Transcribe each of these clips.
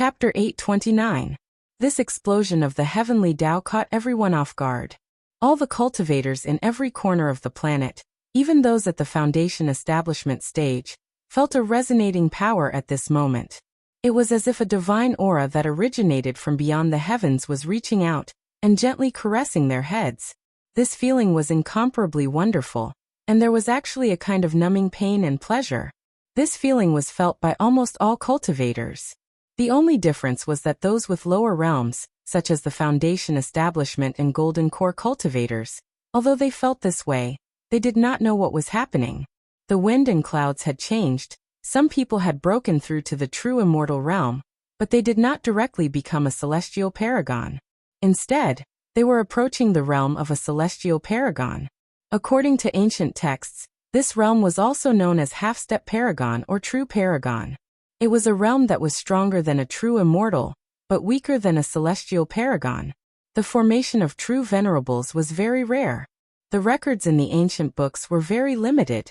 Chapter 829. This explosion of the heavenly Tao caught everyone off guard. All the cultivators in every corner of the planet, even those at the foundation establishment stage, felt a resonating power at this moment. It was as if a divine aura that originated from beyond the heavens was reaching out and gently caressing their heads. This feeling was incomparably wonderful, and there was actually a kind of numbing pain and pleasure. This feeling was felt by almost all cultivators. The only difference was that those with lower realms, such as the foundation establishment and golden core cultivators, although they felt this way, they did not know what was happening. The wind and clouds had changed. Some people had broken through to the true immortal realm, but they did not directly become a celestial paragon. Instead, they were approaching the realm of a celestial paragon. According to ancient texts, this realm was also known as half-step paragon or true paragon. It was a realm that was stronger than a true immortal, but weaker than a celestial paragon. The formation of true venerables was very rare. The records in the ancient books were very limited,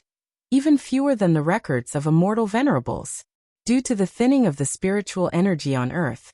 even fewer than the records of immortal venerables. Due to the thinning of the spiritual energy on Earth,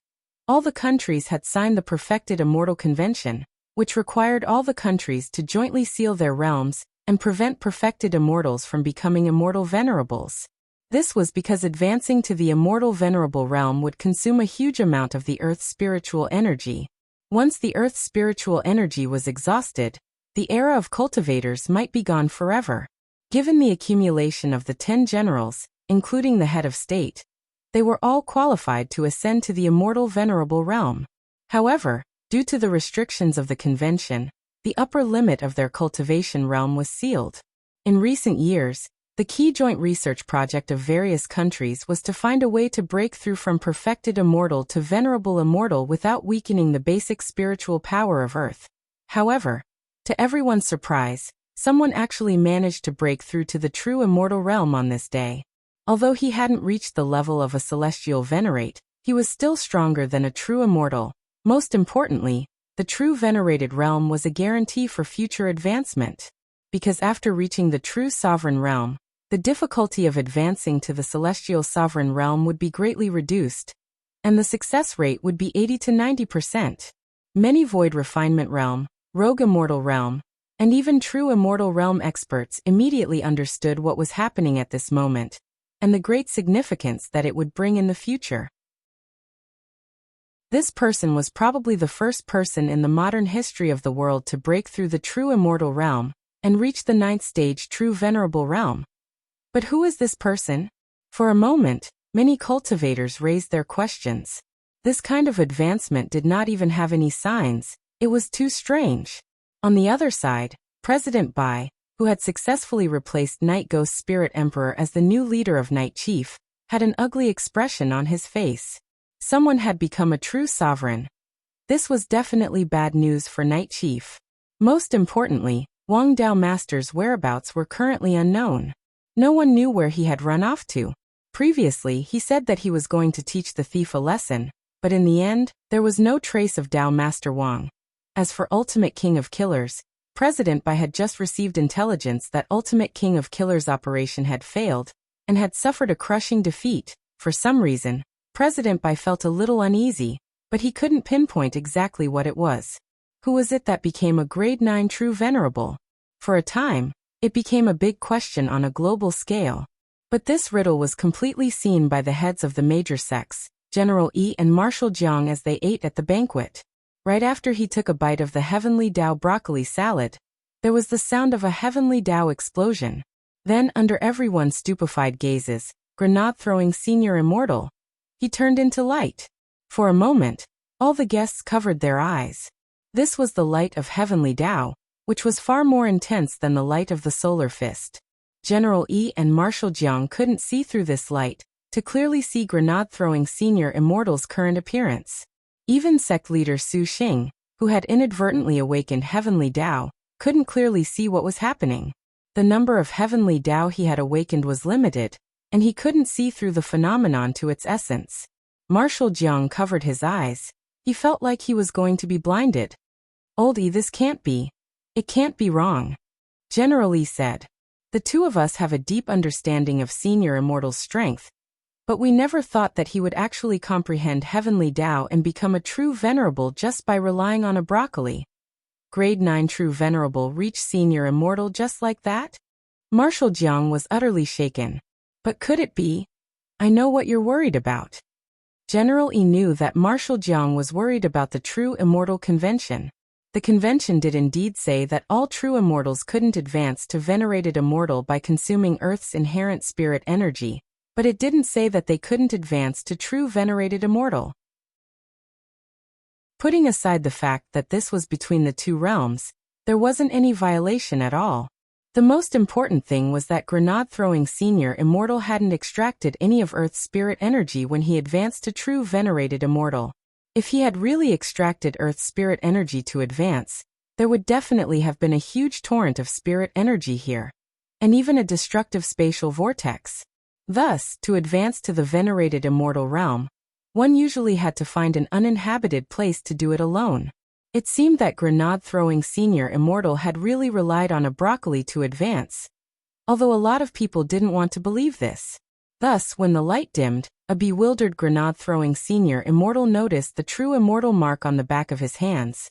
all the countries had signed the Perfected Immortal Convention, which required all the countries to jointly seal their realms and prevent perfected immortals from becoming immortal venerables. This was because advancing to the immortal venerable realm would consume a huge amount of the Earth's spiritual energy. Once the Earth's spiritual energy was exhausted, the era of cultivators might be gone forever. Given the accumulation of the 10 generals, including the head of state, they were all qualified to ascend to the immortal venerable realm. However, due to the restrictions of the convention, the upper limit of their cultivation realm was sealed. In recent years, the key joint research project of various countries was to find a way to break through from perfected immortal to venerable immortal without weakening the basic spiritual power of Earth. However, to everyone's surprise, someone actually managed to break through to the true immortal realm on this day. Although he hadn't reached the level of a celestial venerate, he was still stronger than a true immortal. Most importantly, the true venerated realm was a guarantee for future advancement. Because after reaching the true sovereign realm, the difficulty of advancing to the celestial sovereign realm would be greatly reduced, and the success rate would be 80 to 90%. Many void refinement realm, rogue immortal realm, and even true immortal realm experts immediately understood what was happening at this moment, and the great significance that it would bring in the future. This person was probably the first person in the modern history of the world to break through the true immortal realm and reach the 9th stage true venerable realm. But who is this person? For a moment, many cultivators raised their questions. This kind of advancement did not even have any signs. It was too strange. On the other side, President Bai, who had successfully replaced Night Ghost Spirit Emperor as the new leader of Night Chief, had an ugly expression on his face. Someone had become a true sovereign. This was definitely bad news for Night Chief. Most importantly, Wang Dao Master's whereabouts were currently unknown. No one knew where he had run off to. Previously, he said that he was going to teach the thief a lesson, but in the end, there was no trace of Dao Master Wang. As for Ultimate King of Killers, President Bai had just received intelligence that Ultimate King of Killers' operation had failed and had suffered a crushing defeat. For some reason, President Bai felt a little uneasy, but he couldn't pinpoint exactly what it was. Who was it that became a grade 9 true venerable? For a time, it became a big question on a global scale. But this riddle was completely seen by the heads of the major sects, General Yi and Marshal Jiang, as they ate at the banquet. Right after he took a bite of the Heavenly Tao broccoli salad, there was the sound of a Heavenly Tao explosion. Then, under everyone's stupefied gazes, grenade-throwing Senior Immortal, he turned into light. For a moment, all the guests covered their eyes. This was the light of Heavenly Tao, which was far more intense than the light of the solar fist. General Yi and Marshal Jiang couldn't see through this light to clearly see grenade-throwing Senior Immortal's current appearance. Even sect leader Su Xing, who had inadvertently awakened Heavenly Tao, couldn't clearly see what was happening. The number of Heavenly Tao he had awakened was limited, and he couldn't see through the phenomenon to its essence. Marshal Jiang covered his eyes. He felt like he was going to be blinded. "Oldie, this can't be. It can't be wrong," General Yi said. "The two of us have a deep understanding of Senior Immortal's strength. But we never thought that he would actually comprehend heavenly Tao and become a true venerable just by relying on a broccoli. Grade 9 true venerable reach senior immortal just like that? Marshal Jiang was utterly shaken. But could it be? I know what you're worried about. General Yi knew that Marshal Jiang was worried about the true immortal convention. The convention did indeed say that all true immortals couldn't advance to venerated immortal by consuming Earth's inherent spirit energy, but it didn't say that they couldn't advance to true venerated immortal. Putting aside the fact that this was between the two realms, there wasn't any violation at all. The most important thing was that grenade-throwing senior immortal hadn't extracted any of Earth's spirit energy when he advanced to true venerated immortal. If he had really extracted Earth's spirit energy to advance, there would definitely have been a huge torrent of spirit energy here, and even a destructive spatial vortex. Thus, to advance to the venerated immortal realm, one usually had to find an uninhabited place to do it alone. It seemed that grenade-throwing senior immortal had really relied on a broccoli to advance, although a lot of people didn't want to believe this. Thus, when the light dimmed, a bewildered grenade-throwing senior immortal noticed the true immortal mark on the back of his hands,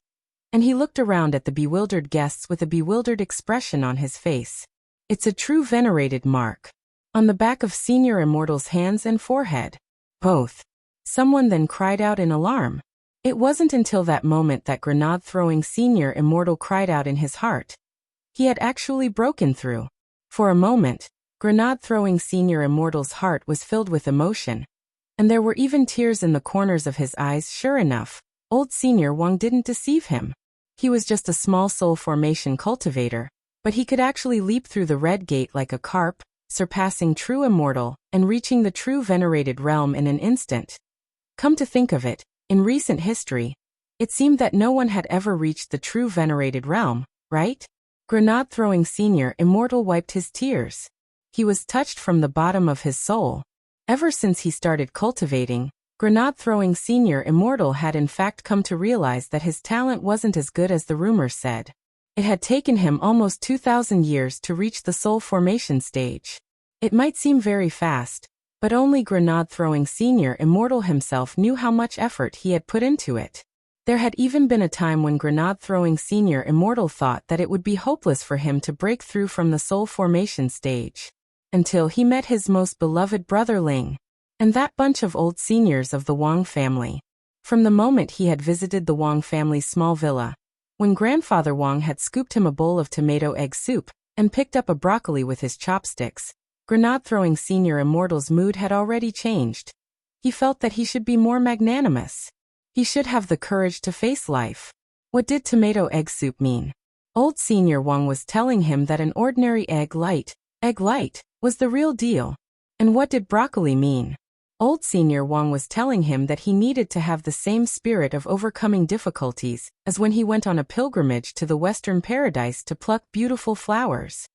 and he looked around at the bewildered guests with a bewildered expression on his face. It's a true venerated mark. On the back of senior immortal's hands and forehead. Both. Someone then cried out in alarm. It wasn't until that moment that grenade-throwing senior immortal cried out in his heart. He had actually broken through. For a moment, grenade-throwing senior immortal's heart was filled with emotion, and there were even tears in the corners of his eyes. Sure enough, old senior Wang didn't deceive him. He was just a small soul formation cultivator, but he could actually leap through the red gate like a carp, surpassing true immortal, and reaching the true venerated realm in an instant. Come to think of it, in recent history, it seemed that no one had ever reached the true venerated realm, right? Grenade-throwing senior immortal wiped his tears. He was touched from the bottom of his soul. Ever since he started cultivating, grenade-throwing senior immortal had in fact come to realize that his talent wasn't as good as the rumors said. It had taken him almost 2,000 years to reach the soul formation stage. It might seem very fast, but only grenade-throwing senior immortal himself knew how much effort he had put into it. There had even been a time when grenade-throwing senior immortal thought that it would be hopeless for him to break through from the soul formation stage, until he met his most beloved brother Ling, and that bunch of old seniors of the Wang family. From the moment he had visited the Wang family's small villa, when grandfather Wang had scooped him a bowl of tomato egg soup, and picked up a broccoli with his chopsticks, grenade-throwing senior immortal's mood had already changed. He felt that he should be more magnanimous. He should have the courage to face life. What did tomato egg soup mean? Old senior Wang was telling him that an ordinary egg light, was the real deal. And what did broccoli mean? Old senior Wang was telling him that he needed to have the same spirit of overcoming difficulties as when he went on a pilgrimage to the Western Paradise to pluck beautiful flowers.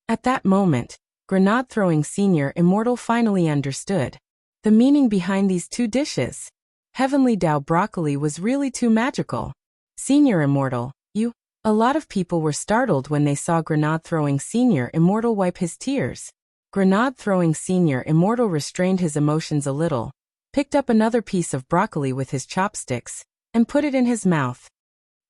At that moment, grenade-throwing senior immortal finally understood the meaning behind these two dishes. Heavenly Tao broccoli was really too magical. Senior immortal, you? A lot of people were startled when they saw grenade-throwing senior immortal wipe his tears. Grenade-throwing senior immortal restrained his emotions a little, picked up another piece of broccoli with his chopsticks, and put it in his mouth.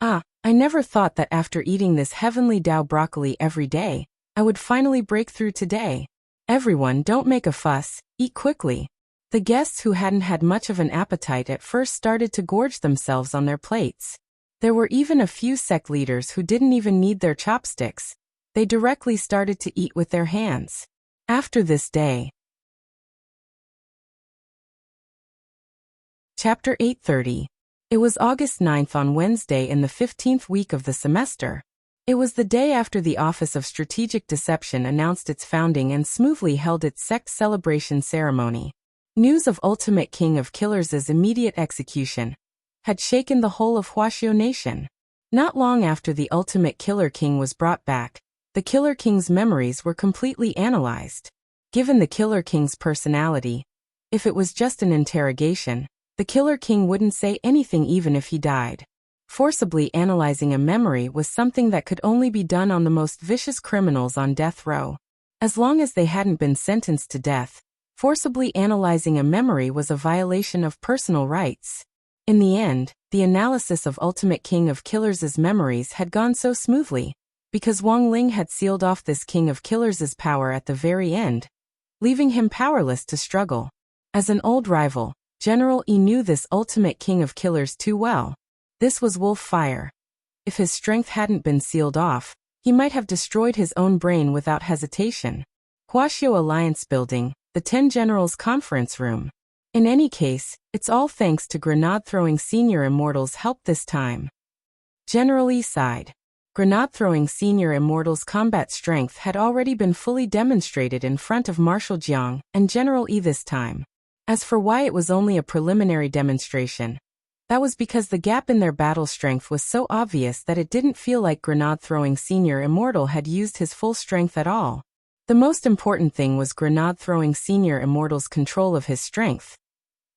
I never thought that after eating this heavenly Tao broccoli every day, I would finally break through today. Everyone, don't make a fuss, eat quickly. The guests who hadn't had much of an appetite at first started to gorge themselves on their plates. There were even a few sect leaders who didn't even need their chopsticks. They directly started to eat with their hands. After this day. Chapter 830. It was August 9th on Wednesday in the 15th week of the semester. It was the day after the Office of Strategic Deception announced its founding and smoothly held its sect celebration ceremony. News of Ultimate King of Killers' immediate execution had shaken the whole of Huaxiao Nation. Not long after the Ultimate Killer King was brought back, the Killer King's memories were completely analyzed. Given the Killer King's personality, if it was just an interrogation, the Killer King wouldn't say anything even if he died. Forcibly analyzing a memory was something that could only be done on the most vicious criminals on death row. As long as they hadn't been sentenced to death, Forcibly analyzing a memory was a violation of personal rights. In the end, the analysis of Ultimate King of Killers' memories had gone so smoothly, because Wang Ling had sealed off this King of Killers' power at the very end, leaving him powerless to struggle. As an old rival, General Yi knew this Ultimate King of Killers too well. This was wolf fire. If his strength hadn't been sealed off, he might have destroyed his own brain without hesitation. Huaxiao Alliance Building, the 10 Generals Conference Room. In any case, it's all thanks to grenade-throwing senior immortals' help this time. General Yi sighed. Grenade-throwing senior immortals' combat strength had already been fully demonstrated in front of Marshal Jiang and General Yi this time. As for why it was only a preliminary demonstration, that was because the gap in their battle strength was so obvious that it didn't feel like grenade-throwing senior immortal had used his full strength at all. The most important thing was grenade-throwing senior immortal's control of his strength.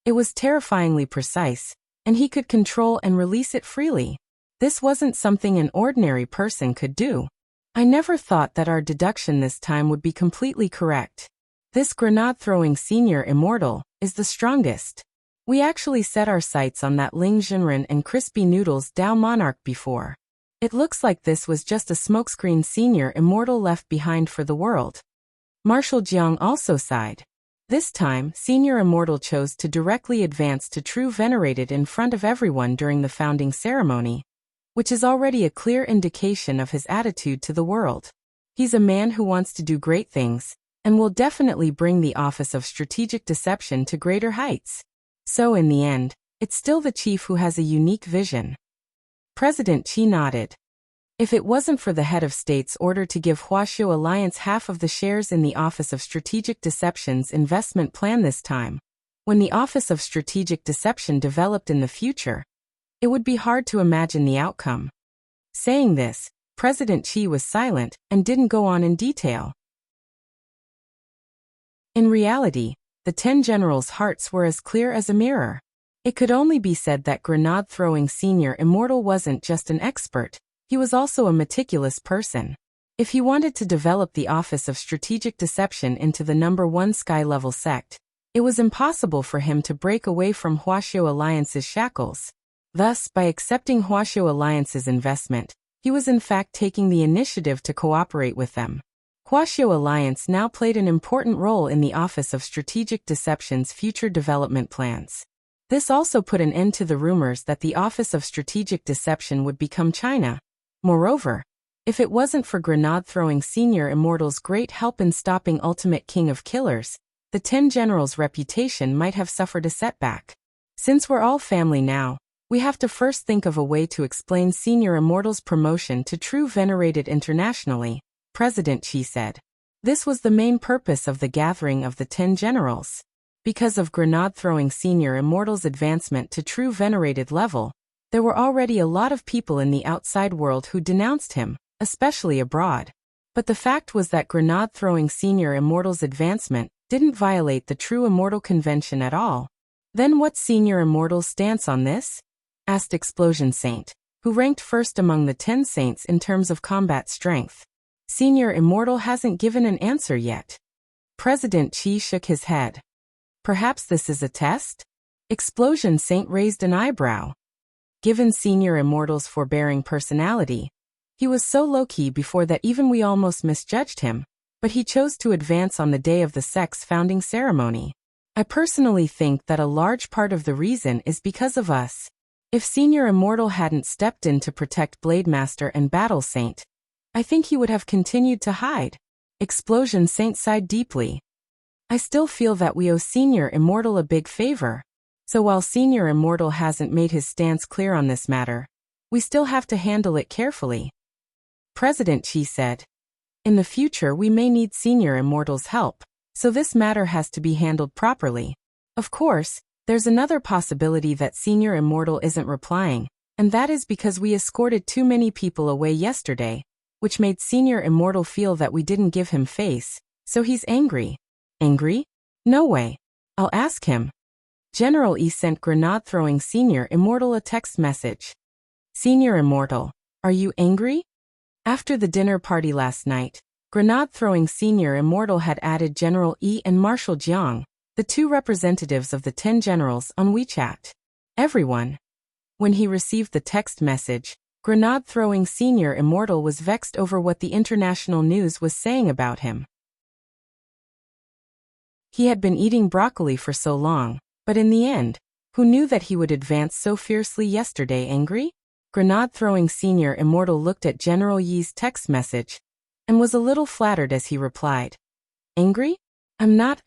It was terrifyingly precise, and he could control and release it freely. This wasn't something an ordinary person could do. I never thought that our deduction this time would be completely correct. This grenade-throwing senior immortal is the strongest. We actually set our sights on that Ling Jinren and Crispy Noodles Dao Monarch before. It looks like this was just a smokescreen senior immortal left behind for the world. Marshal Jiang also sighed. This time, Senior Immortal chose to directly advance to True Venerated in front of everyone during the founding ceremony, which is already a clear indication of his attitude to the world. He's a man who wants to do great things, and will definitely bring the Office of Strategic Deception to greater heights. So in the end, it's still the chief who has a unique vision. President Qi nodded. If it wasn't for the head of state's order to give Huaxiao Alliance half of the shares in the Office of Strategic Deception's investment plan this time, when the Office of Strategic Deception developed in the future, it would be hard to imagine the outcome. Saying this, President Qi was silent and didn't go on in detail. In reality, the 10 generals' hearts were as clear as a mirror. It could only be said that grenade-throwing senior immortal wasn't just an expert, he was also a meticulous person. If he wanted to develop the Office of Strategic Deception into the #1 sky-level sect, it was impossible for him to break away from Huaxiao Alliance's shackles. Thus, by accepting Huaxiao Alliance's investment, he was in fact taking the initiative to cooperate with them. Huaxiao Alliance now played an important role in the Office of Strategic Deception's future development plans. This also put an end to the rumors that the Office of Strategic Deception would become China. Moreover, if it wasn't for grenade-throwing senior immortal's great help in stopping Ultimate King of Killers, the 10 generals' reputation might have suffered a setback. Since we're all family now, we have to first think of a way to explain Senior Immortal's promotion to True Venerated internationally, President Qi said. This was the main purpose of the gathering of the 10 generals. Because of grenade-throwing Senior Immortal's advancement to True Venerated level, there were already a lot of people in the outside world who denounced him, especially abroad. But the fact was that grenade-throwing Senior Immortal's advancement didn't violate the True Immortal Convention at all. Then what's Senior Immortal's stance on this? Asked Explosion Saint, who ranked first among the 10 saints in terms of combat strength. Senior Immortal hasn't given an answer yet. President Qi shook his head. Perhaps this is a test? Explosion Saint raised an eyebrow. Given Senior Immortal's forbearing personality, he was so low-key before that even we almost misjudged him, but he chose to advance on the day of the sect's founding ceremony. I personally think that a large part of the reason is because of us. If Senior Immortal hadn't stepped in to protect Blademaster and Battle Saint, I think he would have continued to hide. Explosion Saint sighed deeply. I still feel that we owe Senior Immortal a big favor. So while Senior Immortal hasn't made his stance clear on this matter, we still have to handle it carefully. President Qi said. In the future we may need Senior Immortal's help, so this matter has to be handled properly. Of course, there's another possibility that Senior Immortal isn't replying, and that is because we escorted too many people away yesterday, which made Senior Immortal feel that we didn't give him face, so he's angry. Angry? No way. I'll ask him. General Yi sent grenade-throwing Senior Immortal a text message. Senior Immortal, are you angry? After the dinner party last night, grenade-throwing Senior Immortal had added General Yi and Marshal Jiang, the two representatives of the 10 generals on WeChat. Everyone. When he received the text message, grenade-throwing senior immortal was vexed over what the international news was saying about him. He had been eating broccoli for so long, but in the end, who knew that he would advance so fiercely yesterday? Angry? Grenade-throwing senior immortal looked at General Yi's text message and was a little flattered as he replied. Angry? I'm not.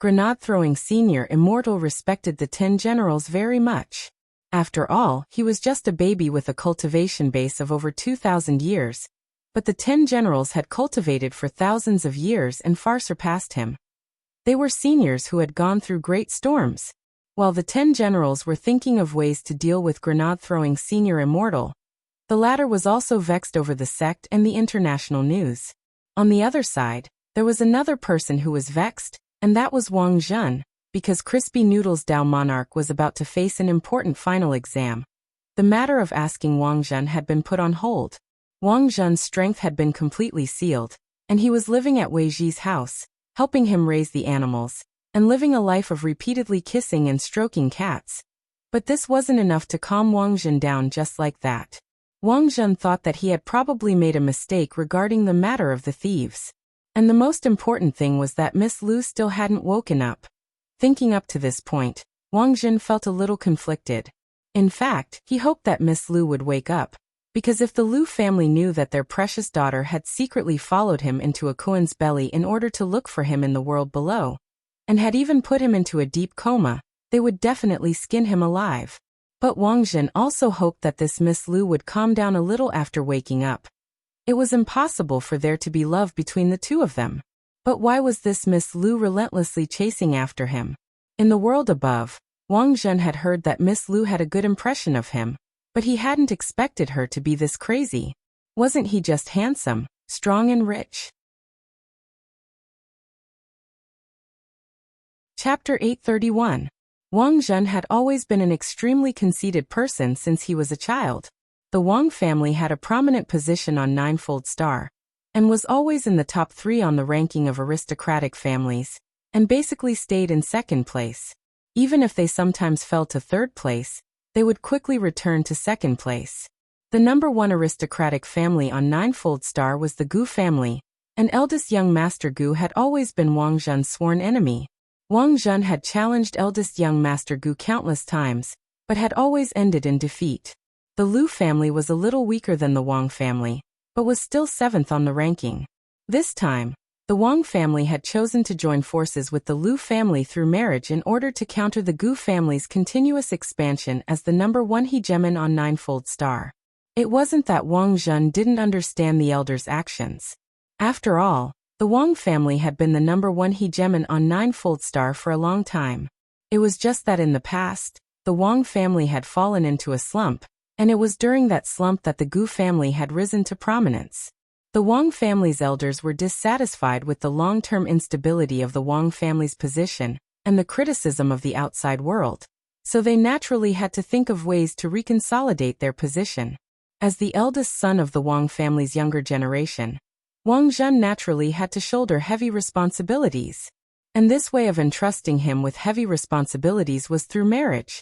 Grenade-throwing senior immortal respected the 10 generals very much. After all, he was just a baby with a cultivation base of over 2,000 years, but the 10 generals had cultivated for thousands of years and far surpassed him. They were seniors who had gone through great storms. While the 10 generals were thinking of ways to deal with grenade-throwing senior immortal, the latter was also vexed over the sect and the international news. On the other side, there was another person who was vexed, and that was Wang Zhen, because Crispy Noodles Dao Monarch was about to face an important final exam. The matter of asking Wang Zhen had been put on hold. Wang Zhen's strength had been completely sealed, and he was living at Wei Ji's house, helping him raise the animals, and living a life of repeatedly kissing and stroking cats. But this wasn't enough to calm Wang Zhen down just like that. Wang Zhen thought that he had probably made a mistake regarding the matter of the thieves. And the most important thing was that Miss Lu still hadn't woken up. Thinking up to this point, Wang Zhen felt a little conflicted. In fact, he hoped that Miss Lu would wake up, because if the Lu family knew that their precious daughter had secretly followed him into a koan's belly in order to look for him in the world below, and had even put him into a deep coma, they would definitely skin him alive. But Wang Zhen also hoped that this Miss Lu would calm down a little after waking up. It was impossible for there to be love between the two of them. But why was this Miss Lu relentlessly chasing after him? In the world above, Wang Zhen had heard that Miss Lu had a good impression of him, but he hadn't expected her to be this crazy. Wasn't he just handsome, strong and rich? Chapter 831. Wang Zhen had always been an extremely conceited person since he was a child. The Wang family had a prominent position on Ninefold Star, and was always in the top 3 on the ranking of aristocratic families, and basically stayed in second place. Even if they sometimes fell to third place, they would quickly return to second place. The number 1 aristocratic family on Ninefold Star was the Gu family, and eldest young Master Gu had always been Wang Zhen's sworn enemy. Wang Zhen had challenged eldest young Master Gu countless times, but had always ended in defeat. The Lu family was a little weaker than the Wang family, but was still 7th on the ranking. This time, the Wang family had chosen to join forces with the Lu family through marriage in order to counter the Gu family's continuous expansion as the number 1 hegemon on Ninefold Star. It wasn't that Wang Zhen didn't understand the elders' actions. After all, the Wang family had been the number 1 hegemon on Ninefold Star for a long time. It was just that in the past, the Wang family had fallen into a slump, and it was during that slump that the Gu family had risen to prominence. The Wang family's elders were dissatisfied with the long-term instability of the Wang family's position and the criticism of the outside world, so they naturally had to think of ways to reconsolidate their position. As the eldest son of the Wang family's younger generation, Wang Zhen naturally had to shoulder heavy responsibilities. And this way of entrusting him with heavy responsibilities was through marriage.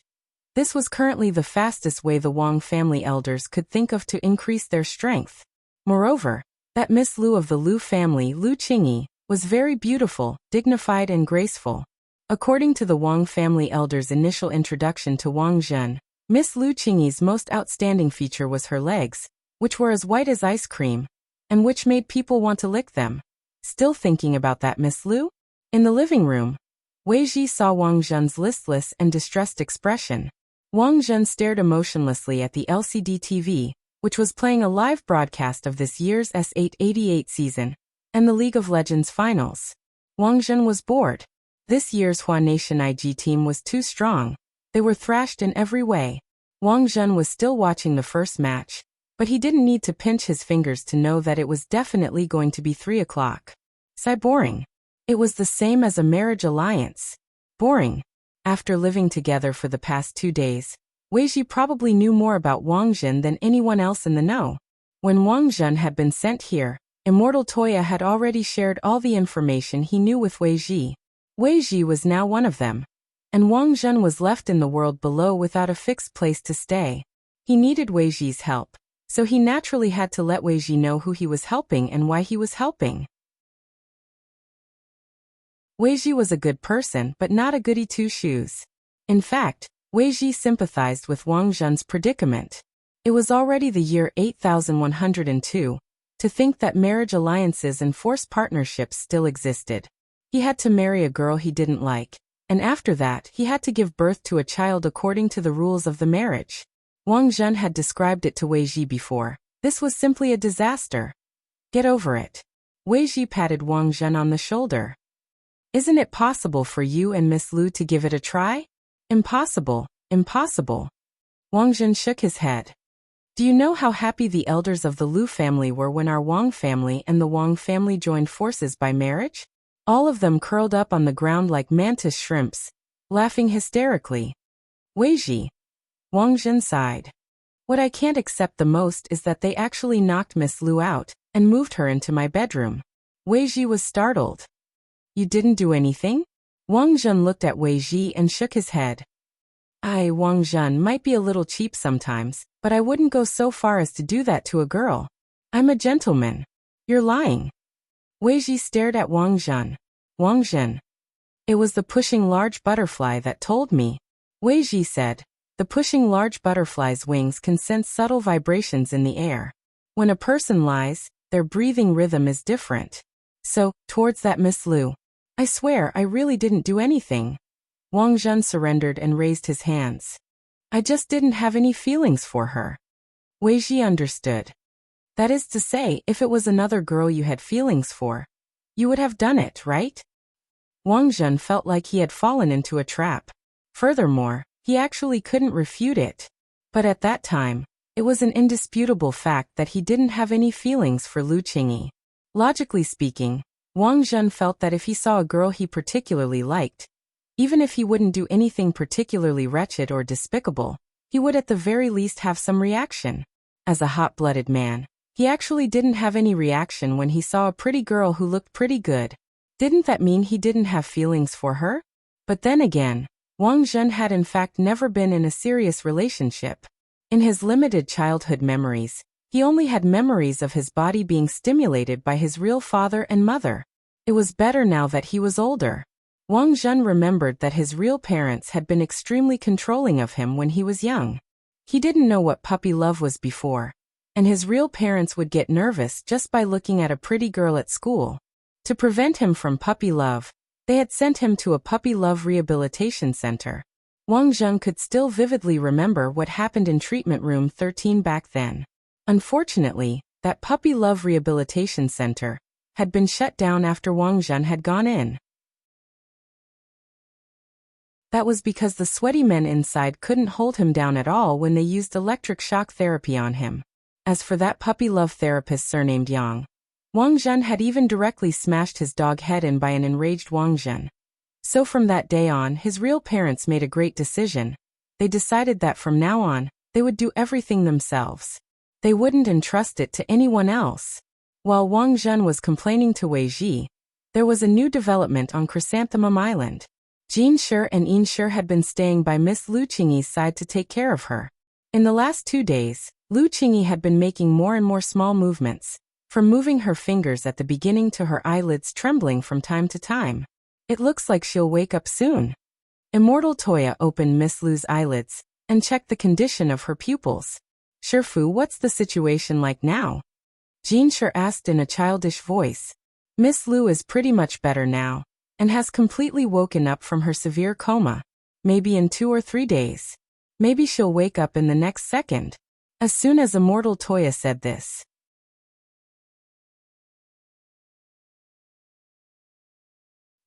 This was currently the fastest way the Wang family elders could think of to increase their strength. Moreover, that Miss Lu of the Lu family, Lu Qingyi, was very beautiful, dignified and graceful. According to the Wang family elders' initial introduction to Wang Zhen, Miss Lu Qingyi's most outstanding feature was her legs, which were as white as ice cream, and which made people want to lick them. Still thinking about that Miss Lu? In the living room, Wei Ji saw Wang Zhen's listless and distressed expression. Wang Zhen stared emotionlessly at the LCD TV, which was playing a live broadcast of this year's S888 season, and the League of Legends finals. Wang Zhen was bored. This year's Hua Nation IG team was too strong. They were thrashed in every way. Wang Zhen was still watching the first match, but he didn't need to pinch his fingers to know that it was definitely going to be 3 o'clock. Sigh, boring. It was the same as a marriage alliance. Boring. After living together for the past 2 days, Wei Ji probably knew more about Wang Zhen than anyone else in the know. When Wang Zhen had been sent here, Immortal Toya had already shared all the information he knew with Wei Ji. Wei Ji was now one of them. And Wang Zhen was left in the world below without a fixed place to stay. He needed Wei Ji's help, so he naturally had to let Wei Ji know who he was helping and why he was helping. Wei Ji was a good person but not a goody two-shoes. In fact, Wei Ji sympathized with Wang Zhen's predicament. It was already the year 8102. To think that marriage alliances and forced partnerships still existed. He had to marry a girl he didn't like, and after that he had to give birth to a child according to the rules of the marriage. Wang Zhen had described it to Wei Ji before. This was simply a disaster. Get over it. Wei Ji patted Wang Zhen on the shoulder. Isn't it possible for you and Miss Lu to give it a try? Impossible, impossible. Wang Zhen shook his head. Do you know how happy the elders of the Lu family were when our Wang family and the Wang family joined forces by marriage? All of them curled up on the ground like mantis shrimps, laughing hysterically. Wei Ji. Wang Zhen sighed. What I can't accept the most is that they actually knocked Miss Lu out and moved her into my bedroom. Wei Ji was startled. You didn't do anything? Wang Zhen looked at Wei Ji and shook his head. Wang Zhen might be a little cheap sometimes, but I wouldn't go so far as to do that to a girl. I'm a gentleman. You're lying. Wei Ji stared at Wang Zhen. Wang Zhen. It was the pushing large butterfly that told me. Wei Ji said. The pushing large butterfly's wings can sense subtle vibrations in the air. When a person lies, their breathing rhythm is different. So, towards that Miss Lu. I swear I really didn't do anything. Wang Zhen surrendered and raised his hands. I just didn't have any feelings for her. Wei Ji understood. That is to say, if it was another girl you had feelings for, you would have done it, right? Wang Zhen felt like he had fallen into a trap. Furthermore, he actually couldn't refute it. But at that time, it was an indisputable fact that he didn't have any feelings for Lu Qingyi. Logically speaking, Wang Zhen felt that if he saw a girl he particularly liked, even if he wouldn't do anything particularly wretched or despicable, he would at the very least have some reaction. As a hot-blooded man, he actually didn't have any reaction when he saw a pretty girl who looked pretty good. Didn't that mean he didn't have feelings for her? But then again, Wang Zhen had in fact never been in a serious relationship. In his limited childhood memories, he only had memories of his body being stimulated by his real father and mother. It was better now that he was older. Wang Zhen remembered that his real parents had been extremely controlling of him when he was young. He didn't know what puppy love was before, and his real parents would get nervous just by looking at a pretty girl at school. To prevent him from puppy love, they had sent him to a puppy love rehabilitation center. Wang Zhen could still vividly remember what happened in treatment room 13 back then. Unfortunately, that puppy love rehabilitation center had been shut down after Wang Zhen had gone in. That was because the sweaty men inside couldn't hold him down at all when they used electric shock therapy on him. As for that puppy love therapist surnamed Yang, Wang Zhen had even directly smashed his dog head in by an enraged Wang Zhen. So from that day on, his real parents made a great decision. They decided that from now on, they would do everything themselves. They wouldn't entrust it to anyone else. While Wang Zhen was complaining to Wei Ji, there was a new development on Chrysanthemum Island. Jin Shi and Yin Shi had been staying by Miss Lu Qingyi's side to take care of her. In the last 2 days, Lu Qingyi had been making more and more small movements, from moving her fingers at the beginning to her eyelids trembling from time to time. It looks like she'll wake up soon. Immortal Toya opened Miss Lu's eyelids and checked the condition of her pupils. Shifu, what's the situation like now? Jin Shi asked in a childish voice. Miss Lu is pretty much better now, and has completely woken up from her severe coma. Maybe in 2 or 3 days. Maybe she'll wake up in the next second. As soon as Immortal Toya said this.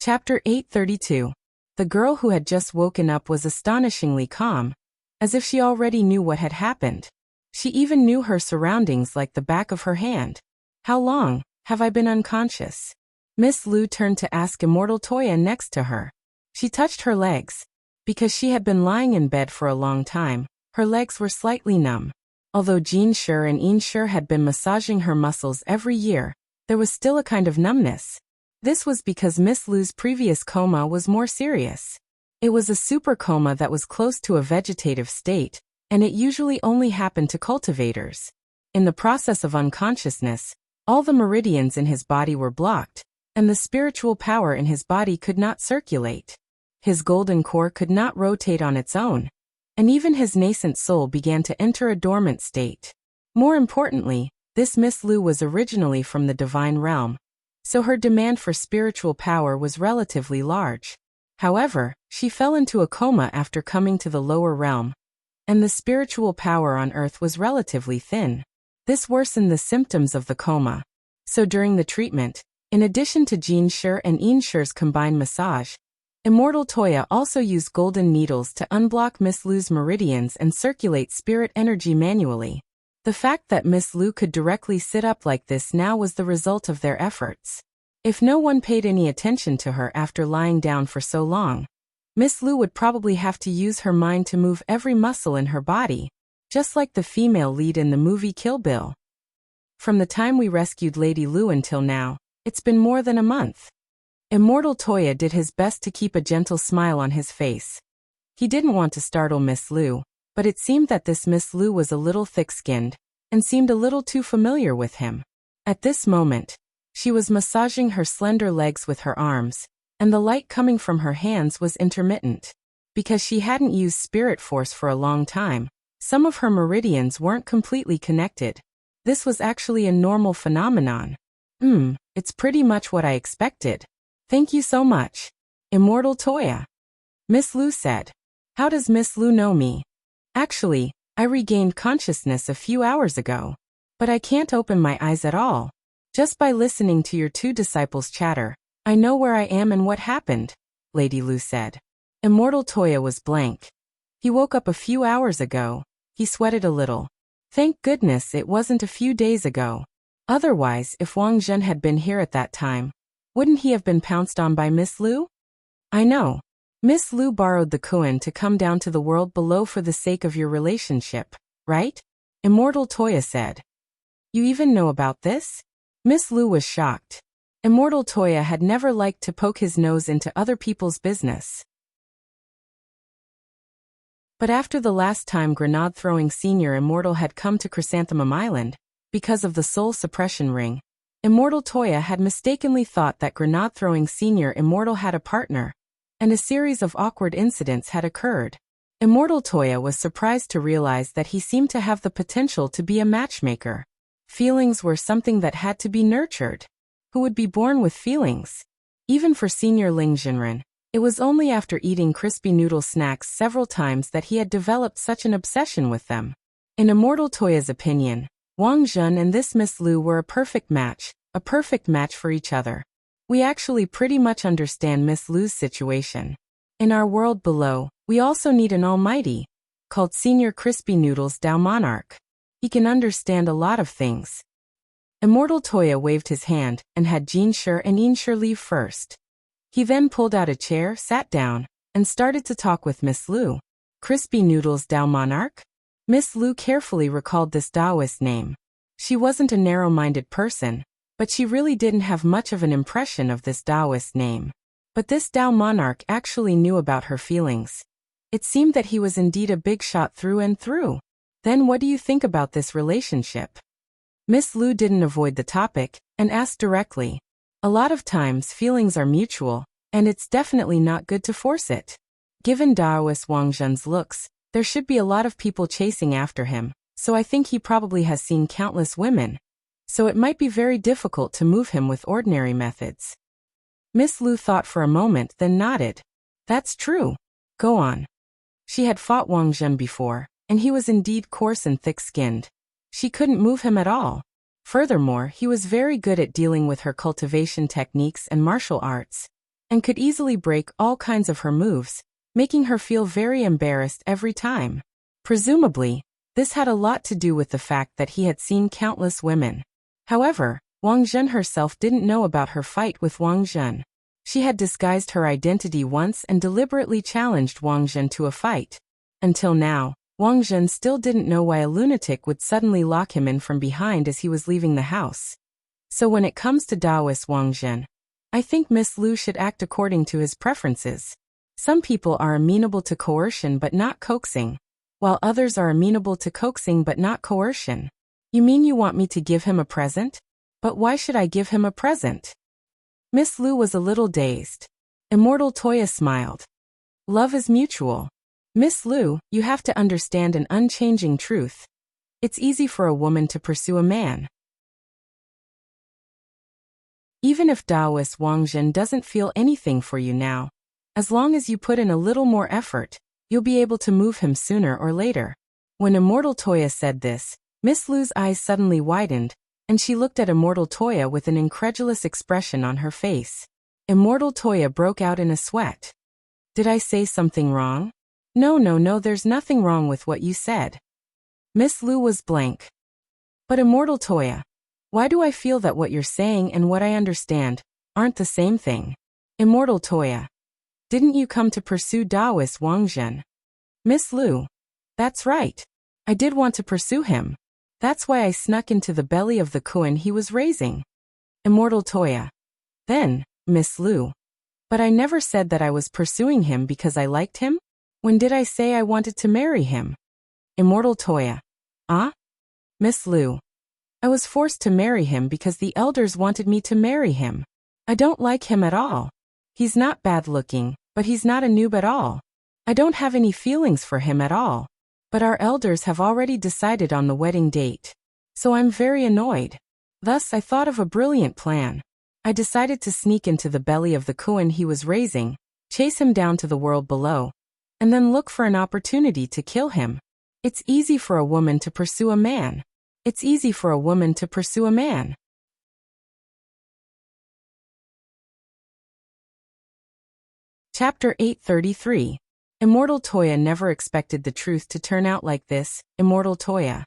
Chapter 832. The girl who had just woken up was astonishingly calm, as if she already knew what had happened. She even knew her surroundings like the back of her hand. How long have I been unconscious? Miss Lu turned to ask Immortal Toya next to her. She touched her legs. Because she had been lying in bed for a long time, her legs were slightly numb. Although Jin Shi and Yin Shi had been massaging her muscles every year, there was still a kind of numbness. This was because Miss Lu's previous coma was more serious. It was a super coma that was close to a vegetative state, and it usually only happened to cultivators. In the process of unconsciousness, all the meridians in his body were blocked, and the spiritual power in his body could not circulate. His golden core could not rotate on its own, and even his nascent soul began to enter a dormant state. More importantly, this Miss Lu was originally from the divine realm, so her demand for spiritual power was relatively large. However, she fell into a coma after coming to the lower realm, and the spiritual power on Earth was relatively thin. This worsened the symptoms of the coma. So during the treatment, in addition to Jin Shi and Yin Shi's combined massage, Immortal Toya also used golden needles to unblock Miss Lu's meridians and circulate spirit energy manually. The fact that Miss Lu could directly sit up like this now was the result of their efforts. If no one paid any attention to her after lying down for so long, Miss Lu would probably have to use her mind to move every muscle in her body, just like the female lead in the movie Kill Bill. From the time we rescued Lady Lu until now, it's been more than a month. Immortal Toya did his best to keep a gentle smile on his face. He didn't want to startle Miss Lu, but it seemed that this Miss Lu was a little thick-skinned, and seemed a little too familiar with him. At this moment, she was massaging her slender legs with her arms, and the light coming from her hands was intermittent. Because she hadn't used spirit force for a long time, some of her meridians weren't completely connected. This was actually a normal phenomenon. It's pretty much what I expected. Thank you so much, Immortal Toya. Miss Lu said. How does Miss Lu know me? Actually, I regained consciousness a few hours ago, but I can't open my eyes at all. Just by listening to your two disciples chatter, I know where I am and what happened, Lady Lu said. Immortal Toya was blank. He woke up a few hours ago. He sweated a little. Thank goodness it wasn't a few days ago. Otherwise, if Wang Zhen had been here at that time, wouldn't he have been pounced on by Miss Lu? I know. Miss Lu borrowed the Kuan to come down to the world below for the sake of your relationship, right? Immortal Toya said. You even know about this? Miss Lu was shocked. Immortal Toya had never liked to poke his nose into other people's business. But after the last time Grenade-throwing Senior Immortal had come to Chrysanthemum Island, because of the soul suppression ring, Immortal Toya had mistakenly thought that Grenade-throwing Senior Immortal had a partner, and a series of awkward incidents had occurred. Immortal Toya was surprised to realize that he seemed to have the potential to be a matchmaker. Feelings were something that had to be nurtured. Who would be born with feelings? Even for Senior Ling Jinren, it was only after eating crispy noodle snacks several times that he had developed such an obsession with them. In Immortal Toya's opinion, Wang Zhen and this Miss Lu were a perfect match for each other. We actually pretty much understand Miss Lu's situation. In our world below, we also need an almighty, called Senior Crispy Noodles Dao Monarch. He can understand a lot of things. Immortal Toya waved his hand and had Jin Shi and Yin Shi leave first. He then pulled out a chair, sat down, and started to talk with Miss Lu. Crispy Noodles Dao Monarch? Miss Lu carefully recalled this Taoist name. She wasn't a narrow-minded person, but she really didn't have much of an impression of this Taoist name. But this Dao Monarch actually knew about her feelings. It seemed that he was indeed a big shot through and through. Then what do you think about this relationship? Miss Lu didn't avoid the topic, and asked directly. A lot of times feelings are mutual, and it's definitely not good to force it. Given Taoist Wang Zhen's looks, there should be a lot of people chasing after him, so I think he probably has seen countless women. So it might be very difficult to move him with ordinary methods. Miss Lu thought for a moment, then nodded. That's true. Go on. She had fought Wang Zhen before, and he was indeed coarse and thick-skinned. She couldn't move him at all. Furthermore, he was very good at dealing with her cultivation techniques and martial arts, and could easily break all kinds of her moves, making her feel very embarrassed every time. Presumably, this had a lot to do with the fact that he had seen countless women. However, Wang Zhen herself didn't know about her fight with Wang Zhen. She had disguised her identity once and deliberately challenged Wang Zhen to a fight. Until now, Wang Zhen still didn't know why a lunatic would suddenly lock him in from behind as he was leaving the house. So when it comes to Taoist Wang Zhen, I think Miss Lu should act according to his preferences. Some people are amenable to coercion but not coaxing, while others are amenable to coaxing but not coercion. You mean you want me to give him a present? But why should I give him a present? Miss Lu was a little dazed. Immortal Toya smiled. Love is mutual. Miss Lu, you have to understand an unchanging truth. It's easy for a woman to pursue a man. Even if Taoist Wang Jin doesn't feel anything for you now, as long as you put in a little more effort, you'll be able to move him sooner or later. When Immortal Toya said this, Miss Lu's eyes suddenly widened, and she looked at Immortal Toya with an incredulous expression on her face. Immortal Toya broke out in a sweat. Did I say something wrong? No, there's nothing wrong with what you said. Miss Lu was blank. But Immortal Toya, why do I feel that what you're saying and what I understand aren't the same thing? Immortal Toya, didn't you come to pursue Taoist Wang Jin? Miss Lu, that's right. I did want to pursue him. That's why I snuck into the belly of the Kuan he was raising. Immortal Toya, then, Miss Lu. But I never said that I was pursuing him because I liked him. When did I say I wanted to marry him? Immortal Toya, Miss Lu, I was forced to marry him because the elders wanted me to marry him. I don't like him at all. He's not bad looking, but he's not a noob at all. I don't have any feelings for him at all. But our elders have already decided on the wedding date. So I'm very annoyed. Thus I thought of a brilliant plan. I decided to sneak into the belly of the Kuan he was raising, chase him down to the world below, and then look for an opportunity to kill him. It's easy for a woman to pursue a man. It's easy for a woman to pursue a man. Chapter 833. Immortal Toya never expected the truth to turn out like this. Immortal Toya.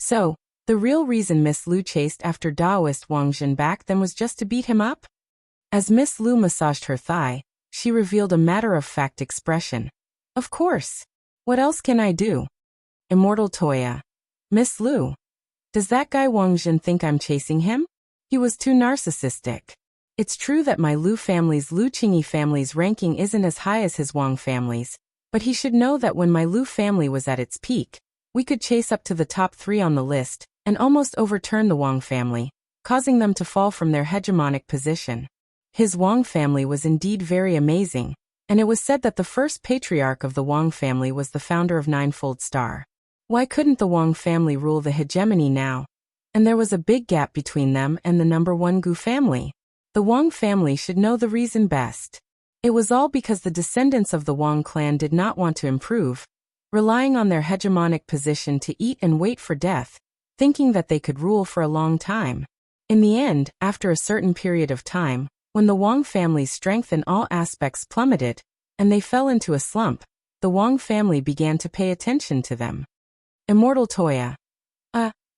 So, the real reason Miss Lu chased after Taoist Wang Jin back then was just to beat him up? As Miss Lu massaged her thigh, she revealed a matter-of-fact expression. Of course. What else can I do? Immortal Toya. Miss Lu. Does that guy Wang Jin think I'm chasing him? He was too narcissistic. It's true that my Lu Qingyi family's ranking isn't as high as his Wang family's, but he should know that when my Lu family was at its peak, we could chase up to the top 3 on the list and almost overturn the Wang family, causing them to fall from their hegemonic position. His Wang family was indeed very amazing, and it was said that the first patriarch of the Wang family was the founder of Ninefold Star. Why couldn't the Wang family rule the hegemony now? And there was a big gap between them and the number 1 Gu family. The Wang family should know the reason best. It was all because the descendants of the Wang clan did not want to improve, relying on their hegemonic position to eat and wait for death, thinking that they could rule for a long time. In the end, after a certain period of time, when the Wang family's strength in all aspects plummeted, and they fell into a slump, the Wang family began to pay attention to them. Immortal Toya.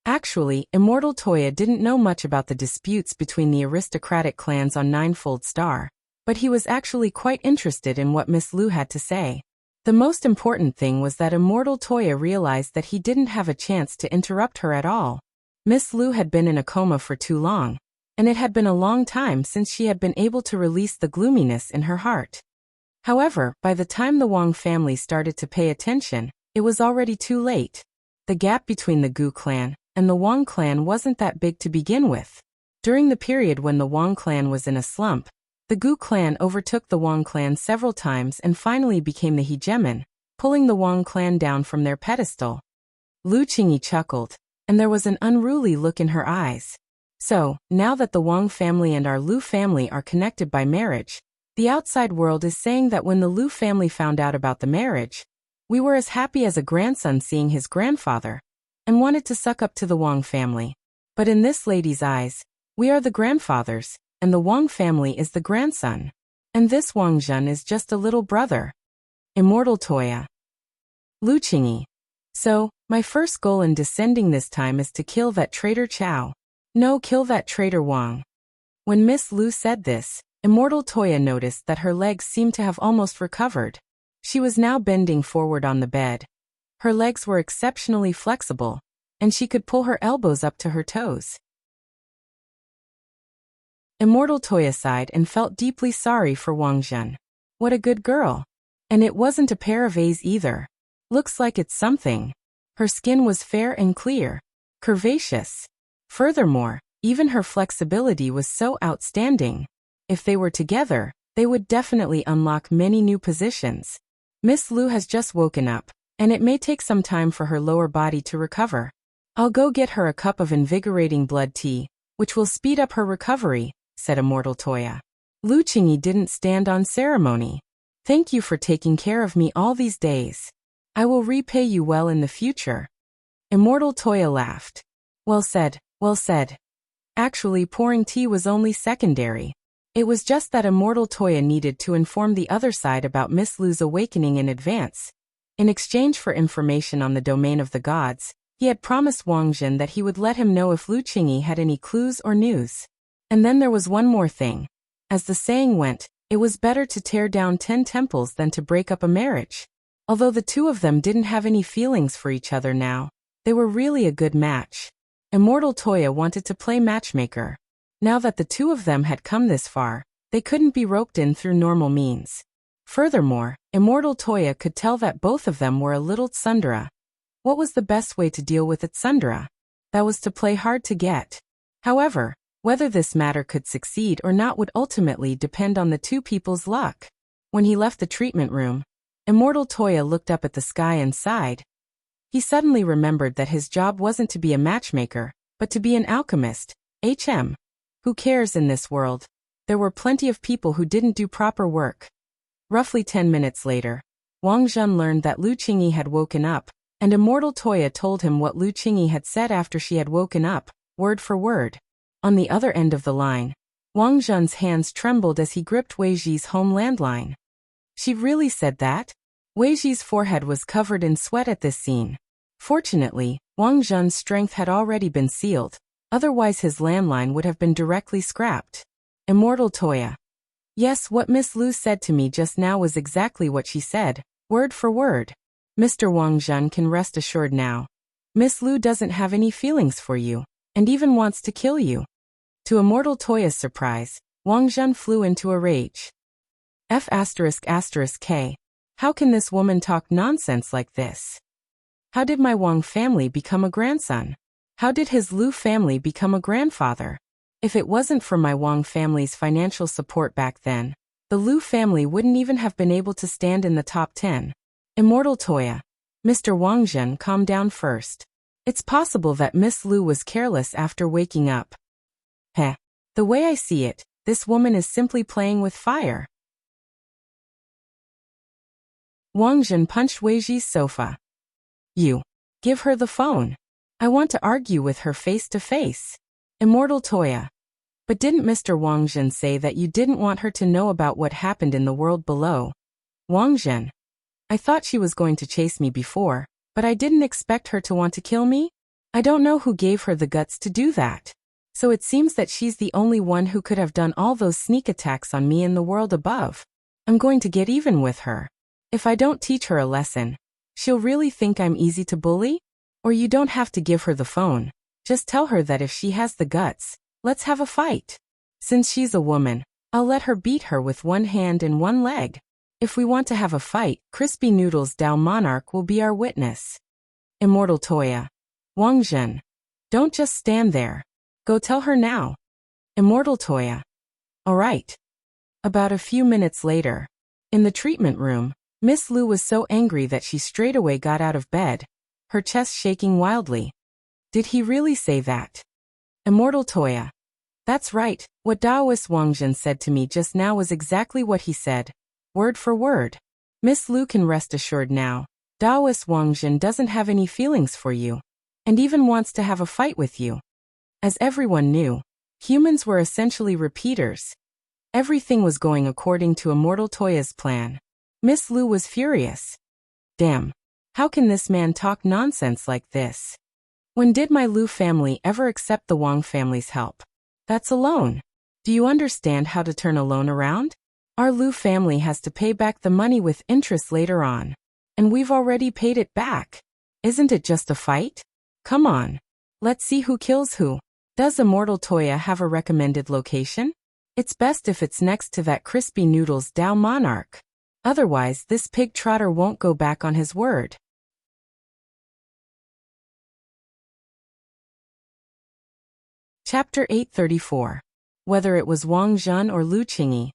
Actually, Immortal Toya didn't know much about the disputes between the aristocratic clans on Ninefold Star, but he was actually quite interested in what Miss Lu had to say. The most important thing was that Immortal Toya realized that he didn't have a chance to interrupt her at all. Miss Lu had been in a coma for too long, and it had been a long time since she had been able to release the gloominess in her heart. However, by the time the Wang family started to pay attention, it was already too late. The gap between the Gu clan and the Wang clan wasn't that big to begin with. During the period when the Wang clan was in a slump, the Gu clan overtook the Wang clan several times and finally became the hegemon, pulling the Wang clan down from their pedestal. Lu Qingyi chuckled, and there was an unruly look in her eyes. So, now that the Wang family and our Lu family are connected by marriage, the outside world is saying that when the Lu family found out about the marriage, we were as happy as a grandson seeing his grandfather, and wanted to suck up to the Wang family. But in this lady's eyes, we are the grandfathers, and the Wang family is the grandson. And this Wang Jun is just a little brother. Immortal Toya. Lu Qingyi. So, my first goal in descending this time is to kill that traitor Chao. No, kill that traitor Wang. When Miss Lu said this, Immortal Toya noticed that her legs seemed to have almost recovered. She was now bending forward on the bed. Her legs were exceptionally flexible, and she could pull her elbows up to her toes. Immortal Toya sighed and felt deeply sorry for Wang Zhen. What a good girl. And it wasn't a pair of A's either. Looks like it's something. Her skin was fair and clear, curvaceous. Furthermore, even her flexibility was so outstanding. If they were together, they would definitely unlock many new positions. Miss Lu has just woken up, and it may take some time for her lower body to recover. I'll go get her a cup of invigorating blood tea, which will speed up her recovery, said Immortal Toya. Lu Qingyi didn't stand on ceremony. Thank you for taking care of me all these days. I will repay you well in the future. Immortal Toya laughed. Well said, well said. Actually, pouring tea was only secondary. It was just that Immortal Toya needed to inform the other side about Miss Lu's awakening in advance. In exchange for information on the domain of the gods, he had promised Wang Zhen that he would let him know if Lu Qingyi had any clues or news. And then there was one more thing. As the saying went, it was better to tear down 10 temples than to break up a marriage. Although the two of them didn't have any feelings for each other now, they were really a good match. Immortal Toya wanted to play matchmaker. Now that the two of them had come this far, they couldn't be roped in through normal means. Furthermore, Immortal Toya could tell that both of them were a little tsundere. What was the best way to deal with a tsundere? That was to play hard to get. However, whether this matter could succeed or not would ultimately depend on the two people's luck. When he left the treatment room, Immortal Toya looked up at the sky and sighed. He suddenly remembered that his job wasn't to be a matchmaker, but to be an alchemist. Who cares in this world? There were plenty of people who didn't do proper work. Roughly 10 minutes later, Wang Zhen learned that Lu Qingyi had woken up, and Immortal Toya told him what Lu Qingyi had said after she had woken up, word for word. On the other end of the line, Wang Zhen's hands trembled as he gripped Wei Ji's home landline. She really said that? Wei Ji's forehead was covered in sweat at this scene. Fortunately, Wang Zhen's strength had already been sealed, otherwise his landline would have been directly scrapped. Immortal Toya. Yes, what Miss Lu said to me just now was exactly what she said, word for word. Mr. Wang Zhen can rest assured now. Miss Lu doesn't have any feelings for you, and even wants to kill you. To Immortal Toya's surprise, Wang Zhen flew into a rage. F***K. How can this woman talk nonsense like this? How did my Wang family become a grandson? How did his Lu family become a grandfather? If it wasn't for my Wang family's financial support back then, the Lu family wouldn't even have been able to stand in the top 10. Immortal Toya. Mr. Wang Zhen, calm down first. It's possible that Miss Lu was careless after waking up. The way I see it, this woman is simply playing with fire. Wang Zhen punched Wei Ji's sofa. You. Give her the phone. I want to argue with her face to face. Immortal Toya. But didn't Mr. Wang Zhen say that you didn't want her to know about what happened in the world below? Wang Zhen. I thought she was going to chase me before, but I didn't expect her to want to kill me. I don't know who gave her the guts to do that. So it seems that she's the only one who could have done all those sneak attacks on me in the world above. I'm going to get even with her. If I don't teach her a lesson, she'll really think I'm easy to bully? Or you don't have to give her the phone. Just tell her that if she has the guts, let's have a fight. Since she's a woman, I'll let her beat her with one hand and one leg. If we want to have a fight, Crispy Noodles Dao Monarch will be our witness. Immortal Toya. Wang Zhen. Don't just stand there. Go tell her now. Immortal Toya. All right. About a few minutes later, in the treatment room, Miss Lu was so angry that she straightaway got out of bed, her chest shaking wildly. Did he really say that? Immortal Toya. That's right, what Daoist Wang Zhen said to me just now was exactly what he said, word for word. Miss Lu can rest assured now, Daoist Wang Zhen doesn't have any feelings for you, and even wants to have a fight with you. As everyone knew, humans were essentially repeaters. Everything was going according to Immortal Toya's plan. Miss Lu was furious. Damn, how can this man talk nonsense like this? When did my Lu family ever accept the Wang family's help? That's a loan. Do you understand how to turn a loan around? Our Lu family has to pay back the money with interest later on. And we've already paid it back. Isn't it just a fight? Come on. Let's see who kills who. Does Immortal Toya have a recommended location? It's best if it's next to that crispy noodles Dao monarch. Otherwise, this pig trotter won't go back on his word. Chapter 834. Whether it was Wang Zhen or Lu Qingyi.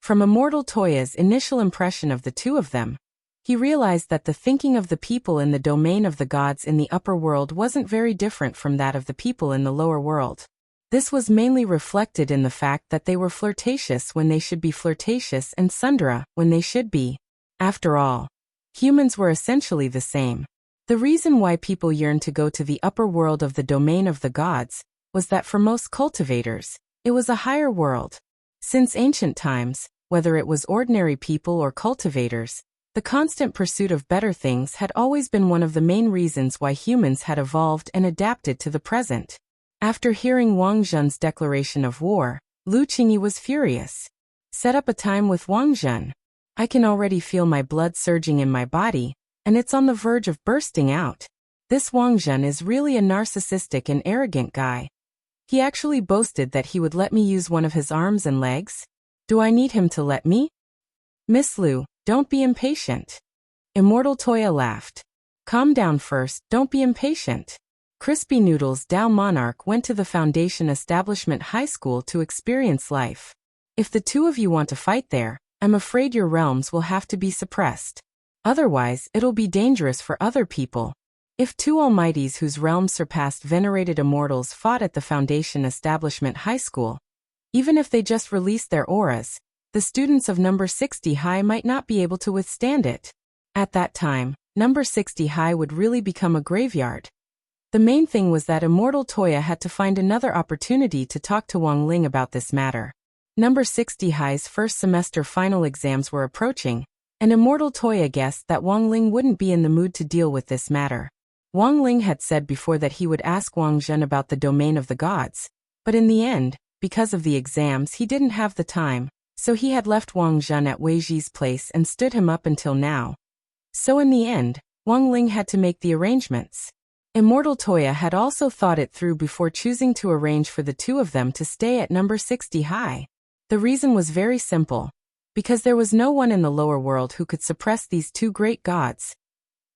From Immortal Toya's initial impression of the two of them, he realized that the thinking of the people in the domain of the gods in the upper world wasn't very different from that of the people in the lower world. This was mainly reflected in the fact that they were flirtatious when they should be flirtatious and tsundere when they should be. After all, humans were essentially the same. The reason why people yearned to go to the upper world of the domain of the gods was that for most cultivators, it was a higher world. Since ancient times, whether it was ordinary people or cultivators, the constant pursuit of better things had always been one of the main reasons why humans had evolved and adapted to the present. After hearing Wang Zhen's declaration of war, Lu Qingyi was furious. Set up a time with Wang Zhen. I can already feel my blood surging in my body, and it's on the verge of bursting out. This Wang Zhen is really a narcissistic and arrogant guy. He actually boasted that he would let me use one of his arms and legs. Do I need him to let me? Miss Lu, don't be impatient. Immortal Toya laughed. Calm down first, don't be impatient. Crispy Noodles Dao Monarch went to the Foundation Establishment High School to experience life. If the two of you want to fight there, I'm afraid your realms will have to be suppressed. Otherwise, it'll be dangerous for other people. If two almighties whose realms surpassed venerated immortals fought at the Foundation Establishment High School, even if they just released their auras, the students of number 60 high might not be able to withstand it. At that time, number 60 high would really become a graveyard. The main thing was that Immortal Toya had to find another opportunity to talk to Wang Ling about this matter. Number 60 high's first semester final exams were approaching, and Immortal Toya guessed that Wang Ling wouldn't be in the mood to deal with this matter. Wang Ling had said before that he would ask Wang Zhen about the domain of the gods, but in the end, because of the exams he didn't have the time, so he had left Wang Zhen at Wei Ji's place and stood him up until now. So in the end, Wang Ling had to make the arrangements. Immortal Toya had also thought it through before choosing to arrange for the two of them to stay at number 60 high. The reason was very simple. Because there was no one in the lower world who could suppress these two great gods.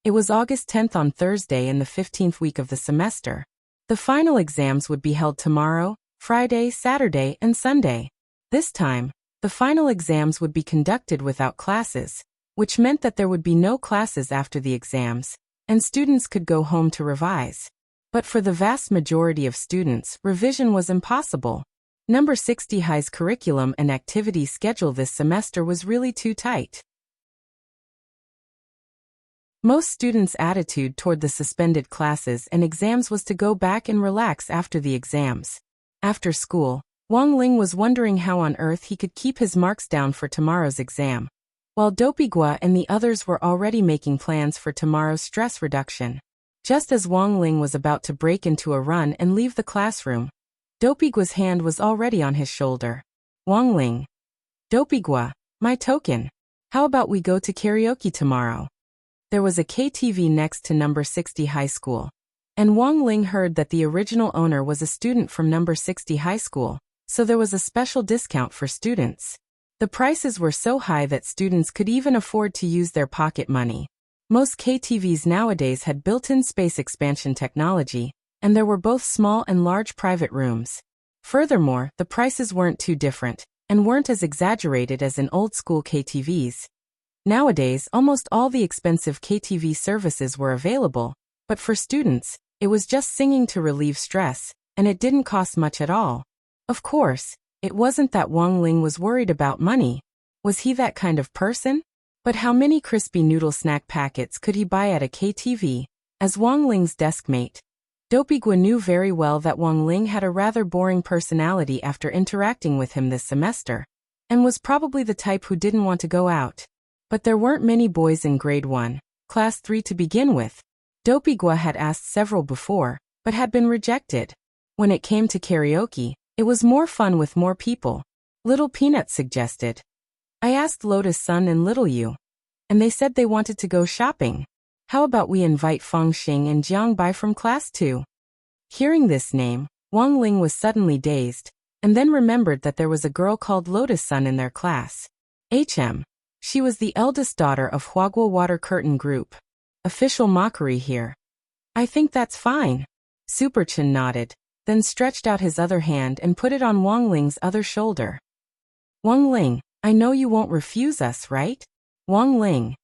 It was August 10th on Thursday in the 15th week of the semester. The final exams would be held tomorrow, Friday, Saturday, and Sunday. This time, the final exams would be conducted without classes, which meant that there would be no classes after the exams, and students could go home to revise. But for the vast majority of students, revision was impossible. Number 60 high's curriculum and activity schedule this semester was really too tight. Most students' attitude toward the suspended classes and exams was to go back and relax after the exams. After school, Wang Ling was wondering how on earth he could keep his marks down for tomorrow's exam, while Dopigua and the others were already making plans for tomorrow's stress reduction. Just as Wang Ling was about to break into a run and leave the classroom, Dopigua's hand was already on his shoulder. Wang Ling. Dopigua, my token. How about we go to karaoke tomorrow? There was a KTV next to number 60 high school, and Wang Ling heard that the original owner was a student from number 60 high school, so there was a special discount for students. The prices were so high that students could even afford to use their pocket money. Most KTVs nowadays had built-in space expansion technology, and there were both small and large private rooms. Furthermore, the prices weren't too different, and weren't as exaggerated as in old-school KTVs. Nowadays, almost all the expensive KTV services were available, but for students, it was just singing to relieve stress, and it didn't cost much at all. Of course, it wasn't that Wang Ling was worried about money. Was he that kind of person? But how many crispy noodle snack packets could he buy at a KTV? As Wang Ling's deskmate, Dopigua knew very well that Wang Ling had a rather boring personality after interacting with him this semester, and was probably the type who didn't want to go out. But there weren't many boys in grade 1, class 3 to begin with. Dopigua had asked several before, but had been rejected. When it came to karaoke, it was more fun with more people. Little Peanut suggested. I asked Lotus Sun and Little You, and they said they wanted to go shopping. How about we invite Feng Xing and Jiang Bai from class 2? Hearing this name, Wang Ling was suddenly dazed, and then remembered that there was a girl called Lotus Sun in their class. She was the eldest daughter of Huagua Water Curtain Group. Official mockery here. I think that's fine. Superchin nodded, then stretched out his other hand and put it on Wang Ling's other shoulder. Wang Ling, I know you won't refuse us, right? Wang Ling.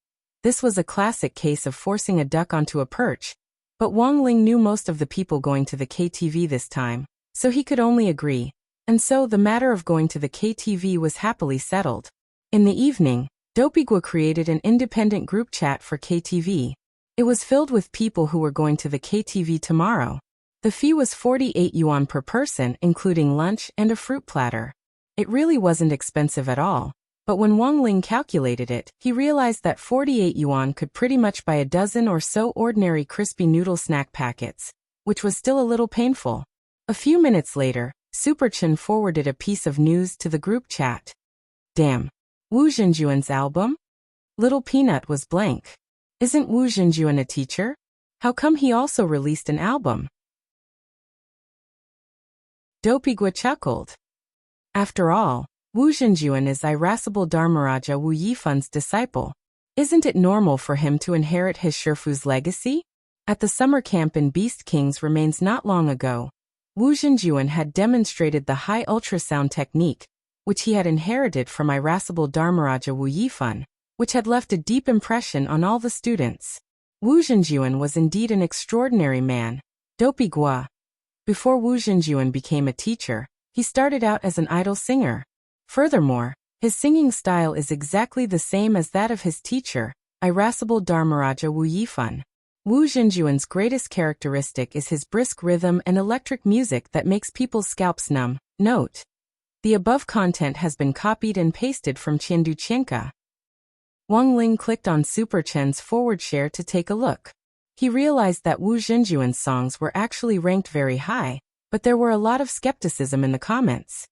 This was a classic case of forcing a duck onto a perch, but Wang Ling knew most of the people going to the KTV this time, so he could only agree, and so the matter of going to the KTV was happily settled. In the evening, Dopigua created an independent group chat for KTV. It was filled with people who were going to the KTV tomorrow. The fee was 48 yuan per person, including lunch and a fruit platter. It really wasn't expensive at all, but when Wang Ling calculated it, he realized that 48 yuan could pretty much buy a dozen or so ordinary crispy noodle snack packets, which was still a little painful. A few minutes later, Superchin forwarded a piece of news to the group chat. Damn. Wu Zhenjuan's album? Little Peanut was blank. Isn't Wu Zhenjuan a teacher? How come he also released an album? Dopigua chuckled. After all, Wu Zhenjuan is irascible Dharmaraja Wu Yifun's disciple. Isn't it normal for him to inherit his Shifu's legacy? At the summer camp in Beast Kings remains not long ago, Wu Zhenjuan had demonstrated the high ultrasound technique, which he had inherited from irascible Dharmaraja Wu Yifun, which had left a deep impression on all the students. Wu Zhenjuan was indeed an extraordinary man. Dopigua. Before Wu Zhenjuan became a teacher, he started out as an idol singer. Furthermore, his singing style is exactly the same as that of his teacher, irascible Dharmaraja Wu Yifun. Wu Zhenjuan's greatest characteristic is his brisk rhythm and electric music that makes people's scalps numb. Note: the above content has been copied and pasted from Qianduqianka. Wang Ling clicked on Superchen's forward share to take a look. He realized that Wu Zhenjuan's songs were actually ranked very high, but there were a lot of skepticism in the comments.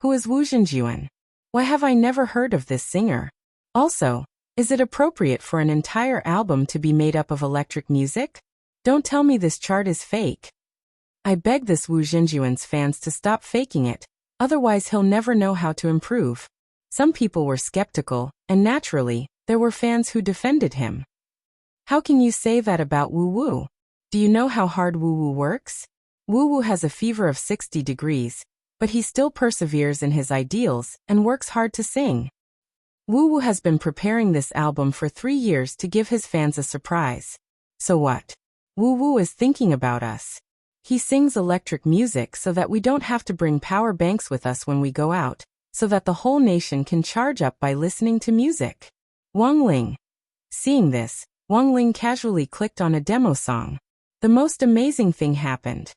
Who is Wu Zhenjuan? Why have I never heard of this singer? Also, is it appropriate for an entire album to be made up of electric music? Don't tell me this chart is fake. I beg this Wu Zhenjuan's fans to stop faking it, otherwise he'll never know how to improve. Some people were skeptical, and naturally, there were fans who defended him. How can you say that about Wu Wu? Do you know how hard Wu Wu works? Wu Wu has a fever of 60 degrees, but he still perseveres in his ideals and works hard to sing. Wu Wu has been preparing this album for 3 years to give his fans a surprise. So what? Wu Wu is thinking about us. He sings electric music so that we don't have to bring power banks with us when we go out, so that the whole nation can charge up by listening to music. Wang Ling. Seeing this, Wang Ling casually clicked on a demo song. The most amazing thing happened.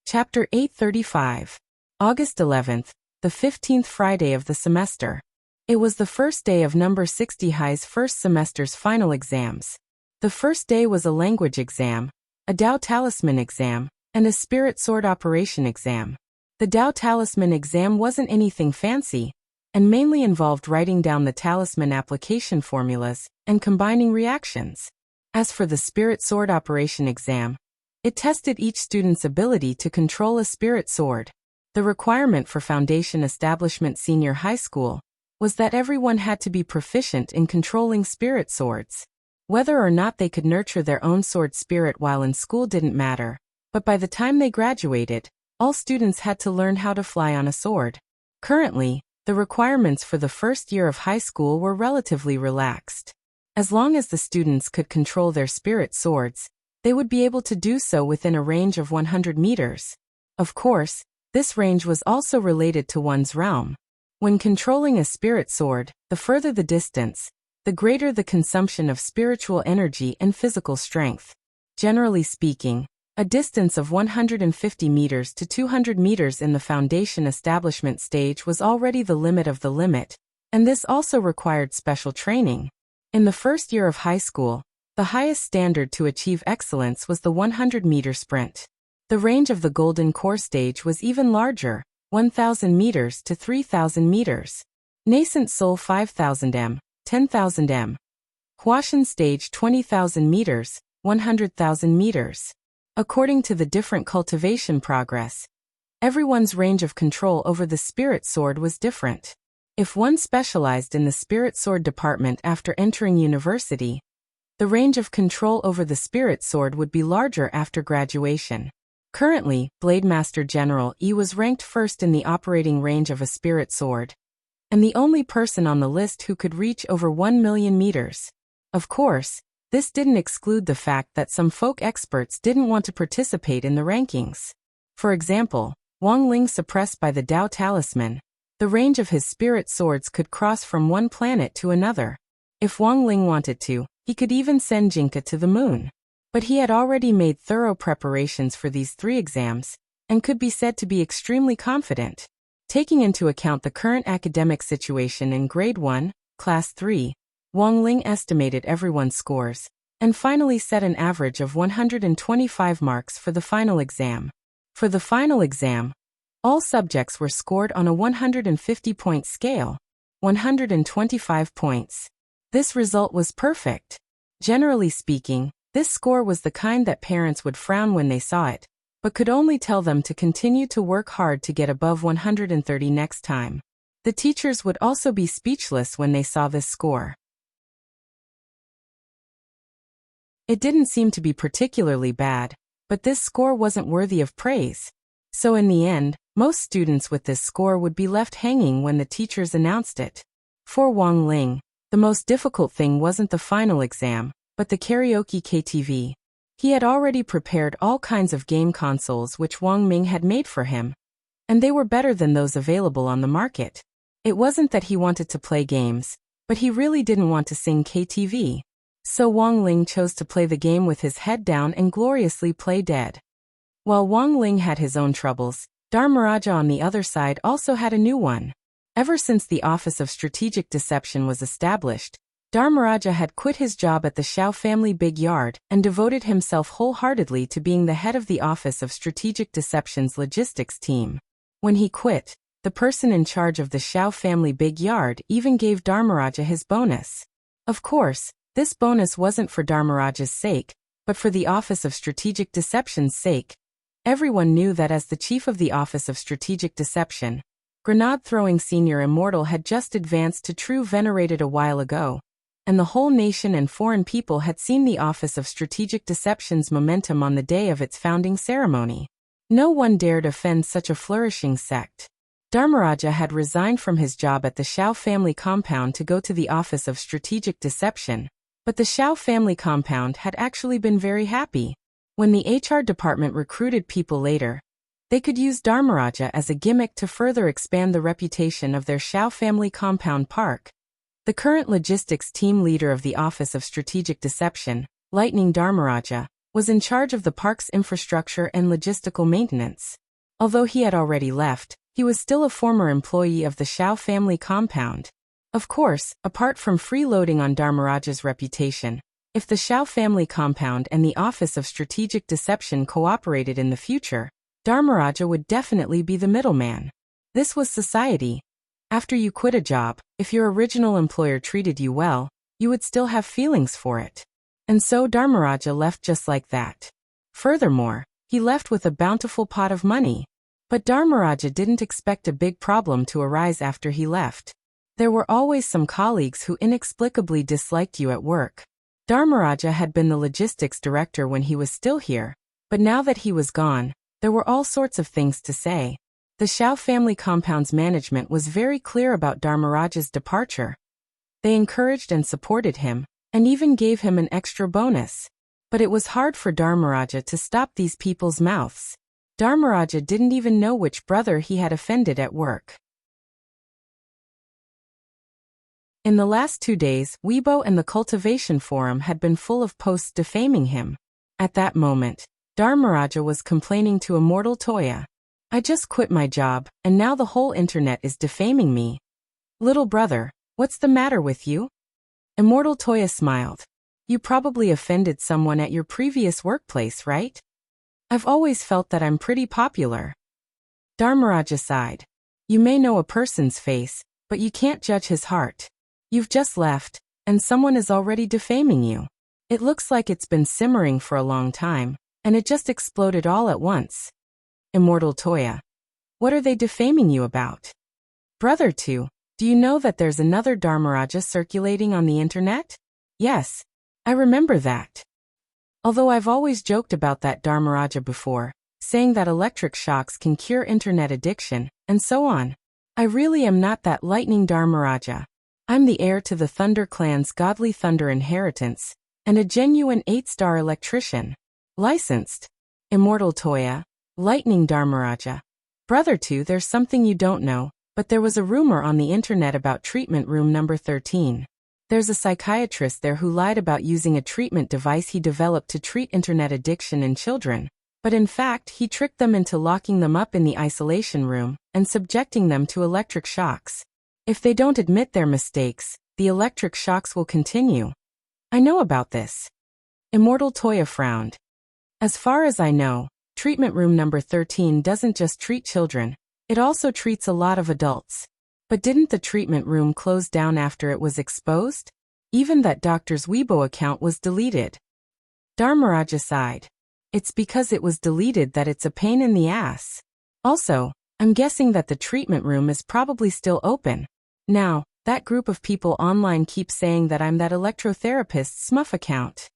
Chapter 835. August 11th, the 15th Friday of the semester. It was the first day of number 60 High's first semester's final exams. The first day was a language exam, a Dao Talisman exam, and a Spirit Sword Operation exam. The Dao Talisman exam wasn't anything fancy, and mainly involved writing down the talisman application formulas and combining reactions. As for the Spirit Sword Operation exam, it tested each student's ability to control a spirit sword. The requirement for Foundation Establishment Senior High School was that everyone had to be proficient in controlling spirit swords. Whether or not they could nurture their own sword spirit while in school didn't matter, but by the time they graduated, all students had to learn how to fly on a sword. Currently, the requirements for the first year of high school were relatively relaxed. As long as the students could control their spirit swords, they would be able to do so within a range of 100 meters. Of course, this range was also related to one's realm. When controlling a spirit sword, the further the distance, the greater the consumption of spiritual energy and physical strength. Generally speaking, a distance of 150 meters to 200 meters in the Foundation Establishment stage was already the limit of the limit, and this also required special training. In the first year of high school, the highest standard to achieve excellence was the 100-meter sprint. The range of the Golden Core stage was even larger, 1,000 meters to 3,000 meters. Nascent Soul 5,000 m, 10,000 m. Huashan stage 20,000 meters, 100,000 meters. According to the different cultivation progress, everyone's range of control over the spirit sword was different. If one specialized in the spirit sword department after entering university, the range of control over the spirit sword would be larger after graduation. Currently, Blade Master General E was ranked first in the operating range of a spirit sword, and the only person on the list who could reach over 1 million meters. Of course, this didn't exclude the fact that some folk experts didn't want to participate in the rankings. For example, Wang Ling suppressed by the Dao Talisman, the range of his spirit swords could cross from one planet to another. If Wang Ling wanted to, he could even send Jinka to the moon. But he had already made thorough preparations for these 3 exams, and could be said to be extremely confident. Taking into account the current academic situation in Grade 1, Class 3, Wang Ling estimated everyone's scores, and finally set an average of 125 marks for the final exam. For the final exam, all subjects were scored on a 150-point scale, 125 points. This result was perfect. Generally speaking, this score was the kind that parents would frown when they saw it, but could only tell them to continue to work hard to get above 130 next time. The teachers would also be speechless when they saw this score. It didn't seem to be particularly bad, but this score wasn't worthy of praise. So in the end, most students with this score would be left hanging when the teachers announced it. For Wang Ling, the most difficult thing wasn't the final exam, but the karaoke KTV. He had already prepared all kinds of game consoles which Wang Ming had made for him, and they were better than those available on the market. It wasn't that he wanted to play games, but he really didn't want to sing KTV. So Wang Ling chose to play the game with his head down and gloriously play dead. While Wang Ling had his own troubles, Dharmaraja on the other side also had a new one. Ever since the Office of Strategic Deception was established, Dharmaraja had quit his job at the Xiao family big yard and devoted himself wholeheartedly to being the head of the Office of Strategic Deception's logistics team. When he quit, the person in charge of the Xiao family big yard even gave Dharmaraja his bonus. Of course, this bonus wasn't for Dharmaraja's sake, but for the Office of Strategic Deception's sake. Everyone knew that as the chief of the Office of Strategic Deception, grenade-throwing senior immortal had just advanced to true venerated a while ago, and the whole nation and foreign people had seen the Office of Strategic Deception's momentum on the day of its founding ceremony. No one dared offend such a flourishing sect. Dharmaraja had resigned from his job at the Xiao family compound to go to the Office of Strategic Deception, but the Xiao family compound had actually been very happy. When the HR department recruited people later, they could use Dharmaraja as a gimmick to further expand the reputation of their Xiao family compound park. The current logistics team leader of the Office of Strategic Deception, Lightning Dharmaraja, was in charge of the park's infrastructure and logistical maintenance. Although he had already left, he was still a former employee of the Xiao family compound. Of course, apart from freeloading on Dharmaraja's reputation, if the Xiao family compound and the Office of Strategic Deception cooperated in the future, Dharmaraja would definitely be the middleman. This was society. After you quit a job, if your original employer treated you well, you would still have feelings for it. And so Dharmaraja left just like that. Furthermore, he left with a bountiful pot of money. But Dharmaraja didn't expect a big problem to arise after he left. There were always some colleagues who inexplicably disliked you at work. Dharmaraja had been the logistics director when he was still here, but now that he was gone, there were all sorts of things to say. The Xiao family compound's management was very clear about Dharmaraja's departure. They encouraged and supported him, and even gave him an extra bonus. But it was hard for Dharmaraja to stop these people's mouths. Dharmaraja didn't even know which brother he had offended at work. In the last 2 days, Weibo and the Cultivation Forum had been full of posts defaming him. At that moment, Dharmaraja was complaining to Immortal Toya. I just quit my job, and now the whole internet is defaming me. Little brother, what's the matter with you? Immortal Toya smiled. You probably offended someone at your previous workplace, right? I've always felt that I'm pretty popular. Dharmaraja sighed. You may know a person's face, but you can't judge his heart. You've just left, and someone is already defaming you. It looks like it's been simmering for a long time, and it just exploded all at once. Immortal Toya. What are they defaming you about? Brother 2, do you know that there's another Dharmaraja circulating on the internet? Yes, I remember that. Although I've always joked about that Dharmaraja before, saying that electric shocks can cure internet addiction, and so on. I really am not that lightning Dharmaraja. I'm the heir to the Thunder clan's godly thunder inheritance, and a genuine 8-star electrician. Licensed. Immortal Toya. Lightning Dharmaraja. Brother 2, there's something you don't know, but there was a rumor on the internet about treatment room number 13. There's a psychiatrist there who lied about using a treatment device he developed to treat internet addiction in children, but in fact he tricked them into locking them up in the isolation room and subjecting them to electric shocks. If they don't admit their mistakes, the electric shocks will continue. I know about this. Immortal Toya frowned. As far as I know, treatment room number 13 doesn't just treat children, it also treats a lot of adults. But didn't the treatment room close down after it was exposed? Even that doctor's Weibo account was deleted. Dharmaraja sighed. It's because it was deleted that it's a pain in the ass. Also, I'm guessing that the treatment room is probably still open. Now, that group of people online keeps saying that I'm that electrotherapist's smurf account.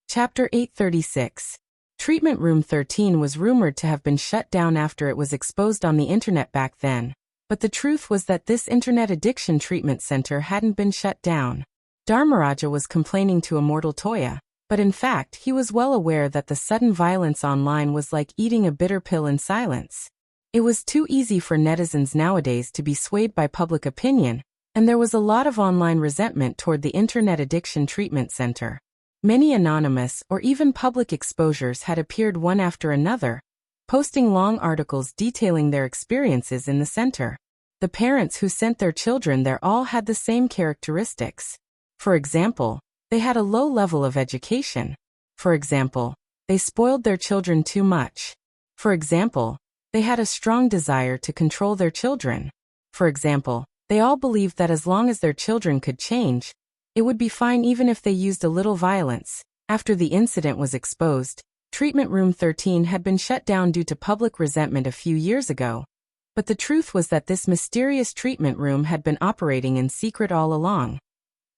Chapter 836. Treatment Room 13 was rumored to have been shut down after it was exposed on the internet back then, but the truth was that this internet addiction treatment center hadn't been shut down. Dharmaraja was complaining to Immortal Toya, but in fact he was well aware that the sudden violence online was like eating a bitter pill in silence. It was too easy for netizens nowadays to be swayed by public opinion, and there was a lot of online resentment toward the internet addiction treatment center. Many anonymous or even public exposures had appeared one after another, posting long articles detailing their experiences in the center. The parents who sent their children there all had the same characteristics. For example, they had a low level of education. For example, they spoiled their children too much. For example, they had a strong desire to control their children. For example, they all believed that as long as their children could change, it would be fine even if they used a little violence. After the incident was exposed, Treatment Room 13 had been shut down due to public resentment a few years ago. But the truth was that this mysterious treatment room had been operating in secret all along.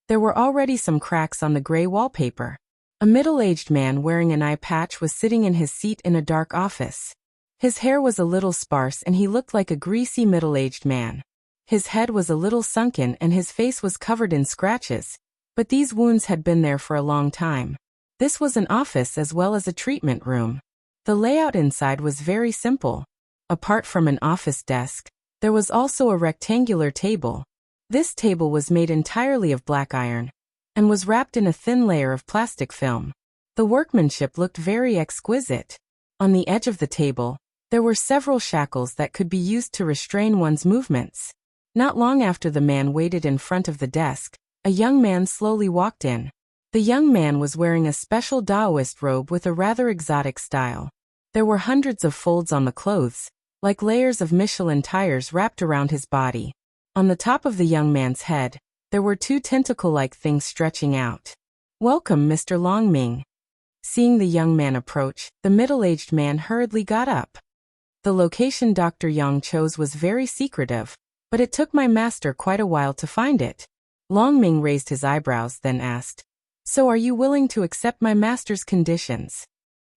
There were already some cracks on the gray wallpaper. A middle-aged man wearing an eye patch was sitting in his seat in a dark office. His hair was a little sparse and he looked like a greasy middle-aged man. His head was a little sunken and his face was covered in scratches, but these wounds had been there for a long time. This was an office as well as a treatment room. The layout inside was very simple. Apart from an office desk, there was also a rectangular table. This table was made entirely of black iron and was wrapped in a thin layer of plastic film. The workmanship looked very exquisite. On the edge of the table, there were several shackles that could be used to restrain one's movements. Not long after the man waited in front of the desk, a young man slowly walked in. The young man was wearing a special Taoist robe with a rather exotic style. There were hundreds of folds on the clothes, like layers of Michelin tires wrapped around his body. On the top of the young man's head, there were two tentacle-like things stretching out. "Welcome, Mr. Longming." Seeing the young man approach, the middle-aged man hurriedly got up. The location Dr. Yang chose was very secretive, but it took my master quite a while to find it. Longming raised his eyebrows, then asked, "So are you willing to accept my master's conditions?"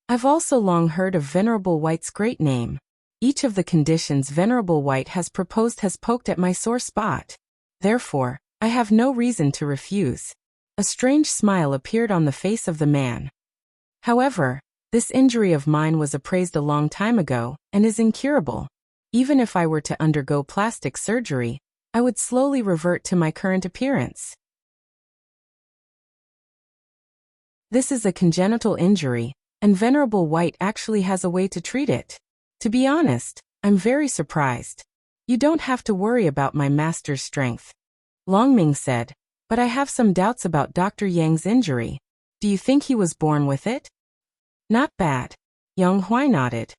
I've also long heard of Venerable White's great name. Each of the conditions Venerable White has proposed has poked at my sore spot. Therefore, I have no reason to refuse. A strange smile appeared on the face of the man. However, this injury of mine was appraised a long time ago and is incurable. Even if I were to undergo plastic surgery, I would slowly revert to my current appearance. This is a congenital injury, and Venerable White actually has a way to treat it. To be honest, I'm very surprised. You don't have to worry about my master's strength. Longming said, but I have some doubts about Dr. Yang's injury. Do you think he was born with it? Not bad. Yang Hui nodded.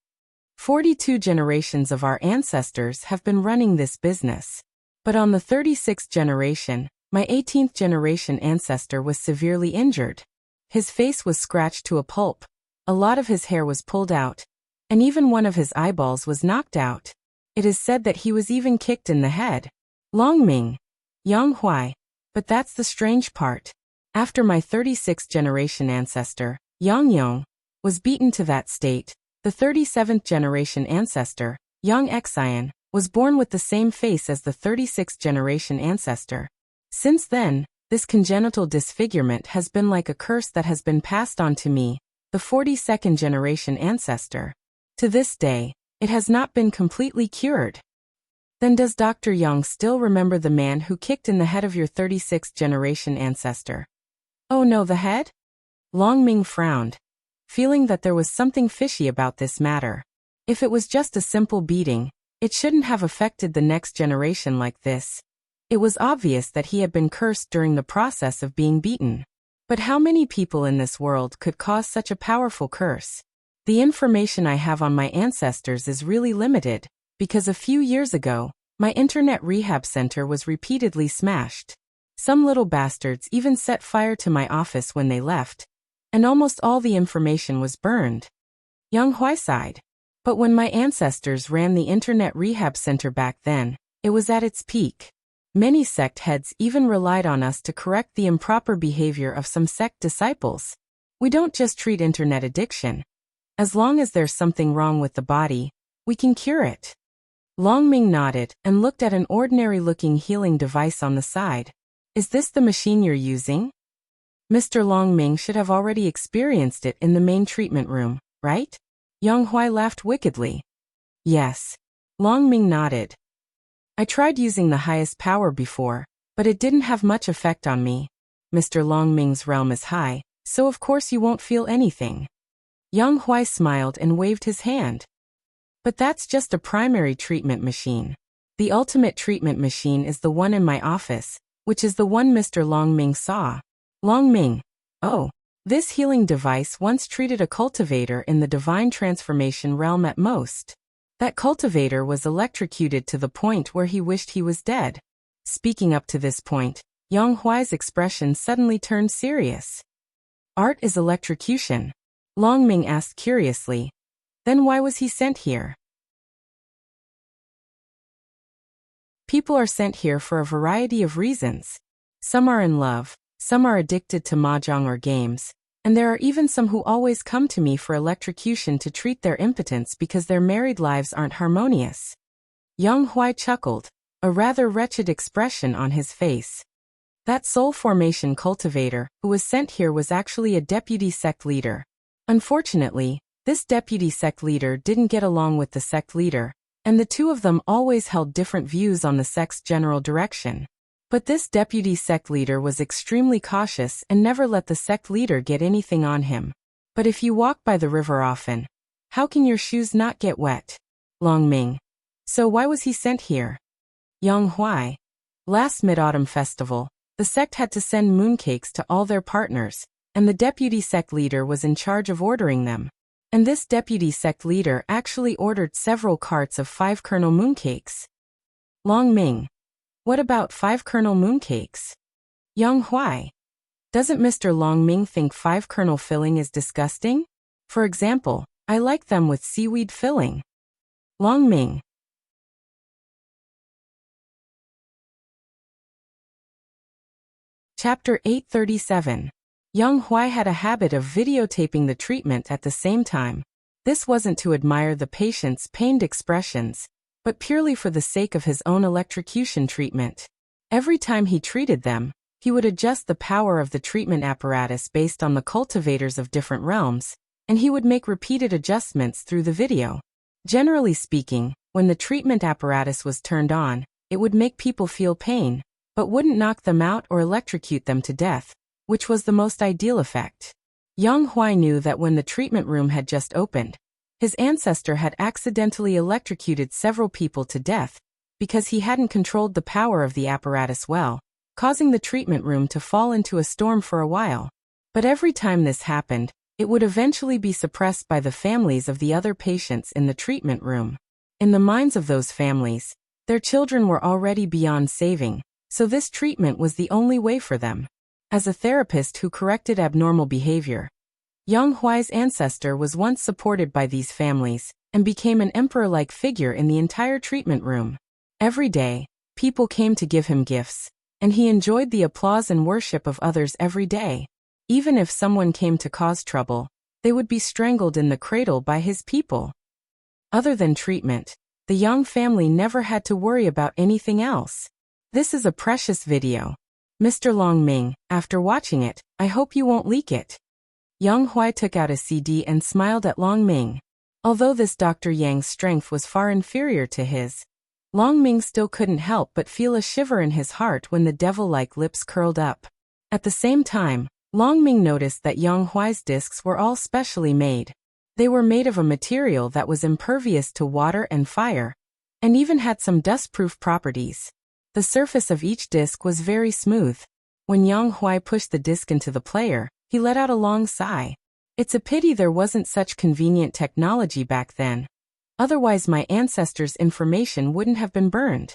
42 generations of our ancestors have been running this business. But on the 36th generation, my 18th generation ancestor was severely injured. His face was scratched to a pulp, a lot of his hair was pulled out, and even one of his eyeballs was knocked out. It is said that he was even kicked in the head. Long Ming. Yang Huai. But that's the strange part. After my 36th generation ancestor, Yang Yong, was beaten to that state, the 37th generation ancestor, Yang Xian, was born with the same face as the 36th generation ancestor. Since then, this congenital disfigurement has been like a curse that has been passed on to me, the 42nd generation ancestor. To this day, it has not been completely cured. Then does Dr. Yang still remember the man who kicked in the head of your 36th generation ancestor? Oh no, the head? Long Ming frowned, feeling that there was something fishy about this matter. If it was just a simple beating, it shouldn't have affected the next generation like this. It was obvious that he had been cursed during the process of being beaten. But how many people in this world could cause such a powerful curse? The information I have on my ancestors is really limited, because a few years ago, my internet rehab center was repeatedly smashed. Some little bastards even set fire to my office when they left, and almost all the information was burned. Yang Huai sighed. But when my ancestors ran the internet rehab center back then, it was at its peak. Many sect heads even relied on us to correct the improper behavior of some sect disciples. We don't just treat internet addiction. As long as there's something wrong with the body, we can cure it. Long Ming nodded and looked at an ordinary-looking healing device on the side. Is this the machine you're using? Mr. Long Ming should have already experienced it in the main treatment room, right? Yang Huai laughed wickedly. Yes. Long Ming nodded. I tried using the highest power before, but it didn't have much effect on me. Mr. Long Ming's realm is high, so of course you won't feel anything. Yang Huai smiled and waved his hand. But that's just a primary treatment machine. The ultimate treatment machine is the one in my office, which is the one Mr. Long Ming saw. Long Ming. Oh. This healing device once treated a cultivator in the divine transformation realm at most. That cultivator was electrocuted to the point where he wished he was dead. Speaking up to this point, Yang Huai's expression suddenly turned serious. Art is electrocution? Long Ming asked curiously. Then why was he sent here? People are sent here for a variety of reasons. Some are in love, some are addicted to mahjong or games, and there are even some who always come to me for electrocution to treat their impotence because their married lives aren't harmonious. Yang Huai chuckled, a rather wretched expression on his face. That soul formation cultivator who was sent here was actually a deputy sect leader. Unfortunately, this deputy sect leader didn't get along with the sect leader, and the two of them always held different views on the sect's general direction. But this deputy sect leader was extremely cautious and never let the sect leader get anything on him. But if you walk by the river often, how can your shoes not get wet? Long Ming. So why was he sent here? Yang Huai. Last Mid-Autumn Festival, the sect had to send mooncakes to all their partners, and the deputy sect leader was in charge of ordering them. And this deputy sect leader actually ordered several carts of 5-kernel mooncakes. Long Ming. What about 5-kernel mooncakes? Yang Huai. Doesn't Mr. Long Ming think 5-kernel filling is disgusting? For example, I like them with seaweed filling. Long Ming. Chapter 837. Yang Huai had a habit of videotaping the treatment at the same time. This wasn't to admire the patient's pained expressions, but purely for the sake of his own electrocution treatment. Every time he treated them, he would adjust the power of the treatment apparatus based on the cultivators of different realms, and he would make repeated adjustments through the video. Generally speaking, when the treatment apparatus was turned on, it would make people feel pain, but wouldn't knock them out or electrocute them to death, which was the most ideal effect. Yang Huai knew that when the treatment room had just opened, his ancestor had accidentally electrocuted several people to death because he hadn't controlled the power of the apparatus well, causing the treatment room to fall into a storm for a while. But every time this happened, It would eventually be suppressed by the families of the other patients in the treatment room. In the minds of those families, their children were already beyond saving, so this treatment was the only way for them. As a therapist who corrected abnormal behavior, Yang Huai's ancestor was once supported by these families and became an emperor-like figure in the entire treatment room. Every day, people came to give him gifts, and he enjoyed the applause and worship of others every day. Even if someone came to cause trouble, they would be strangled in the cradle by his people. Other than treatment, the Yang family never had to worry about anything else. This is a precious video. Mr. Long Ming, after watching it, I hope you won't leak it. Yang Huai took out a CD and smiled at Long Ming. Although this Dr. Yang's strength was far inferior to his, Long Ming still couldn't help but feel a shiver in his heart when the devil-like lips curled up. At the same time, Long Ming noticed that Yang Huai's discs were all specially made. They were made of a material that was impervious to water and fire, and even had some dust-proof properties. The surface of each disc was very smooth. When Yang Huai pushed the disc into the player, he let out a long sigh. It's a pity there wasn't such convenient technology back then. Otherwise my ancestors' information wouldn't have been burned.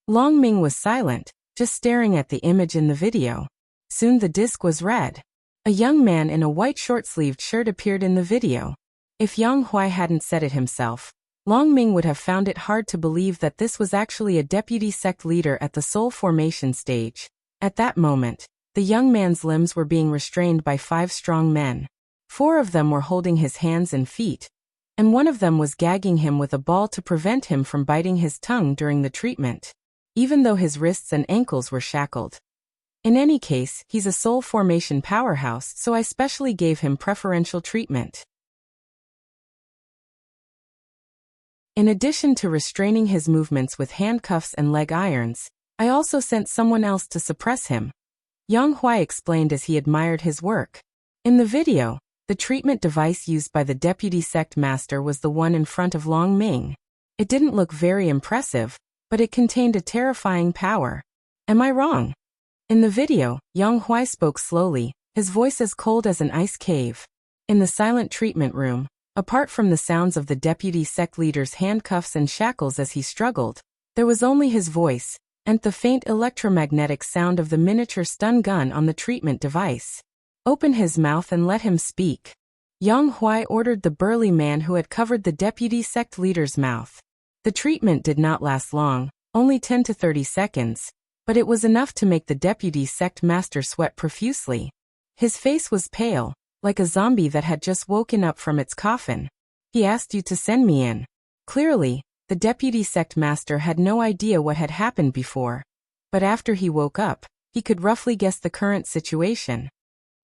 Long Ming was silent, just staring at the image in the video. Soon the disc was red. A young man in a white short-sleeved shirt appeared in the video. If Yang Huai hadn't said it himself, Long Ming would have found it hard to believe that this was actually a deputy sect leader at the soul formation stage. At that moment, the young man's limbs were being restrained by 5 strong men. 4 of them were holding his hands and feet, and one of them was gagging him with a ball to prevent him from biting his tongue during the treatment, even though his wrists and ankles were shackled. In any case, he's a soul formation powerhouse, so I specially gave him preferential treatment. In addition to restraining his movements with handcuffs and leg irons, I also sent someone else to suppress him. Yang Huai explained as he admired his work. In the video, the treatment device used by the deputy sect master was the one in front of Long Ming. It didn't look very impressive, but it contained a terrifying power. Am I wrong? In the video, Yang Huai spoke slowly, his voice as cold as an ice cave. In the silent treatment room, apart from the sounds of the deputy sect leader's handcuffs and shackles as he struggled, there was only his voice, and the faint electromagnetic sound of the miniature stun gun on the treatment device. Open his mouth and let him speak. Yang Huai ordered the burly man who had covered the deputy sect leader's mouth. The treatment did not last long, only 10 to 30 seconds, but it was enough to make the deputy sect master sweat profusely. His face was pale, like a zombie that had just woken up from its coffin. He asked you to send me in. Clearly, the deputy sect master had no idea what had happened before. But after he woke up, he could roughly guess the current situation.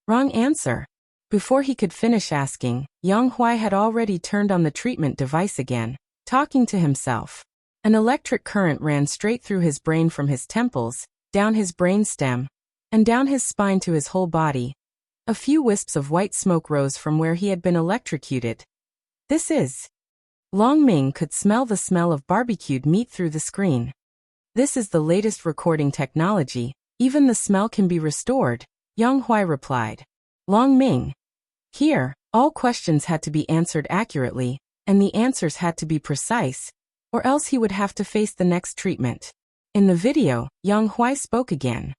Wrong answer. Before he could finish asking, Yang Huai had already turned on the treatment device again, talking to himself. An electric current ran straight through his brain from his temples, down his brainstem, and down his spine to his whole body. A few wisps of white smoke rose from where he had been electrocuted. This is... Long Ming could smell the smell of barbecued meat through the screen. This is the latest recording technology, even the smell can be restored, Yang Huai replied. Long Ming. Here, all questions had to be answered accurately, and the answers had to be precise, or else he would have to face the next treatment. In the video, Yang Huai spoke again.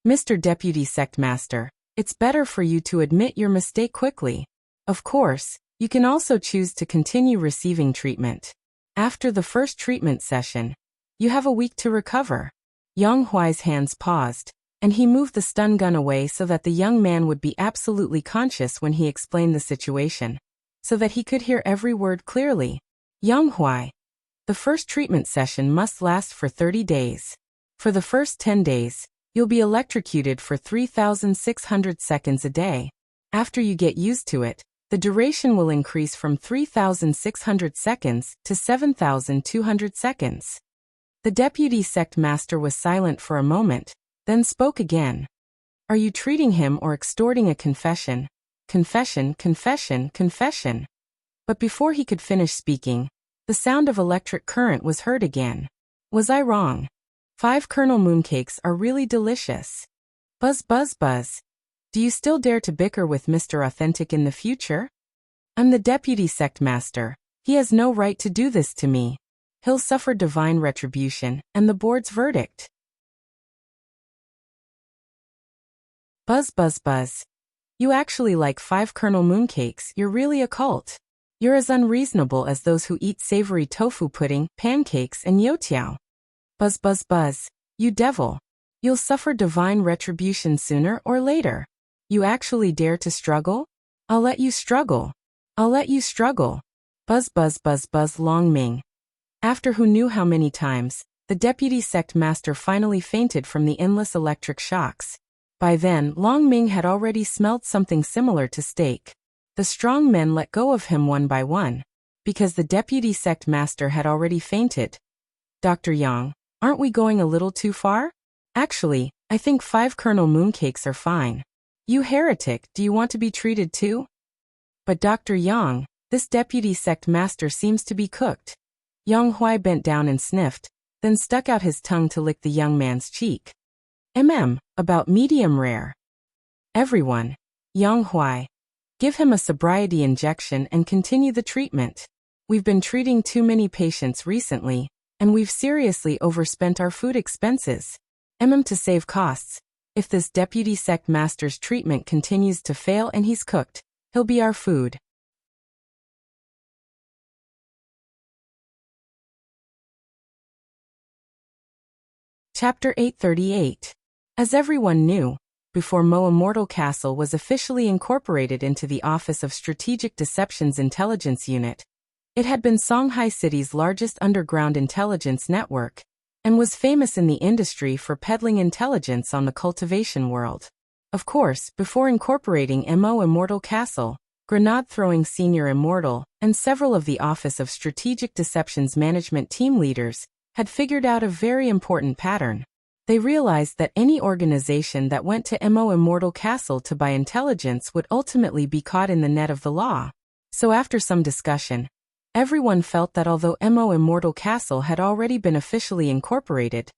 Mr. Deputy Sect Master, it's better for you to admit your mistake quickly. Of course, you can also choose to continue receiving treatment. After the first treatment session, you have a week to recover. Yang Huai's hands paused, and he moved the stun gun away so that the young man would be absolutely conscious when he explained the situation, so that he could hear every word clearly. Yang Huai. The first treatment session must last for 30 days. For the first 10 days, you'll be electrocuted for 3,600 seconds a day. After you get used to it, the duration will increase from 3,600 seconds to 7,200 seconds. The deputy sect master was silent for a moment, then spoke again. Are you treating him or extorting a confession? Confession, confession, confession. But before he could finish speaking, the sound of electric current was heard again. Was I wrong? 5 kernel mooncakes are really delicious. Buzz buzz buzz. Do you still dare to bicker with Mr. Authentic in the future? I'm the deputy sect master. He has no right to do this to me. He'll suffer divine retribution and the board's verdict. Buzz buzz buzz. You actually like 5-kernel mooncakes. You're really a cult. You're as unreasonable as those who eat savory tofu pudding, pancakes, and youtiao. Buzz buzz buzz. You devil. You'll suffer divine retribution sooner or later. You actually dare to struggle? I'll let you struggle. I'll let you struggle. Buzz buzz buzz buzz Long Ming. After who knew how many times, the deputy sect master finally fainted from the endless electric shocks. By then, Long Ming had already smelled something similar to steak. The strong men let go of him one by one, because the deputy sect master had already fainted. Dr. Yang, aren't we going a little too far? Actually, I think 5-kernel mooncakes are fine. You heretic, do you want to be treated too? But Dr. Yang, this deputy sect master seems to be cooked. Yang Huai bent down and sniffed, then stuck out his tongue to lick the young man's cheek. About medium rare. Everyone. Yang Huai. Give him a sobriety injection and continue the treatment. We've been treating too many patients recently, and we've seriously overspent our food expenses. To save costs. If this deputy sect master's treatment continues to fail and he's cooked, he'll be our food. Chapter 838. As everyone knew, before Mo Immortal Castle was officially incorporated into the Office of Strategic Deception's intelligence unit, it had been Songhai City's largest underground intelligence network, and was famous in the industry for peddling intelligence on the cultivation world. Of course, before incorporating Mo Immortal Castle, grenade-throwing senior immortal, and several of the Office of Strategic Deception's management team leaders had figured out a very important pattern. They realized that any organization that went to Mo Immortal Castle to buy intelligence would ultimately be caught in the net of the law. So after some discussion, everyone felt that although Mo Immortal Castle had already been officially incorporated,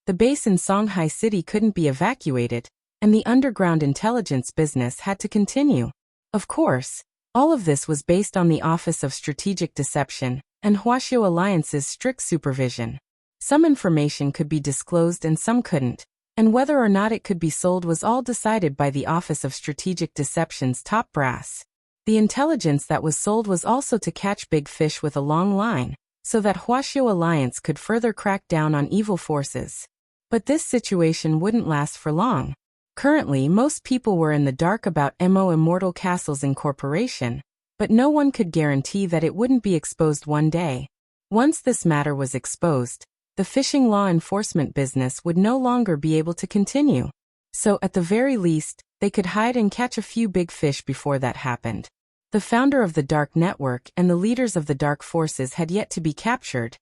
the base in Songhai City couldn't be evacuated, and the underground intelligence business had to continue. Of course, all of this was based on the Office of Strategic Deception and Huaxiao Alliance's strict supervision. Some information could be disclosed and some couldn't, and whether or not it could be sold was all decided by the Office of Strategic Deception's top brass. The intelligence that was sold was also to catch big fish with a long line, so that Huaxiao Alliance could further crack down on evil forces. But this situation wouldn't last for long. Currently, most people were in the dark about Mo Immortal Castle's incorporation, but no one could guarantee that it wouldn't be exposed one day. Once this matter was exposed, the fishing law enforcement business would no longer be able to continue. So, at the very least, they could hide and catch a few big fish before that happened. The founder of the Dark Network and the leaders of the Dark Forces had yet to be captured,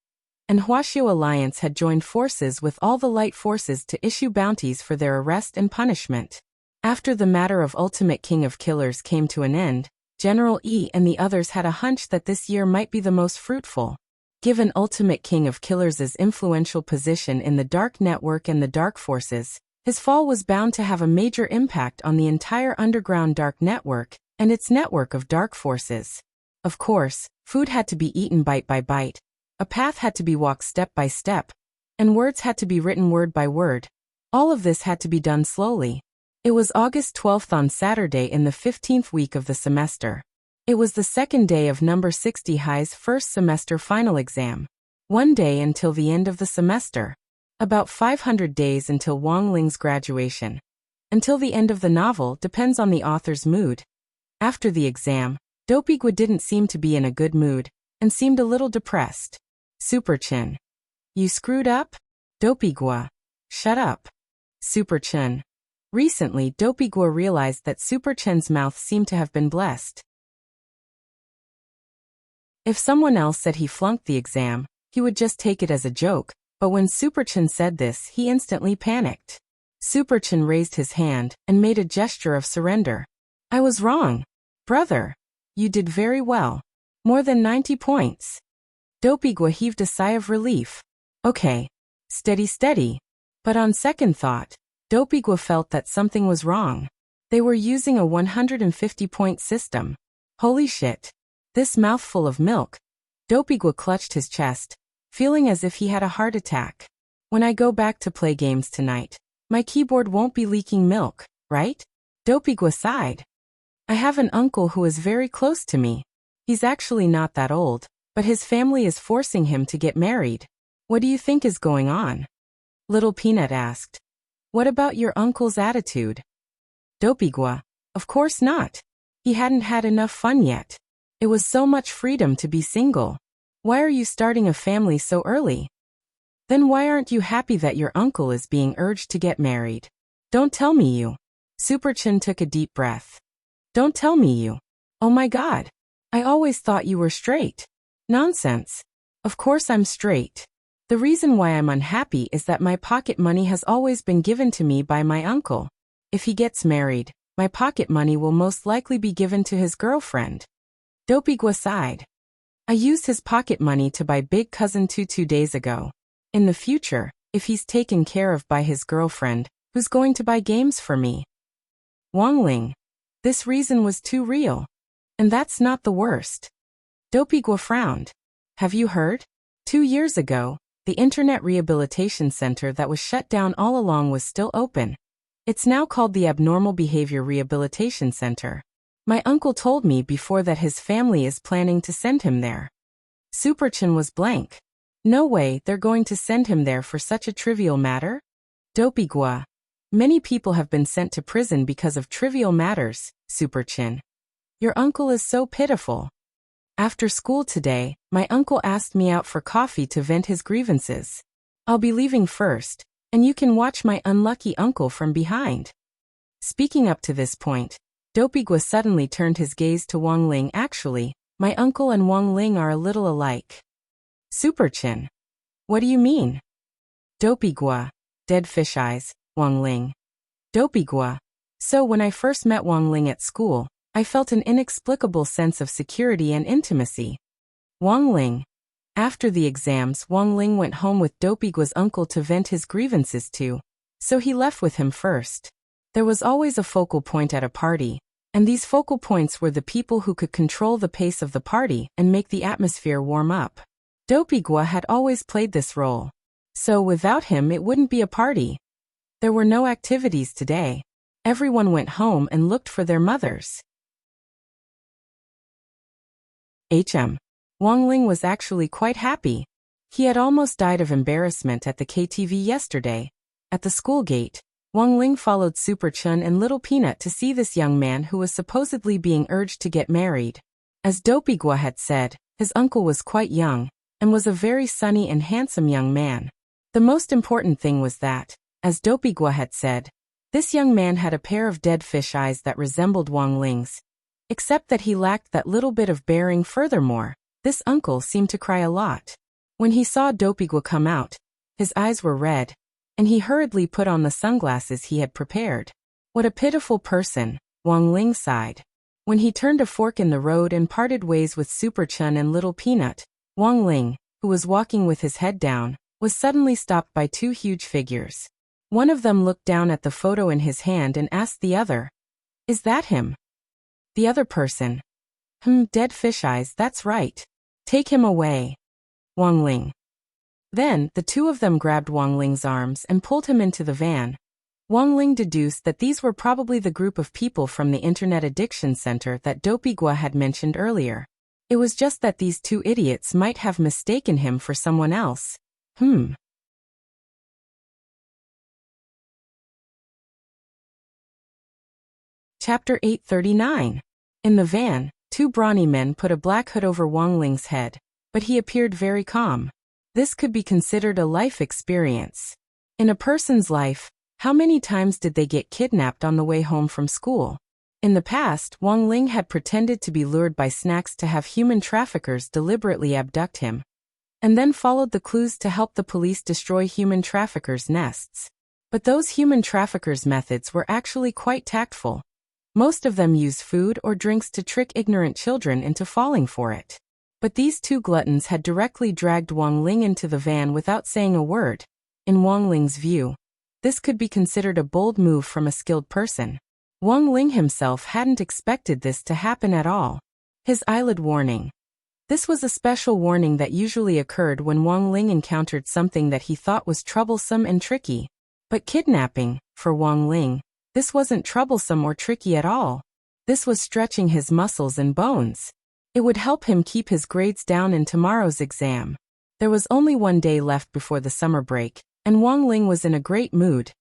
and Huaxiao Alliance had joined forces with all the light forces to issue bounties for their arrest and punishment. After the matter of Ultimate King of Killers came to an end, General E and the others had a hunch that this year might be the most fruitful. Given Ultimate King of Killers' influential position in the Dark Network and the Dark Forces, his fall was bound to have a major impact on the entire underground Dark Network and its network of Dark Forces. Of course, food had to be eaten bite by bite, a path had to be walked step by step, and words had to be written word by word. All of this had to be done slowly. It was August 12th on Saturday in the 15th week of the semester. It was the second day of number 60 High's first semester final exam. One day until the end of the semester. About 500 days until Wang Ling's graduation. Until the end of the novel depends on the author's mood. After the exam, Dopigwa didn't seem to be in a good mood, and seemed a little depressed. Super Chin. You screwed up? Dopigwa. Shut up. Super Chin. Recently, Dopigwa realized that Super Chin's mouth seemed to have been blessed. If someone else said he flunked the exam, he would just take it as a joke, but when Superchin said this, he instantly panicked. Superchin raised his hand and made a gesture of surrender. I was wrong. Brother. You did very well. More than 90 points. Dopigwa heaved a sigh of relief. Okay. Steady steady. But on second thought, Dopigwa felt that something was wrong. They were using a 150-point system. Holy shit. This mouthful of milk. Dopigwa clutched his chest, feeling as if he had a heart attack. When I go back to play games tonight, my keyboard won't be leaking milk, right? Dopigwa sighed. I have an uncle who is very close to me. He's actually not that old, but his family is forcing him to get married. What do you think is going on? Little Peanut asked. What about your uncle's attitude? Dopigwa, of course not. He hadn't had enough fun yet. It was so much freedom to be single. Why are you starting a family so early? Then why aren't you happy that your uncle is being urged to get married? Don't tell me you. Superchin took a deep breath. Don't tell me you. Oh my god. I always thought you were straight. Nonsense. Of course I'm straight. The reason why I'm unhappy is that my pocket money has always been given to me by my uncle. If he gets married, my pocket money will most likely be given to his girlfriend. Dopigwa sighed. I used his pocket money to buy Big Cousin 2 days ago. In the future, if he's taken care of by his girlfriend, who's going to buy games for me? Wangling. This reason was too real. And that's not the worst. Dopigwa frowned. Have you heard? 2 years ago, the Internet Rehabilitation Center that was shut down all along was still open. It's now called the Abnormal Behavior Rehabilitation Center. My uncle told me before that his family is planning to send him there. Superchin was blank. No way they're going to send him there for such a trivial matter? Dopigwa. Many people have been sent to prison because of trivial matters, Superchin. Your uncle is so pitiful. After school today, my uncle asked me out for coffee to vent his grievances. I'll be leaving first, and you can watch my unlucky uncle from behind. Speaking up to this point, Dopigwa suddenly turned his gaze to Wangling. Actually, my uncle and Wangling are a little alike. Superchin. What do you mean? Dopigwa. Dead fish eyes, Wangling. Dopigwa. So when I first met Wangling at school, I felt an inexplicable sense of security and intimacy. Wangling. After the exams, Wangling went home with Dopigwa's uncle to vent his grievances to, so he left with him first. There was always a focal point at a party, and these focal points were the people who could control the pace of the party and make the atmosphere warm up. Dopigwa had always played this role. So without him it wouldn't be a party. There were no activities today. Everyone went home and looked for their mothers. Wangling was actually quite happy. He had almost died of embarrassment at the KTV yesterday. At the school gate, Wangling followed Superchun and Little Peanut to see this young man who was supposedly being urged to get married. As Dopigwa had said, his uncle was quite young, and was a very sunny and handsome young man. The most important thing was that, as Dopigwa had said, this young man had a pair of dead fish eyes that resembled Wangling's. Except that he lacked that little bit of bearing. Furthermore, this uncle seemed to cry a lot. When he saw Dopigwa come out, his eyes were red, and he hurriedly put on the sunglasses he had prepared. What a pitiful person, Wangling sighed. When he turned a fork in the road and parted ways with Superchun and Little Peanut, Wangling, who was walking with his head down, was suddenly stopped by 2 huge figures. One of them looked down at the photo in his hand and asked the other, "Is that him?" The other person, "Dead fish eyes, that's right. Take him away." Wangling. Then, the 2 of them grabbed Wangling's arms and pulled him into the van. Wangling deduced that these were probably the group of people from the Internet Addiction Center that Dopigwa had mentioned earlier. It was just that these 2 idiots might have mistaken him for someone else. Chapter 839. In the van, 2 brawny men put a black hood over Wangling's head, but he appeared very calm. This could be considered a life experience. In a person's life, how many times did they get kidnapped on the way home from school? In the past, Wangling had pretended to be lured by snacks to have human traffickers deliberately abduct him, and then followed the clues to help the police destroy human traffickers' nests. But those human traffickers' methods were actually quite tactful. Most of them use food or drinks to trick ignorant children into falling for it. But these 2 gluttons had directly dragged Wangling into the van without saying a word. In Wangling's view, this could be considered a bold move from a skilled person. Wang Ling himself hadn't expected this to happen at all. His eyelid warning. This was a special warning that usually occurred when Wang Ling encountered something that he thought was troublesome and tricky. But kidnapping, for Wang Ling, this wasn't troublesome or tricky at all. This was stretching his muscles and bones. It would help him keep his grades down in tomorrow's exam. There was only one day left before the summer break, and Wang Ling was in a great mood.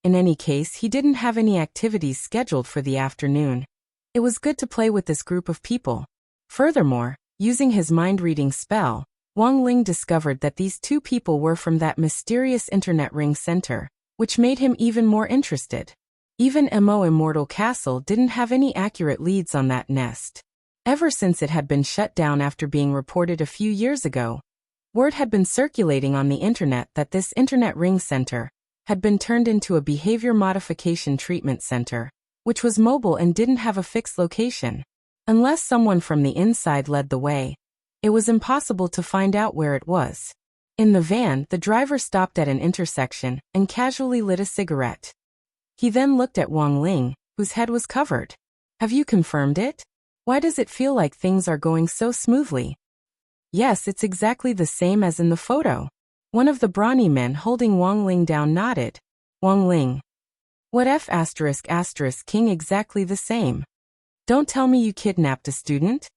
In any case, he didn't have any activities scheduled for the afternoon. It was good to play with this group of people. Furthermore, using his mind-reading spell, Wang Ling discovered that these two people were from that mysterious internet ring center, which made him even more interested. Even Mo Immortal Castle didn't have any accurate leads on that nest. Ever since it had been shut down after being reported a few years ago, word had been circulating on the internet that this internet ring center had been turned into a behavior modification treatment center, which was mobile and didn't have a fixed location. Unless someone from the inside led the way, it was impossible to find out where it was. In the van, the driver stopped at an intersection and casually lit a cigarette. He then looked at Wang Ling, whose head was covered. Have you confirmed it? Why does it feel like things are going so smoothly? Yes, it's exactly the same as in the photo. One of the brawny men holding Wang Ling down nodded. Wang Ling. What F*** king exactly the same? Don't tell me you kidnapped a student?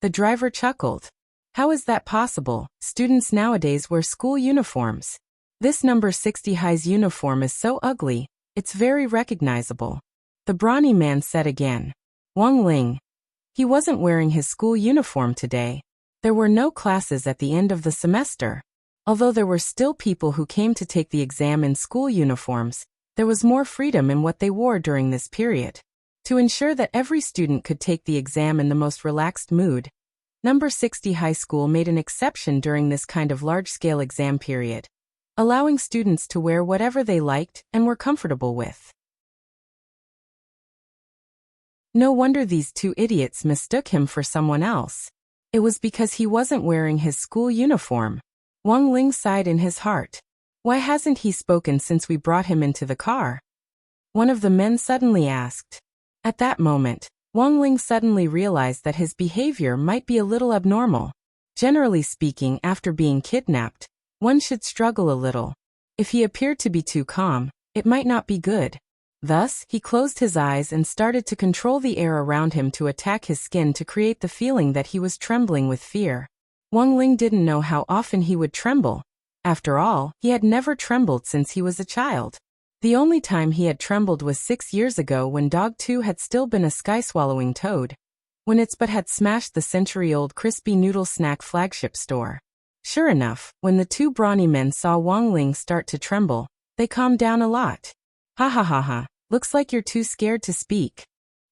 The driver chuckled. How is that possible? Students nowadays wear school uniforms. This number 60 high's uniform is so ugly, it's very recognizable. The brawny man said again. Wang Ling. He wasn't wearing his school uniform today. There were no classes at the end of the semester. Although there were still people who came to take the exam in school uniforms, there was more freedom in what they wore during this period. To ensure that every student could take the exam in the most relaxed mood, Number 60 High School made an exception during this kind of large-scale exam period, allowing students to wear whatever they liked and were comfortable with. No wonder these two idiots mistook him for someone else. It was because he wasn't wearing his school uniform. Wang Ling sighed in his heart. Why hasn't he spoken since we brought him into the car? One of the men suddenly asked. At that moment, Wang Ling suddenly realized that his behavior might be a little abnormal. Generally speaking, after being kidnapped, one should struggle a little. If he appeared to be too calm, it might not be good. Thus, he closed his eyes and started to control the air around him to attack his skin to create the feeling that he was trembling with fear. Wang Ling didn't know how often he would tremble. After all, he had never trembled since he was a child. The only time he had trembled was 6 years ago when Dog 2 had still been a sky-swallowing toad, when its butt had smashed the century-old crispy noodle snack flagship store. Sure enough, when the two brawny men saw Wang Ling start to tremble, they calmed down a lot. Ha ha ha ha, looks like you're too scared to speak.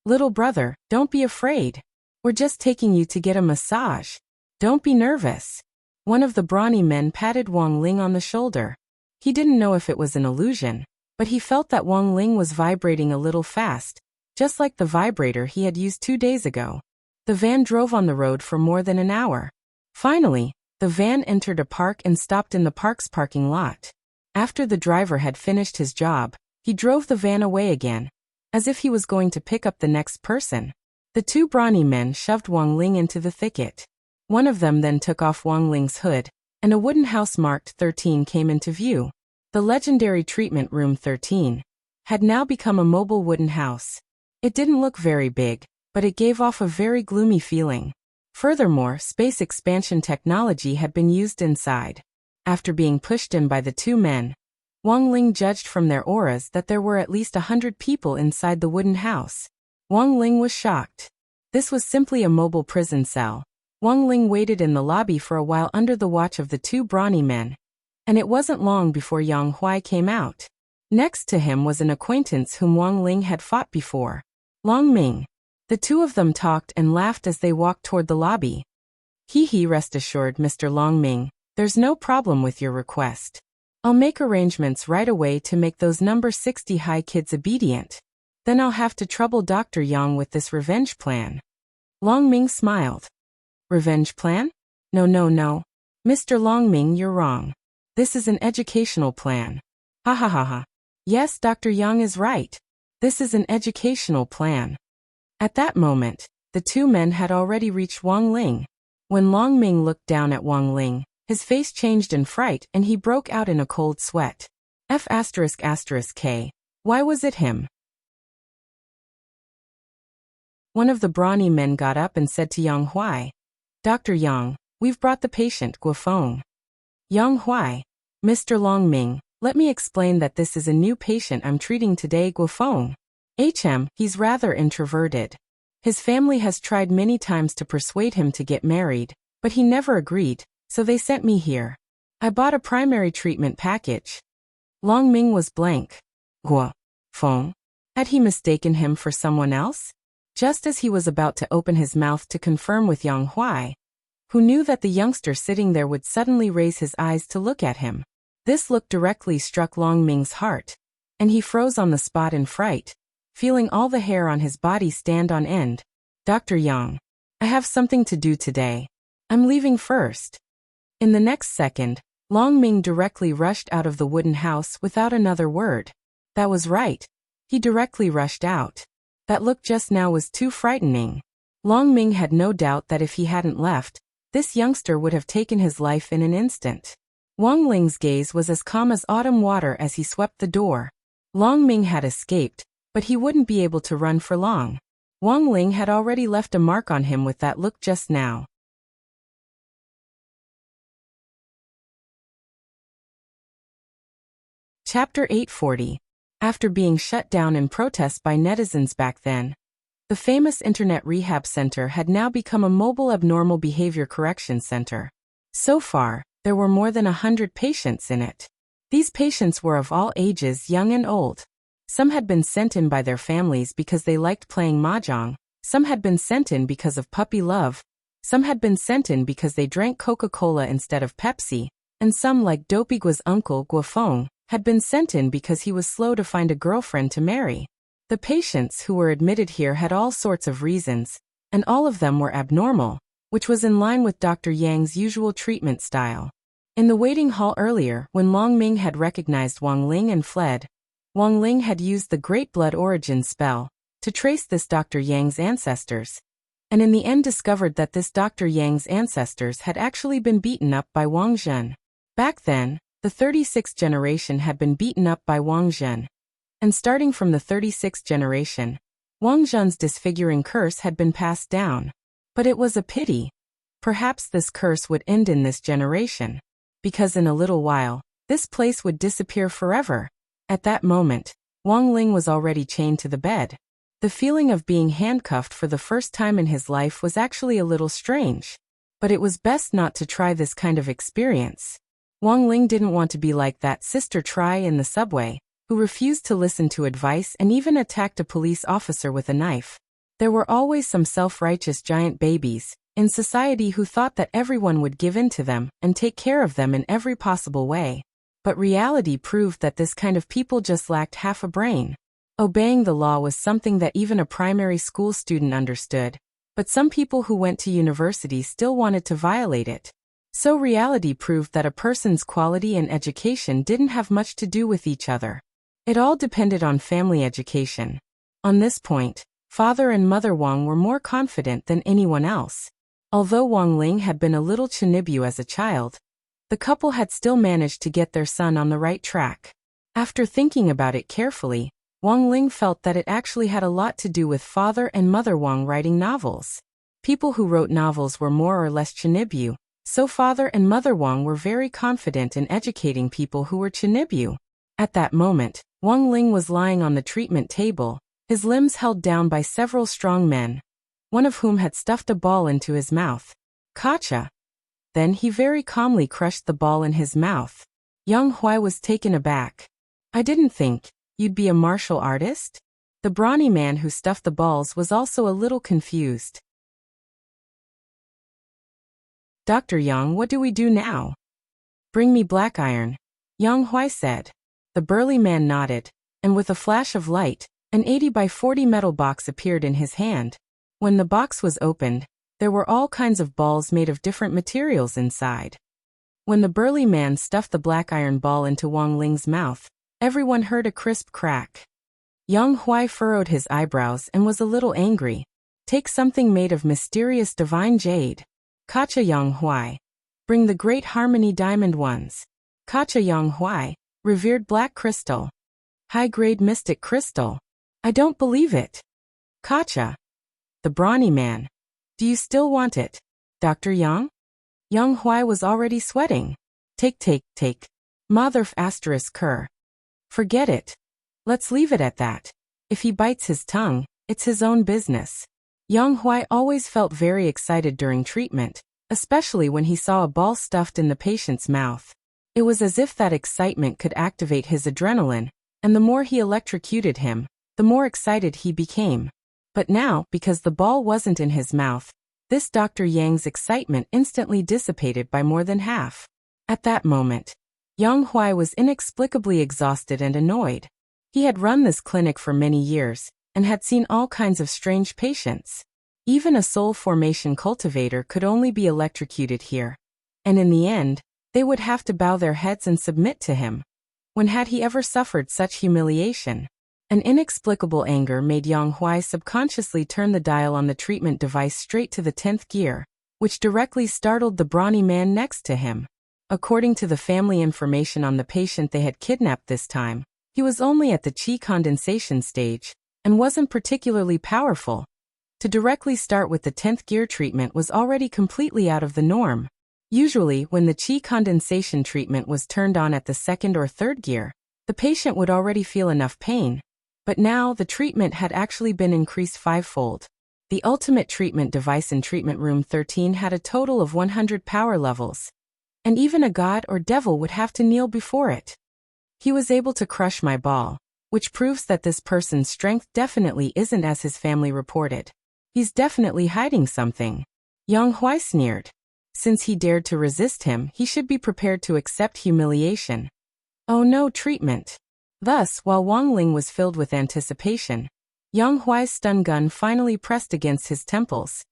Little brother, don't be afraid. We're just taking you to get a massage. Don't be nervous. One of the brawny men patted Wang Ling on the shoulder. He didn't know if it was an illusion, but he felt that Wang Ling was vibrating a little fast, just like the vibrator he had used 2 days ago. The van drove on the road for more than an hour. Finally, the van entered a park and stopped in the park's parking lot. After the driver had finished his job, he drove the van away again, as if he was going to pick up the next person. The two brawny men shoved Wang Ling into the thicket. One of them then took off Wang Ling's hood, and a wooden house marked 13 came into view. The legendary treatment room 13 had now become a mobile wooden house. It didn't look very big, but it gave off a very gloomy feeling. Furthermore, space expansion technology had been used inside. After being pushed in by the two men, Wang Ling judged from their auras that there were at least 100 people inside the wooden house. Wang Ling was shocked. This was simply a mobile prison cell. Wang Ling waited in the lobby for a while under the watch of the two brawny men, and it wasn't long before Yang Huai came out. Next to him was an acquaintance whom Wang Ling had fought before, Long Ming. The two of them talked and laughed as they walked toward the lobby. He, rest assured, Mr. Long Ming, there's no problem with your request. I'll make arrangements right away to make those number 60 high kids obedient. Then I'll have to trouble Dr. Yang with this revenge plan. Long Ming smiled. Revenge plan? No. Mr. Long Ming, you're wrong. This is an educational plan. Ha ha ha ha. Yes, Dr. Yang is right. This is an educational plan. At that moment, the two men had already reached Wang Ling. When Long Ming looked down at Wang Ling, his face changed in fright and he broke out in a cold sweat. K. Why was it him? One of the brawny men got up and said to Yang Huai, Dr. Yang, we've brought the patient, Guofeng. Yang Huai, Mr. Long Ming, let me explain that this is a new patient I'm treating today, Guofeng. He's rather introverted. His family has tried many times to persuade him to get married, but he never agreed, so they sent me here. I bought a primary treatment package. Long Ming was blank. Guofeng? Had he mistaken him for someone else? Just as he was about to open his mouth to confirm with Yang Huai, who knew that the youngster sitting there would suddenly raise his eyes to look at him. This look directly struck Long Ming's heart, and he froze on the spot in fright, feeling all the hair on his body stand on end. Dr. Yang, I have something to do today. I'm leaving first. In the next second, Long Ming directly rushed out of the wooden house without another word. That was right. He directly rushed out. That look just now was too frightening. Long Ming had no doubt that if he hadn't left, this youngster would have taken his life in an instant. Wang Ling's gaze was as calm as autumn water as he swept the door. Long Ming had escaped, but he wouldn't be able to run for long. Wang Ling had already left a mark on him with that look just now. Chapter 840. After being shut down in protest by netizens back then, the famous Internet Rehab Center had now become a mobile abnormal behavior correction center. So far, there were more than 100 patients in it. These patients were of all ages, young and old. Some had been sent in by their families because they liked playing mahjong, some had been sent in because of puppy love, some had been sent in because they drank Coca-Cola instead of Pepsi, and some, like Dopigua's uncle Guofeng, had been sent in because he was slow to find a girlfriend to marry. The patients who were admitted here had all sorts of reasons, and all of them were abnormal, which was in line with Dr. Yang's usual treatment style. In the waiting hall earlier, when Long Ming had recognized Wang Ling and fled, Wang Ling had used the Great Blood Origin spell to trace this Dr. Yang's ancestors, and in the end discovered that this Dr. Yang's ancestors had actually been beaten up by Wang Zhen. Back then, the 36th generation had been beaten up by Wang Zhen, and starting from the 36th generation, Wang Zhen's disfiguring curse had been passed down. But it was a pity. Perhaps this curse would end in this generation, because in a little while, this place would disappear forever. At that moment, Wang Ling was already chained to the bed. The feeling of being handcuffed for the first time in his life was actually a little strange. But it was best not to try this kind of experience. Wang Ling didn't want to be like that sister Tri in the subway, who refused to listen to advice and even attacked a police officer with a knife. There were always some self-righteous giant babies in society who thought that everyone would give in to them and take care of them in every possible way. But reality proved that this kind of people just lacked half a brain. Obeying the law was something that even a primary school student understood, but some people who went to university still wanted to violate it. So reality proved that a person's quality and education didn't have much to do with each other. It all depended on family education. On this point, Father and Mother Wang were more confident than anyone else. Although Wang Ling had been a little chinibu as a child, the couple had still managed to get their son on the right track. After thinking about it carefully, Wang Ling felt that it actually had a lot to do with Father and Mother Wang writing novels. People who wrote novels were more or less chinibu, so Father and Mother Wang were very confident in educating people who were chinibu. At that moment, Wang Ling was lying on the treatment table, his limbs held down by several strong men, one of whom had stuffed a ball into his mouth. Gotcha. Then he very calmly crushed the ball in his mouth. Yang Huai was taken aback. I didn't think you'd be a martial artist? The brawny man who stuffed the balls was also a little confused. Dr. Yang, what do we do now? Bring me black iron, Yang Huai said. The burly man nodded, and with a flash of light, an 80 by 40 metal box appeared in his hand. When the box was opened, there were all kinds of balls made of different materials inside. When the burly man stuffed the black iron ball into Wang Ling's mouth, everyone heard a crisp crack. Yang Huai furrowed his eyebrows and was a little angry. Take something made of mysterious divine jade. Kacha Yang Huai. Bring the great harmony diamond ones. Kacha Yang Huai. Revered black crystal. High-grade mystic crystal. I don't believe it. Kacha. The brawny man. Do you still want it, Dr. Yang? Yang Huai was already sweating. Take. Mother asterisk cur. Forget it. Let's leave it at that. If he bites his tongue, it's his own business. Yang Huai always felt very excited during treatment, especially when he saw a ball stuffed in the patient's mouth. It was as if that excitement could activate his adrenaline, and the more he electrocuted him, the more excited he became. But now, because the ball wasn't in his mouth, this Dr. Yang's excitement instantly dissipated by more than half. At that moment, Yang Huai was inexplicably exhausted and annoyed. He had run this clinic for many years, and had seen all kinds of strange patients. Even a soul formation cultivator could only be electrocuted here. And in the end, they would have to bow their heads and submit to him. When had he ever suffered such humiliation? An inexplicable anger made Yang Huai subconsciously turn the dial on the treatment device straight to the 10th gear, which directly startled the brawny man next to him. According to the family information on the patient they had kidnapped this time, he was only at the qi condensation stage, and wasn't particularly powerful. To directly start with the 10th gear treatment was already completely out of the norm. Usually, when the qi condensation treatment was turned on at the 2nd or 3rd gear, the patient would already feel enough pain. But now the treatment had actually been increased 5-fold. The ultimate treatment device in treatment room 13 had a total of 100 power levels. And even a god or devil would have to kneel before it. He was able to crush my ball, which proves that this person's strength definitely isn't as his family reported. He's definitely hiding something. Yang Huai sneered. Since he dared to resist him, he should be prepared to accept humiliation. Oh no, treatment. Thus, while Wang Ling was filled with anticipation, Yang Huai's stun gun finally pressed against his temples.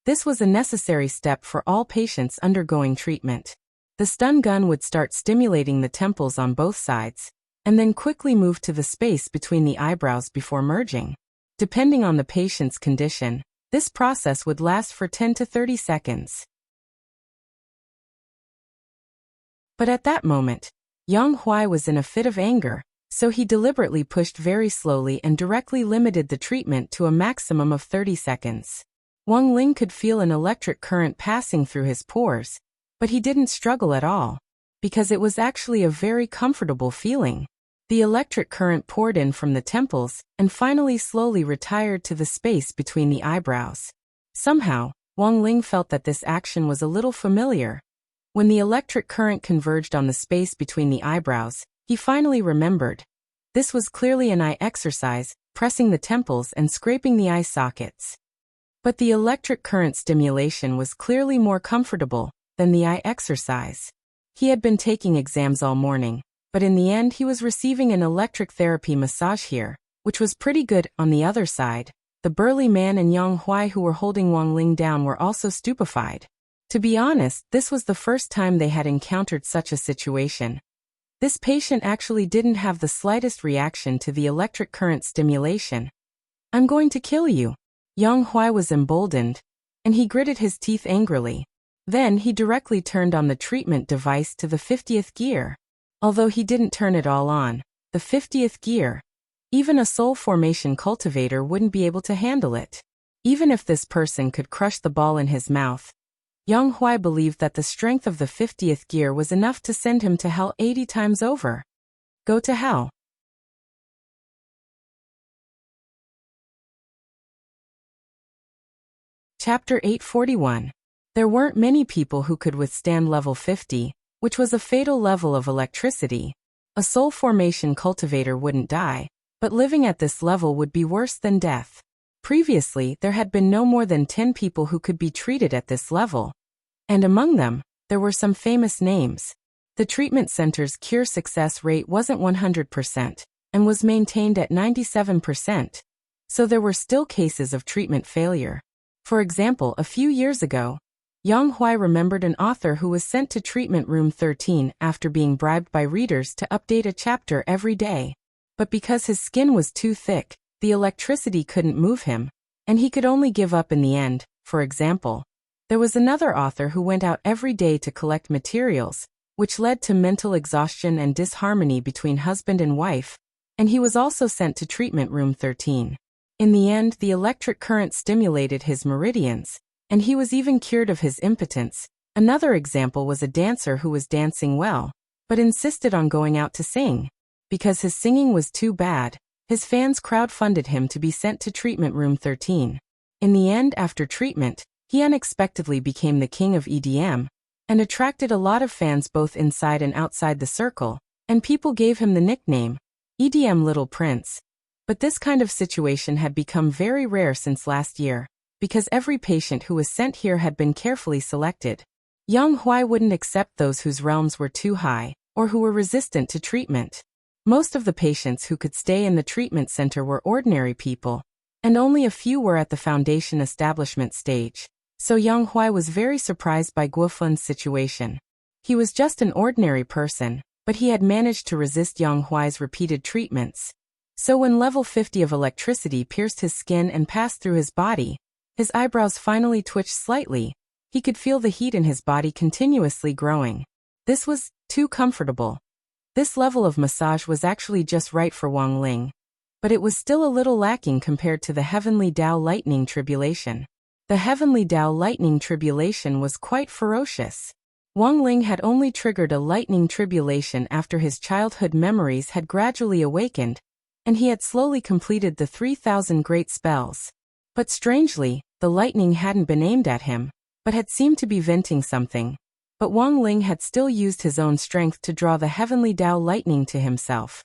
This was a necessary step for all patients undergoing treatment. The stun gun would start stimulating the temples on both sides, and then quickly move to the space between the eyebrows before merging. Depending on the patient's condition, this process would last for 10 to 30 seconds. But at that moment, Yang Huai was in a fit of anger, so he deliberately pushed very slowly and directly limited the treatment to a maximum of 30 seconds. Wang Ling could feel an electric current passing through his pores, but he didn't struggle at all, because it was actually a very comfortable feeling. The electric current poured in from the temples and finally slowly retired to the space between the eyebrows. Somehow, Wang Ling felt that this action was a little familiar. When the electric current converged on the space between the eyebrows, he finally remembered. This was clearly an eye exercise, pressing the temples and scraping the eye sockets. But the electric current stimulation was clearly more comfortable than the eye exercise. He had been taking exams all morning, but in the end he was receiving an electric therapy massage here, which was pretty good. On the other side, the burly man and Yang Huai who were holding Wang Ling down were also stupefied. To be honest, this was the first time they had encountered such a situation. This patient actually didn't have the slightest reaction to the electric current stimulation. I'm going to kill you. Yang Huai was emboldened, and he gritted his teeth angrily. Then he directly turned on the treatment device to the 50th gear. Although he didn't turn it all on, the 50th gear, even a soul formation cultivator wouldn't be able to handle it. Even if this person could crush the ball in his mouth, Yang Huai believed that the strength of the 50th gear was enough to send him to hell 80 times over. Go to hell. Chapter 841. There weren't many people who could withstand level 50, which was a fatal level of electricity. A soul formation cultivator wouldn't die, but living at this level would be worse than death. Previously, there had been no more than 10 people who could be treated at this level. And among them, there were some famous names. The treatment center's cure success rate wasn't 100%, and was maintained at 97%. So there were still cases of treatment failure. For example, a few years ago, Yang Huai remembered an author who was sent to treatment room 13 after being bribed by readers to update a chapter every day. But because his skin was too thick, the electricity couldn't move him, and he could only give up in the end. For example, there was another author who went out every day to collect materials, which led to mental exhaustion and disharmony between husband and wife, and he was also sent to treatment room 13. In the end, the electric current stimulated his meridians, and he was even cured of his impotence. Another example was a dancer who was dancing well, but insisted on going out to sing. Because his singing was too bad, his fans crowdfunded him to be sent to treatment room 13. In the end, after treatment, he unexpectedly became the king of EDM, and attracted a lot of fans both inside and outside the circle, and people gave him the nickname, EDM Little Prince. But this kind of situation had become very rare since last year, because every patient who was sent here had been carefully selected. Yang Huai wouldn't accept those whose realms were too high, or who were resistant to treatment. Most of the patients who could stay in the treatment center were ordinary people, and only a few were at the foundation establishment stage. So Yang Huai was very surprised by Guofun's situation. He was just an ordinary person, but he had managed to resist Yang Huai's repeated treatments. So when level 50 of electricity pierced his skin and passed through his body, his eyebrows finally twitched slightly. He could feel the heat in his body continuously growing. This was too comfortable. This level of massage was actually just right for Wang Ling, but it was still a little lacking compared to the Heavenly Tao Lightning Tribulation. The Heavenly Tao Lightning Tribulation was quite ferocious. Wang Ling had only triggered a lightning tribulation after his childhood memories had gradually awakened, and he had slowly completed the 3,000 great spells. But strangely, the lightning hadn't been aimed at him, but had seemed to be venting something. But Wang Ling had still used his own strength to draw the Heavenly Tao lightning to himself.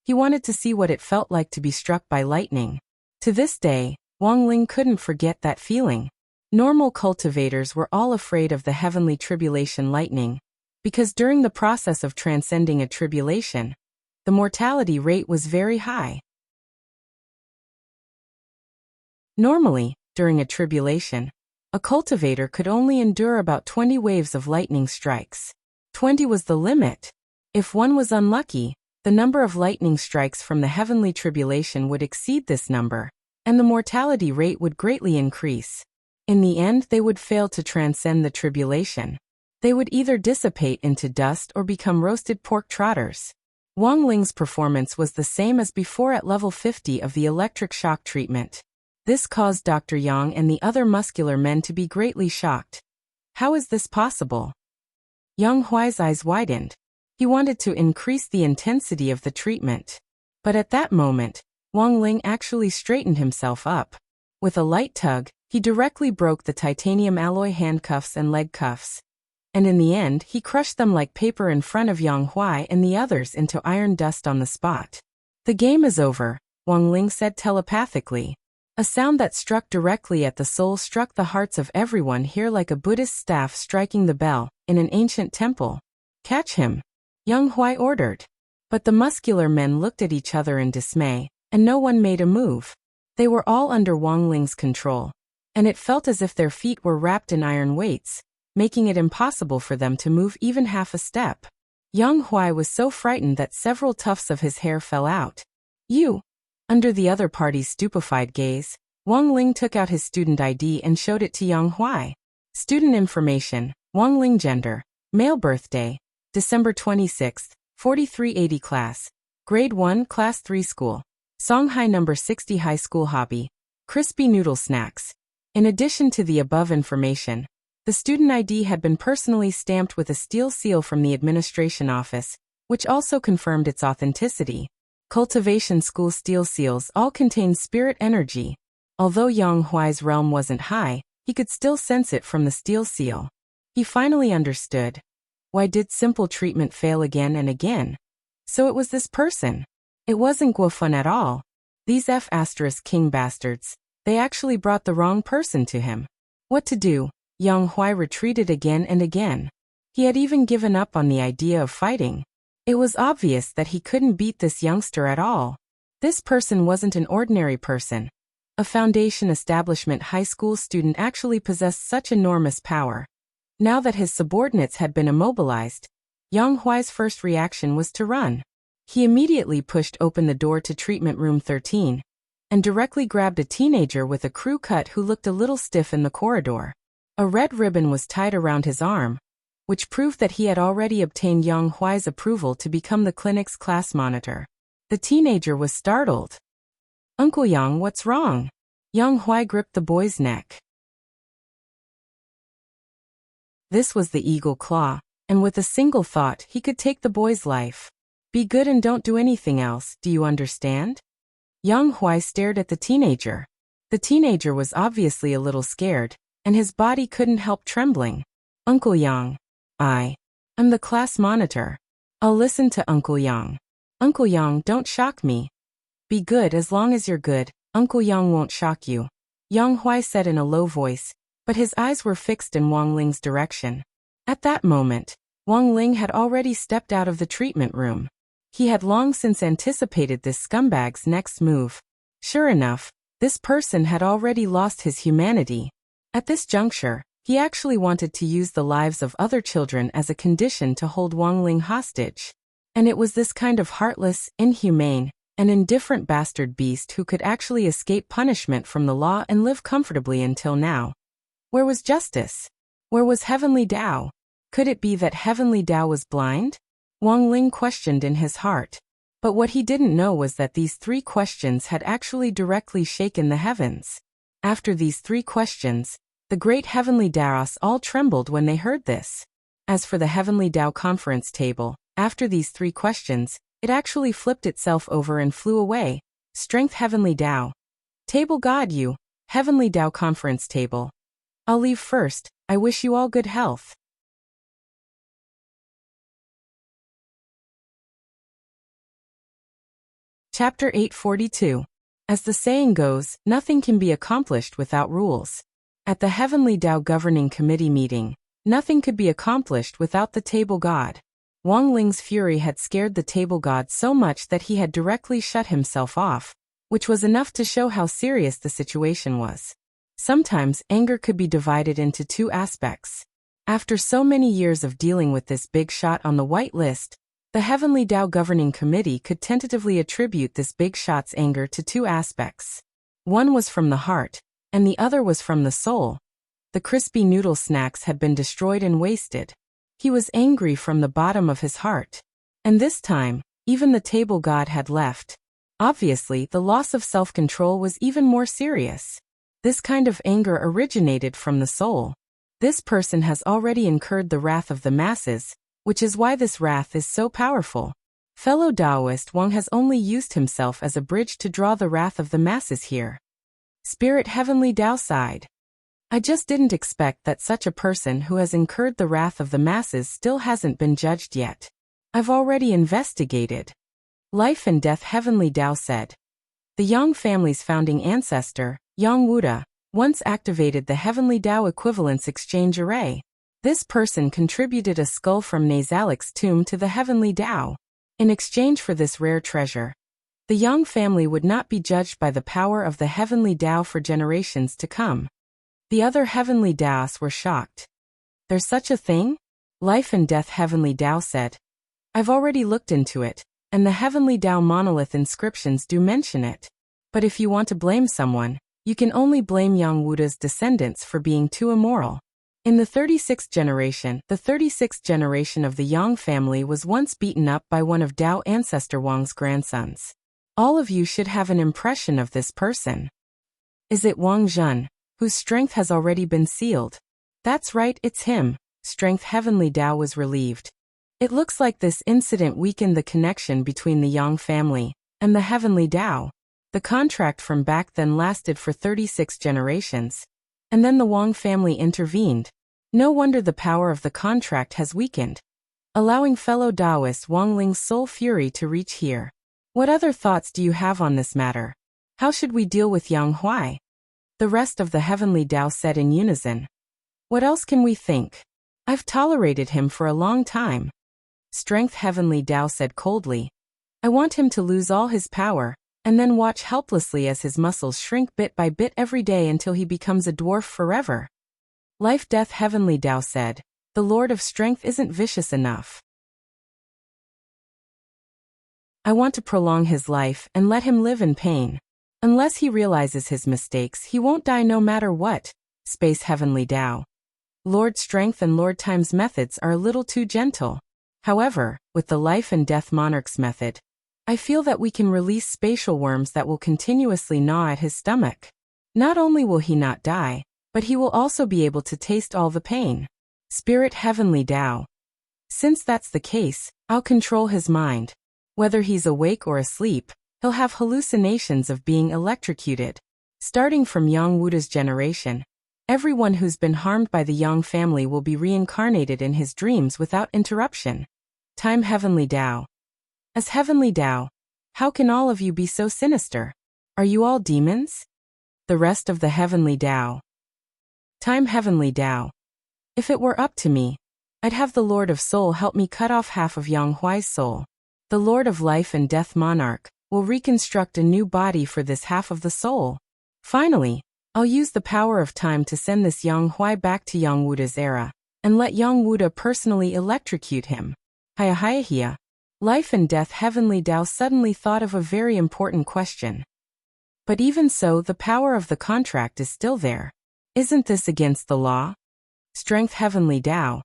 He wanted to see what it felt like to be struck by lightning. To this day, Wang Ling couldn't forget that feeling. Normal cultivators were all afraid of the heavenly tribulation lightning, because during the process of transcending a tribulation, the mortality rate was very high. Normally, during a tribulation, a cultivator could only endure about 20 waves of lightning strikes. 20 was the limit. If one was unlucky, the number of lightning strikes from the heavenly tribulation would exceed this number, and the mortality rate would greatly increase. In the end, they would fail to transcend the tribulation. They would either dissipate into dust or become roasted pork trotters. Wang Ling's performance was the same as before at level 50 of the electric shock treatment. This caused Dr. Yang and the other muscular men to be greatly shocked. How is this possible? Yang Huai's eyes widened. He wanted to increase the intensity of the treatment. But at that moment, Wang Ling actually straightened himself up. With a light tug, he directly broke the titanium alloy handcuffs and leg cuffs. And in the end, he crushed them like paper in front of Yang Huai and the others into iron dust on the spot. The game is over, Wang Ling said telepathically. A sound that struck directly at the soul struck the hearts of everyone here like a Buddhist staff striking the bell in an ancient temple. Catch him, Yang Huai ordered. But the muscular men looked at each other in dismay, and no one made a move. They were all under Wang Ling's control, and it felt as if their feet were wrapped in iron weights, making it impossible for them to move even half a step. Yang Huai was so frightened that several tufts of his hair fell out. You! Under the other party's stupefied gaze, Wang Ling took out his student ID and showed it to Yang Huai. Student information, Wang Ling gender, male birthday, December 26, 4380 class, grade 1 class 3 school, Songhai number 60 high school hobby, crispy noodle snacks. In addition to the above information, the student ID had been personally stamped with a steel seal from the administration office, which also confirmed its authenticity. Cultivation school steel seals all contained spirit energy. Although Yang Huai's realm wasn't high, he could still sense it from the steel seal. He finally understood. Why did simple treatment fail again and again? So it was this person. It wasn't Guofun at all. These F***king bastards, they actually brought the wrong person to him. What to do? Yang Huai retreated again and again. He had even given up on the idea of fighting. It was obvious that he couldn't beat this youngster at all. This person wasn't an ordinary person. A foundation establishment high school student actually possessed such enormous power. Now that his subordinates had been immobilized, Yang Huai's first reaction was to run. He immediately pushed open the door to treatment room 13 and directly grabbed a teenager with a crew cut who looked a little stiff in the corridor. A red ribbon was tied around his arm, which proved that he had already obtained Yang Huai's approval to become the clinic's class monitor. The teenager was startled. "Uncle Yang, what's wrong?" Yang Huai gripped the boy's neck. This was the eagle claw, and with a single thought he could take the boy's life. "Be good and don't do anything else, do you understand?" Yang Huai stared at the teenager. The teenager was obviously a little scared, and his body couldn't help trembling. "Uncle Yang, I'm the class monitor. I'll listen to Uncle Yang. Uncle Yang, don't shock me. Be good as long as you're good, Uncle Yang won't shock you," Yang Huai said in a low voice, but his eyes were fixed in Wang Ling's direction. At that moment, Wang Ling had already stepped out of the treatment room. He had long since anticipated this scumbag's next move. Sure enough, this person had already lost his humanity. At this juncture, he actually wanted to use the lives of other children as a condition to hold Wang Ling hostage. And it was this kind of heartless, inhumane, and indifferent bastard beast who could actually escape punishment from the law and live comfortably until now. Where was justice? Where was Heavenly Tao? Could it be that Heavenly Tao was blind? Wang Ling questioned in his heart. But what he didn't know was that these 3 questions had actually directly shaken the heavens. After these 3 questions, the great Heavenly Taos all trembled when they heard this. As for the Heavenly Tao conference table, after these 3 questions, it actually flipped itself over and flew away. Strength Heavenly Tao. Table God you, Heavenly Tao conference table. I'll leave first, I wish you all good health. Chapter 842. As the saying goes, nothing can be accomplished without rules. At the Heavenly Tao Governing Committee meeting, nothing could be accomplished without the Table God. Wang Ling's fury had scared the Table God so much that he had directly shut himself off, which was enough to show how serious the situation was. Sometimes anger could be divided into 2 aspects. After so many years of dealing with this big shot on the white list, the Heavenly Tao Governing Committee could tentatively attribute this big shot's anger to 2 aspects. One was from the heart, and the other was from the soul. The crispy noodle snacks had been destroyed and wasted. He was angry from the bottom of his heart. And this time, even the Table God had left. Obviously, the loss of self-control was even more serious. This kind of anger originated from the soul. This person has already incurred the wrath of the masses, which is why this wrath is so powerful. Fellow Taoist Wang has only used himself as a bridge to draw the wrath of the masses here. Spirit Heavenly Tao sighed. I just didn't expect that such a person who has incurred the wrath of the masses still hasn't been judged yet. I've already investigated. Life and Death Heavenly Tao said. The Yang family's founding ancestor, Yang Wuda, once activated the Heavenly Tao Equivalence Exchange Array. This person contributed a skull from Nasalek's tomb to the Heavenly Tao. In exchange for this rare treasure, the Yang family would not be judged by the power of the Heavenly Tao for generations to come. The other Heavenly Taos were shocked. There's such a thing? Life and Death Heavenly Tao said. I've already looked into it, and the Heavenly Tao monolith inscriptions do mention it. But if you want to blame someone, you can only blame Yang Wuda's descendants for being too immoral. In the 36th generation, of the Yang family was once beaten up by one of Tao ancestor Wang's grandsons. All of you should have an impression of this person. Is it Wang Zhen, whose strength has already been sealed? That's right, it's him. Strength Heavenly Tao was relieved. It looks like this incident weakened the connection between the Yang family and the Heavenly Tao. The contract from back then lasted for 36 generations. And then the Wang family intervened. No wonder the power of the contract has weakened, allowing fellow Taoist Wang Ling's soul fury to reach here. What other thoughts do you have on this matter? How should we deal with Yang Huai? The rest of the Heavenly Tao said in unison. What else can we think? I've tolerated him for a long time. Strength Heavenly Tao said coldly. I want him to lose all his power, and then watch helplessly as his muscles shrink bit by bit every day until he becomes a dwarf forever. Life Death Heavenly Tao said, the Lord of Strength isn't vicious enough. I want to prolong his life and let him live in pain. Unless he realizes his mistakes, he won't die no matter what. Space Heavenly Tao. Lord Strength and Lord Time's methods are a little too gentle. However, with the Life and Death Monarch's method, I feel that we can release spatial worms that will continuously gnaw at his stomach. Not only will he not die, but he will also be able to taste all the pain. Spirit Heavenly Tao. Since that's the case, I'll control his mind. Whether he's awake or asleep, he'll have hallucinations of being electrocuted. Starting from Yang Wuda's generation, everyone who's been harmed by the Yang family will be reincarnated in his dreams without interruption. Time Heavenly Tao. As Heavenly Tao, how can all of you be so sinister? Are you all demons? The rest of the Heavenly Tao. Time Heavenly Tao. If it were up to me, I'd have the Lord of Soul help me cut off half of Yang Huai's soul. The Lord of Life and Death Monarch will reconstruct a new body for this half of the soul. Finally, I'll use the power of time to send this Yang Huai back to Yang Wuda's era, and let Yang Wuda personally electrocute him. Hiya. Life and Death Heavenly Tao suddenly thought of a very important question. But even so, the power of the contract is still there. Isn't this against the law? Strength Heavenly Tao.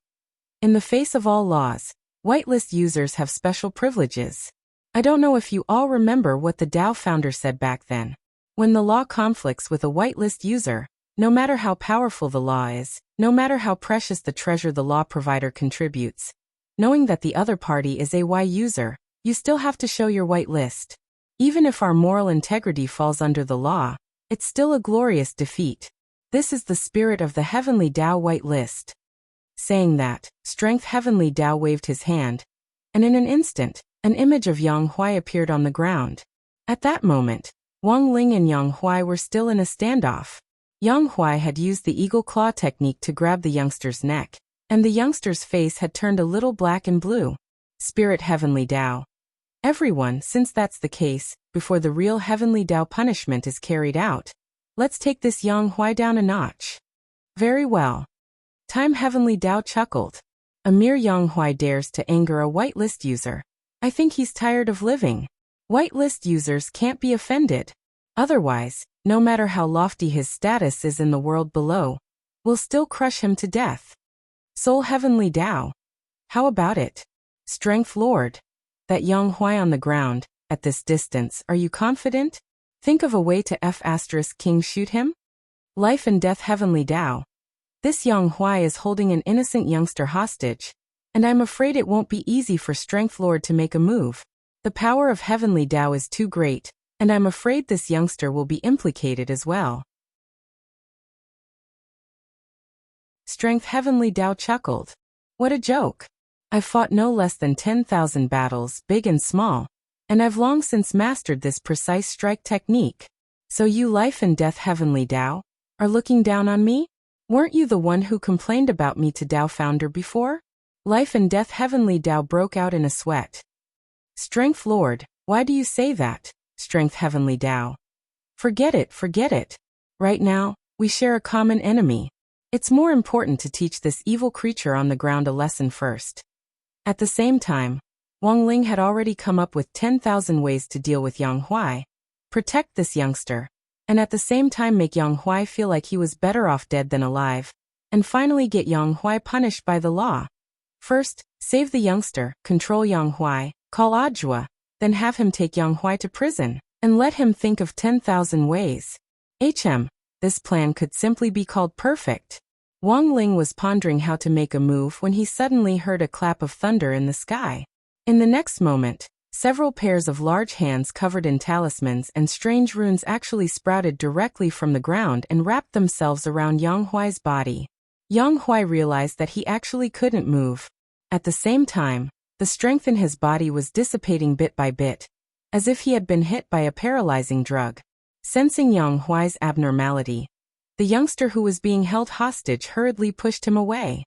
In the face of all laws, whitelist users have special privileges. I don't know if you all remember what the Tao founder said back then. When the law conflicts with a whitelist user, no matter how powerful the law is, no matter how precious the treasure the law provider contributes, knowing that the other party is a Y user, you still have to show your whitelist. Even if our moral integrity falls under the law, it's still a glorious defeat. This is the spirit of the Heavenly Tao whitelist. Saying that, Strength Heavenly Tao waved his hand, and in an instant, an image of Yang Huai appeared on the ground. At that moment, Wang Ling and Yang Huai were still in a standoff. Yang Huai had used the eagle claw technique to grab the youngster's neck, and the youngster's face had turned a little black and blue. Spirit Heavenly Tao. Everyone, since that's the case, before the real Heavenly Tao punishment is carried out, let's take this Yang Huai down a notch. Very well. Time Heavenly Tao chuckled. A mere Yang Huai dares to anger a whitelist user. I think he's tired of living. Whitelist users can't be offended. Otherwise, no matter how lofty his status is in the world below, we'll still crush him to death. Soul Heavenly Tao. How about it? Strength Lord. That Yang Huai on the ground, at this distance, are you confident? Think of a way to King shoot him? Life and Death Heavenly Tao. This Yang Huai is holding an innocent youngster hostage, and I'm afraid it won't be easy for Strength Lord to make a move. The power of Heavenly Tao is too great, and I'm afraid this youngster will be implicated as well. Strength Heavenly Tao chuckled. What a joke. I've fought no less than 10,000 battles, big and small, and I've long since mastered this precise strike technique. So you Life and Death Heavenly Tao are looking down on me? Weren't you the one who complained about me to Tao founder before? Life and Death Heavenly Tao broke out in a sweat. Strength Lord, why do you say that? Strength Heavenly Tao. Forget it. Right now, we share a common enemy. It's more important to teach this evil creature on the ground a lesson first. At the same time, Wang Ling had already come up with 10,000 ways to deal with Yang Huai, protect this youngster, and at the same time make Yang Huai feel like he was better off dead than alive, and finally get Yang Huai punished by the law. First, save the youngster, control Yang Huai, call Ajua, then have him take Yang Huai to prison, and let him think of 10,000 ways. This plan could simply be called perfect. Wang Ling was pondering how to make a move when he suddenly heard a clap of thunder in the sky. In the next moment, several pairs of large hands covered in talismans and strange runes actually sprouted directly from the ground and wrapped themselves around Yang Huai's body. Yang Huai realized that he actually couldn't move. At the same time, the strength in his body was dissipating bit by bit, as if he had been hit by a paralyzing drug. Sensing Yang Huai's abnormality, the youngster who was being held hostage hurriedly pushed him away.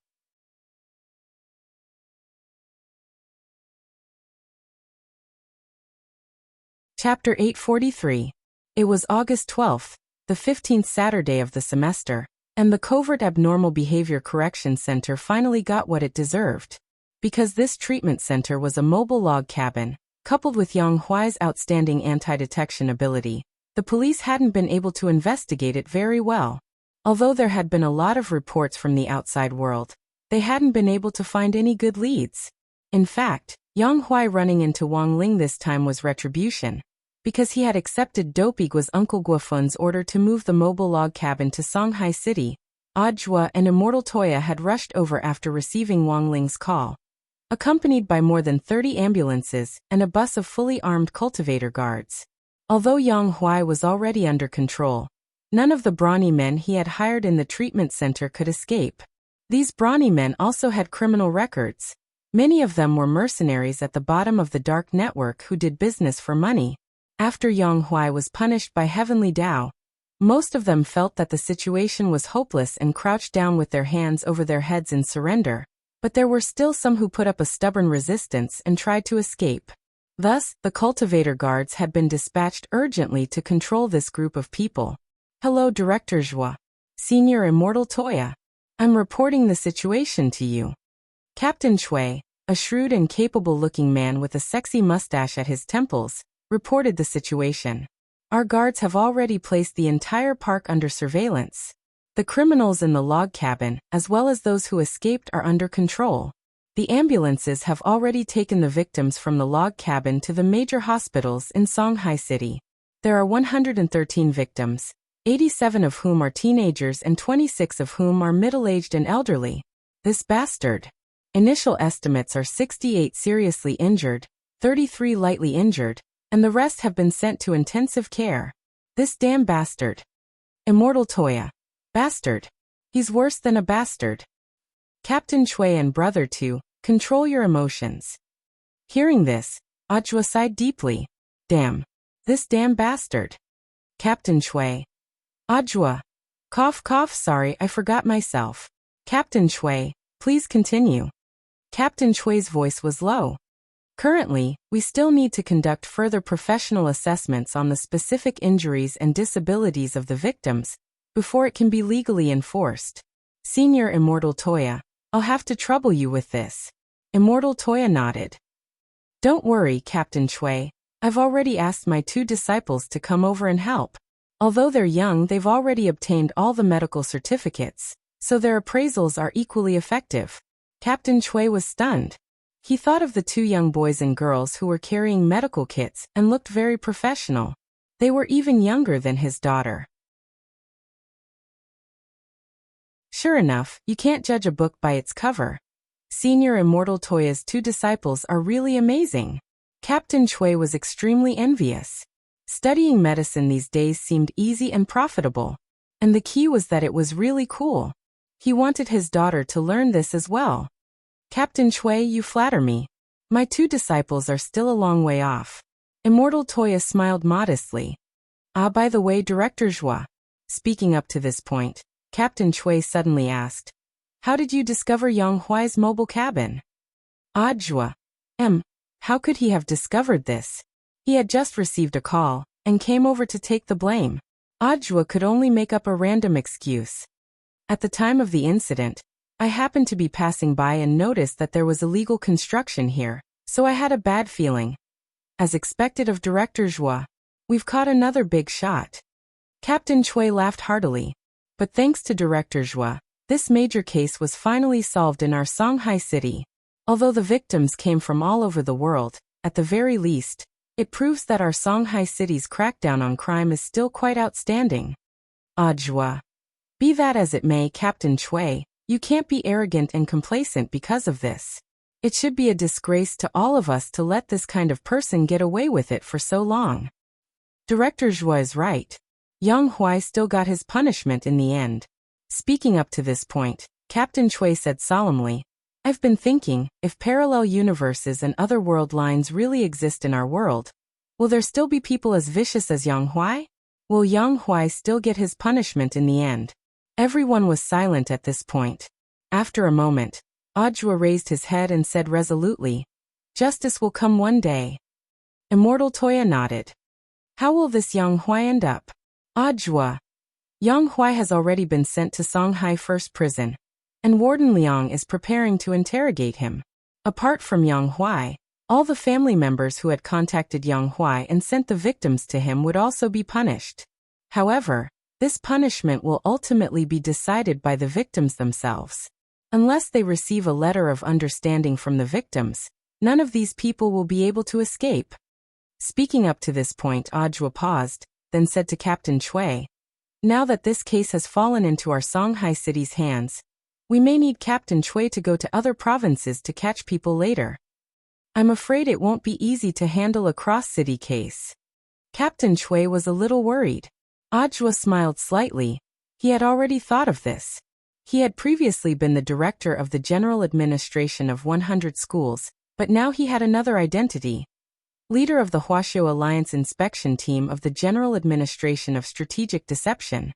Chapter 843. It was August 12th, the 15th Saturday of the semester, and the Covert Abnormal Behavior Correction Center finally got what it deserved. Because this treatment center was a mobile log cabin, Coupled with Yang Huai's outstanding anti-detection ability, the police hadn't been able to investigate it very well. Although there had been a lot of reports from the outside world, they hadn't been able to find any good leads. In fact, Yang Huai running into Wang Ling this time was retribution, because he had accepted Dopigua's Uncle Guofun's order to move the mobile log cabin to Songhai City. Ajua and Immortal Toya had rushed over after receiving Wang Ling's call, accompanied by more than 30 ambulances and a bus of fully armed cultivator guards. Although Yang Huai was already under control, none of the brawny men he had hired in the treatment center could escape. These brawny men also had criminal records. Many of them were mercenaries at the bottom of the dark network who did business for money. After Yang Huai was punished by Heavenly Tao, most of them felt that the situation was hopeless and crouched down with their hands over their heads in surrender, but there were still some who put up a stubborn resistance and tried to escape. Thus, the cultivator guards had been dispatched urgently to control this group of people. Hello, Director Zhua. Senior Immortal Toya. I'm reporting the situation to you. Captain Shui, a shrewd and capable-looking man with a sexy mustache at his temples, reported the situation. Our guards have already placed the entire park under surveillance. The criminals in the log cabin, as well as those who escaped, are under control. The ambulances have already taken the victims from the log cabin to the major hospitals in Songhai City. There are 113 victims, 87 of whom are teenagers and 26 of whom are middle-aged and elderly. This bastard. Initial estimates are 68 seriously injured, 33 lightly injured, and the rest have been sent to intensive care. This damn bastard. Immortal Toya. Bastard. He's worse than a bastard. Captain Shui and Brother Tu, control your emotions. Hearing this, Ajua sighed deeply. Damn. This damn bastard. Captain Shui. Ajua. Cough cough, sorry, I forgot myself. Captain Shui, please continue. Captain Shui's voice was low. Currently, we still need to conduct further professional assessments on the specific injuries and disabilities of the victims before it can be legally enforced. Senior Immortal Toya, I'll have to trouble you with this. Immortal Toya nodded. Don't worry, Captain Shui. I've already asked my 2 disciples to come over and help. Although they're young, they've already obtained all the medical certificates, so their appraisals are equally effective. Captain Shui was stunned. He thought of the 2 young boys and girls who were carrying medical kits and looked very professional. They were even younger than his daughter. Sure enough, you can't judge a book by its cover. Senior Immortal Toya's 2 disciples are really amazing. Captain Shui was extremely envious. Studying medicine these days seemed easy and profitable, and the key was that it was really cool. He wanted his daughter to learn this as well. Captain Shui, you flatter me. My 2 disciples are still a long way off. Immortal Toya smiled modestly. Ah, by the way, Director Zhua. Speaking up to this point, Captain Shui suddenly asked, how did you discover Yang Huai's mobile cabin? Ah, Zhua. How could he have discovered this? He had just received a call, and came over to take the blame. Ajua could only make up a random excuse. At the time of the incident, I happened to be passing by and noticed that there was illegal construction here, so I had a bad feeling. As expected of Director Zhua, we've caught another big shot. Captain Shui laughed heartily. But thanks to Director Zhua, this major case was finally solved in our Songhai City. Although the victims came from all over the world, at the very least, it proves that our Songhai City's crackdown on crime is still quite outstanding. Ajua. Be that as it may, Captain Shui, you can't be arrogant and complacent because of this. It should be a disgrace to all of us to let this kind of person get away with it for so long. Director Zhua is right. Yang Huai still got his punishment in the end. Speaking up to this point, Captain Shui said solemnly, I've been thinking, if parallel universes and other world lines really exist in our world, will there still be people as vicious as Yang Huai? Will Yang Huai still get his punishment in the end? Everyone was silent at this point. After a moment, Ajua raised his head and said resolutely, Justice will come one day. Immortal Toya nodded. How will this Yang Huai end up? Ajua. Yang Huai has already been sent to Songhai First Prison, and Warden Liang is preparing to interrogate him. Apart from Yang Huai, All the family members who had contacted Yang Huai and sent the victims to him would also be punished. However, this punishment will ultimately be decided by the victims themselves. Unless they receive a letter of understanding from the victims, none of these people will be able to escape. Speaking up to this point, Ajwa paused, then said to Captain Chui, "Now that this case has fallen into our Songhai city's hands, we may need Captain Chui to go to other provinces to catch people later. I'm afraid it won't be easy to handle a cross-city case." Captain Chui was a little worried. Ajwa smiled slightly. He had already thought of this. He had previously been the director of the General Administration of 100 schools, but now he had another identity. Leader of the Huaxiu Alliance Inspection Team of the General Administration of Strategic Deception.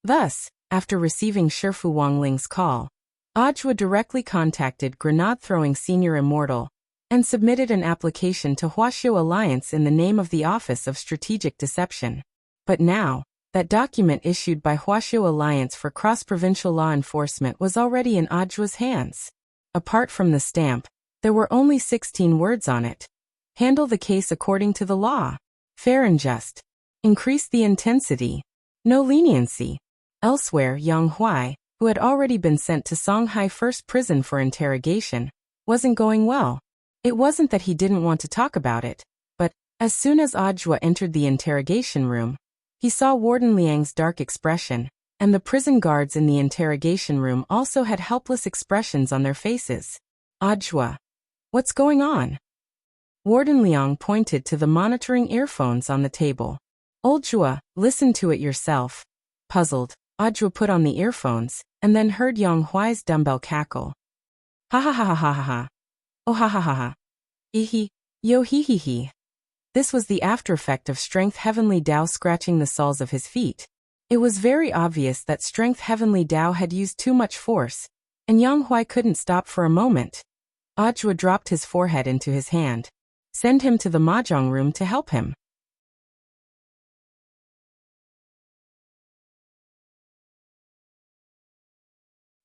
Thus, after receiving Shifu Wangling's call, Ajwa directly contacted grenade-throwing Senior Immortal and submitted an application to Huaxiu Alliance in the name of the Office of Strategic Deception. But now, that document issued by Huaxiu Alliance for cross-provincial law enforcement was already in Ajwa's hands. Apart from the stamp, there were only 16 words on it. Handle the case according to the law. Fair and just. Increase the intensity. No leniency. Elsewhere, Yang Huai, who had already been sent to Songhai First Prison for interrogation, wasn't going well. It wasn't that he didn't want to talk about it, but, as soon as Ajwa entered the interrogation room, he saw Warden Liang's dark expression, and the prison guards in the interrogation room also had helpless expressions on their faces. "Ajwa, what's going on?" Warden Liang pointed to the monitoring earphones on the table. "Oljua, listen to it yourself." Puzzled, Ajwa put on the earphones, and then heard Yang Huai's dumbbell cackle. "Ha ha ha ha ha ha ha. Oh ha ha ha ha. Ehe, yo hee hee hee." This was the after-effect of Strength Heavenly Dao scratching the soles of his feet. It was very obvious that Strength Heavenly Dao had used too much force, and Yang Huai couldn't stop for a moment. Ajwa dropped his forehead into his hand. Send him to the mahjong room to help him.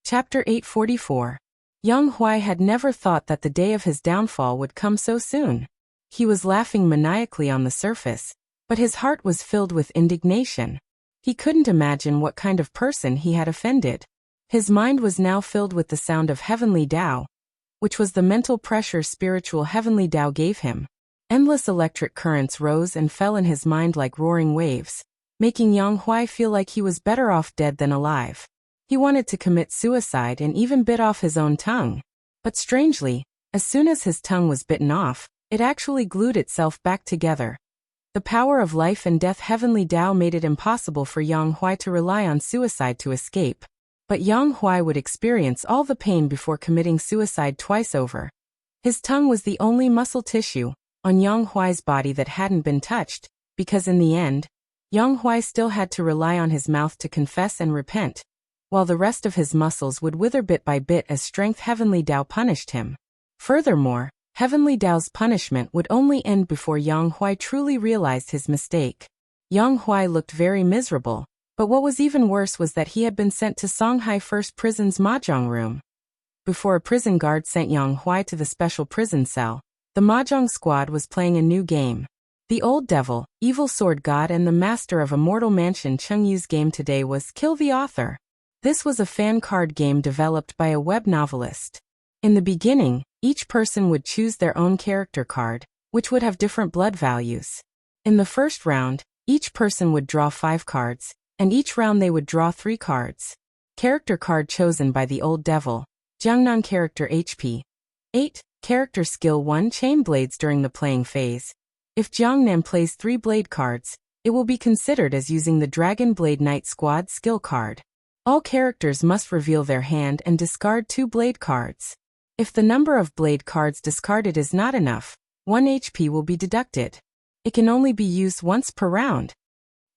Chapter 844. Yang Huai had never thought that the day of his downfall would come so soon. He was laughing maniacally on the surface, but his heart was filled with indignation. He couldn't imagine what kind of person he had offended. His mind was now filled with the sound of Heavenly Dao, which was the mental pressure spiritual Heavenly Dao gave him. Endless electric currents rose and fell in his mind like roaring waves, making Yang Huai feel like he was better off dead than alive. He wanted to commit suicide and even bit off his own tongue. But strangely, as soon as his tongue was bitten off, it actually glued itself back together. The power of life and death Heavenly Dao made it impossible for Yang Huai to rely on suicide to escape. But Yang Huai would experience all the pain before committing suicide twice over. His tongue was the only muscle tissue on Yang Huai's body that hadn't been touched, because in the end, Yang Huai still had to rely on his mouth to confess and repent, while the rest of his muscles would wither bit by bit as Strength Heavenly Dao punished him. Furthermore, Heavenly Dao's punishment would only end before Yang Huai truly realized his mistake. Yang Huai looked very miserable, but what was even worse was that he had been sent to Songhai First Prison's mahjong room. Before a prison guard sent Yang Huai to the special prison cell, the mahjong squad was playing a new game. The Old Devil, Evil Sword God and the Master of Immortal Mansion Cheng Yu's game today was Kill the Author. This was a fan card game developed by a web novelist. In the beginning, each person would choose their own character card, which would have different blood values. In the first round, each person would draw 5 cards, and each round they would draw 3 cards. Character card chosen by the Old Devil, Jiangnan character HP. 8. Character skill 1 Chain blades during the playing phase. If Jiangnan plays 3 blade cards, it will be considered as using the Dragon Blade Knight Squad skill card. All characters must reveal their hand and discard 2 blade cards. If the number of blade cards discarded is not enough, 1 HP will be deducted. It can only be used once per round.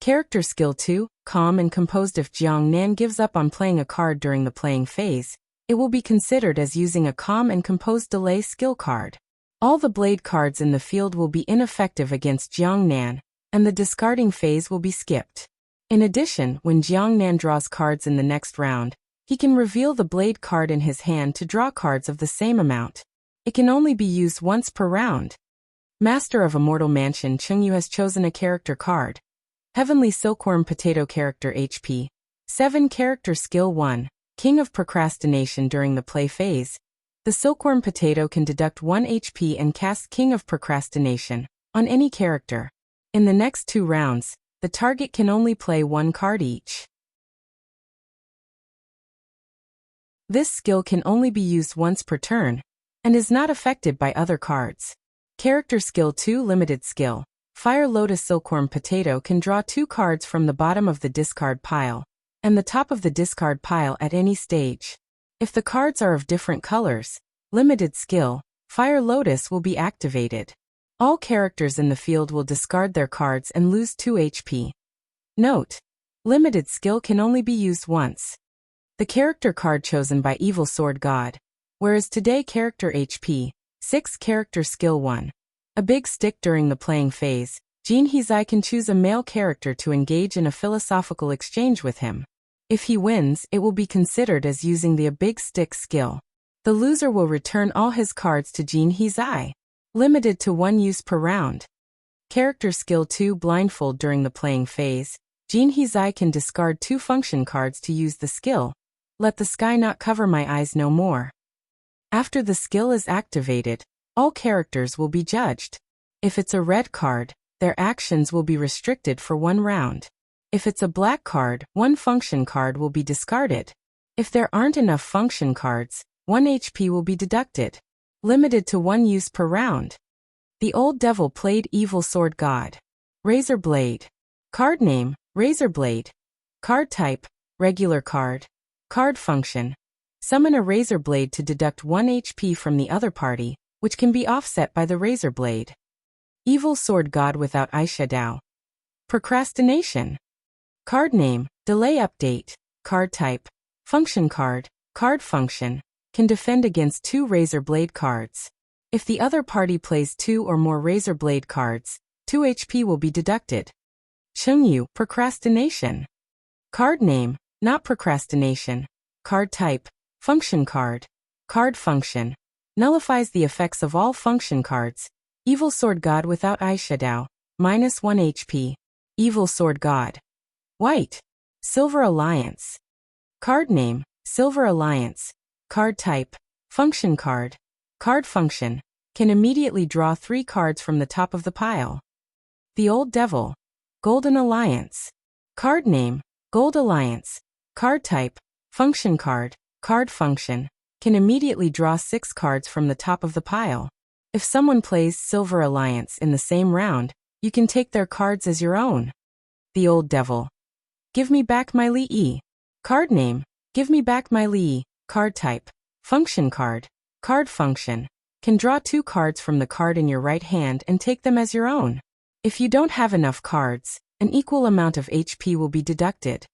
Character skill 2, Calm and Composed. If Jiang Nan gives up on playing a card during the playing phase, it will be considered as using a Calm and Composed delay skill card. All the blade cards in the field will be ineffective against Jiang Nan, and the discarding phase will be skipped. In addition, when Jiang Nan draws cards in the next round, He can reveal the blade card in his hand to draw cards of the same amount. It can only be used once per round. Master of Immortal Mansion Chungyu has chosen a character card. Heavenly Silkworm Potato Character HP. 7 Character Skill 1. King of Procrastination during the play phase. The Silkworm Potato can deduct 1 HP and cast King of Procrastination on any character. In the next 2 rounds, the target can only play 1 card each. This skill can only be used once per turn, and is not affected by other cards. Character Skill 2 Limited Skill. Fire Lotus Silkworm Potato can draw 2 cards from the bottom of the discard pile, and the top of the discard pile at any stage. If the cards are of different colors, Limited Skill, Fire Lotus will be activated. All characters in the field will discard their cards and lose 2 HP. Note: Limited Skill can only be used once. The character card chosen by Evil Sword God. Whereas today character HP, 6 Character Skill 1. A big stick during the playing phase, Jin Hizai can choose a male character to engage in a philosophical exchange with him. If he wins, it will be considered as using the A Big Stick skill. The loser will return all his cards to Jin Hizai. Limited to 1 use per round. Character Skill 2 Blindfold during the playing phase, Jin Hizai can discard 2 function cards to use the skill. Let the sky not cover my eyes no more. After the skill is activated, all characters will be judged. If it's a red card, their actions will be restricted for 1 round. If it's a black card, 1 function card will be discarded. If there aren't enough function cards, 1 HP will be deducted. Limited to 1 use per round. The Old Devil played Evil Sword God. Razor Blade. Card name, Razor Blade. Card type, regular card. Card function. Summon a Razor Blade to deduct 1 HP from the other party, which can be offset by the Razor Blade. Evil Sword God without eyeshadow. Procrastination. Card name, Delay Update. Card type, function card. Card function. Can defend against 2 Razor Blade cards. If the other party plays 2 or more Razor Blade cards, 2 HP will be deducted. Chungyu, Procrastination. Card name, not procrastination. Card type, function card. Card function. Nullifies the effects of all function cards. Evil Sword God without eyeshadow. -1 HP. Evil Sword God. White. Silver Alliance. Card name, Silver Alliance. Card type, function card. Card function. Can immediately draw 3 cards from the top of the pile. The Old Devil. Golden Alliance. Card name, Gold Alliance. Card type, function card. Card function. Can immediately draw 6 cards from the top of the pile. If someone plays Silver Alliance in the same round, you can take their cards as your own. The Old Devil. Give me back my Li. Card name, Give me back my Li. Card type, function card. Card function. Can draw 2 cards from the card in your right hand and take them as your own. If you don't have enough cards, an equal amount of HP will be deducted.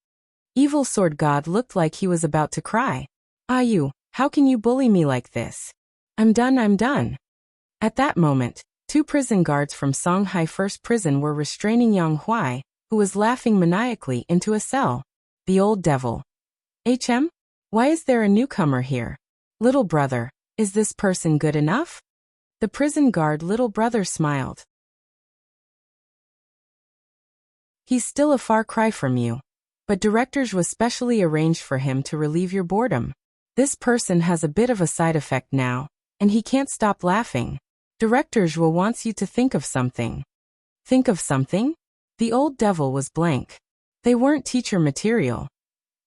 Evil Sword God looked like he was about to cry. Ah, you, how can you bully me like this? I'm done, I'm done. At that moment, 2 prison guards from Songhai First Prison were restraining Yang Huai, who was laughing maniacally, into a cell. The Old Devil. HM? Why is there a newcomer here? Little brother, is this person good enough? The prison guard little brother smiled. He's still a far cry from you. But directors was specially arranged for him to relieve your boredom. This person has a bit of a side effect now, and he can't stop laughing. Directors will wants you to think of something. Think of something? The Old Devil was blank. They weren't teacher material.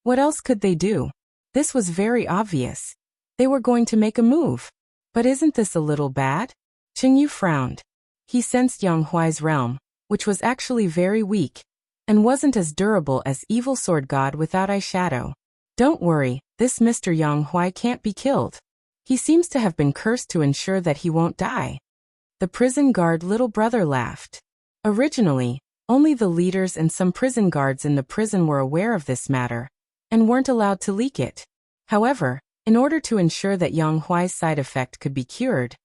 What else could they do? This was very obvious. They were going to make a move. But isn't this a little bad? Chengyu frowned. He sensed Yang Huai's realm, which was actually very weak, and wasn't as durable as Evil Sword God without eyeshadow. Don't worry, this Mr. Yang Huai can't be killed. He seems to have been cursed to ensure that he won't die. The prison guard little brother laughed. Originally, only the leaders and some prison guards in the prison were aware of this matter, and weren't allowed to leak it. However, in order to ensure that Yang Huai's side effect could be cured,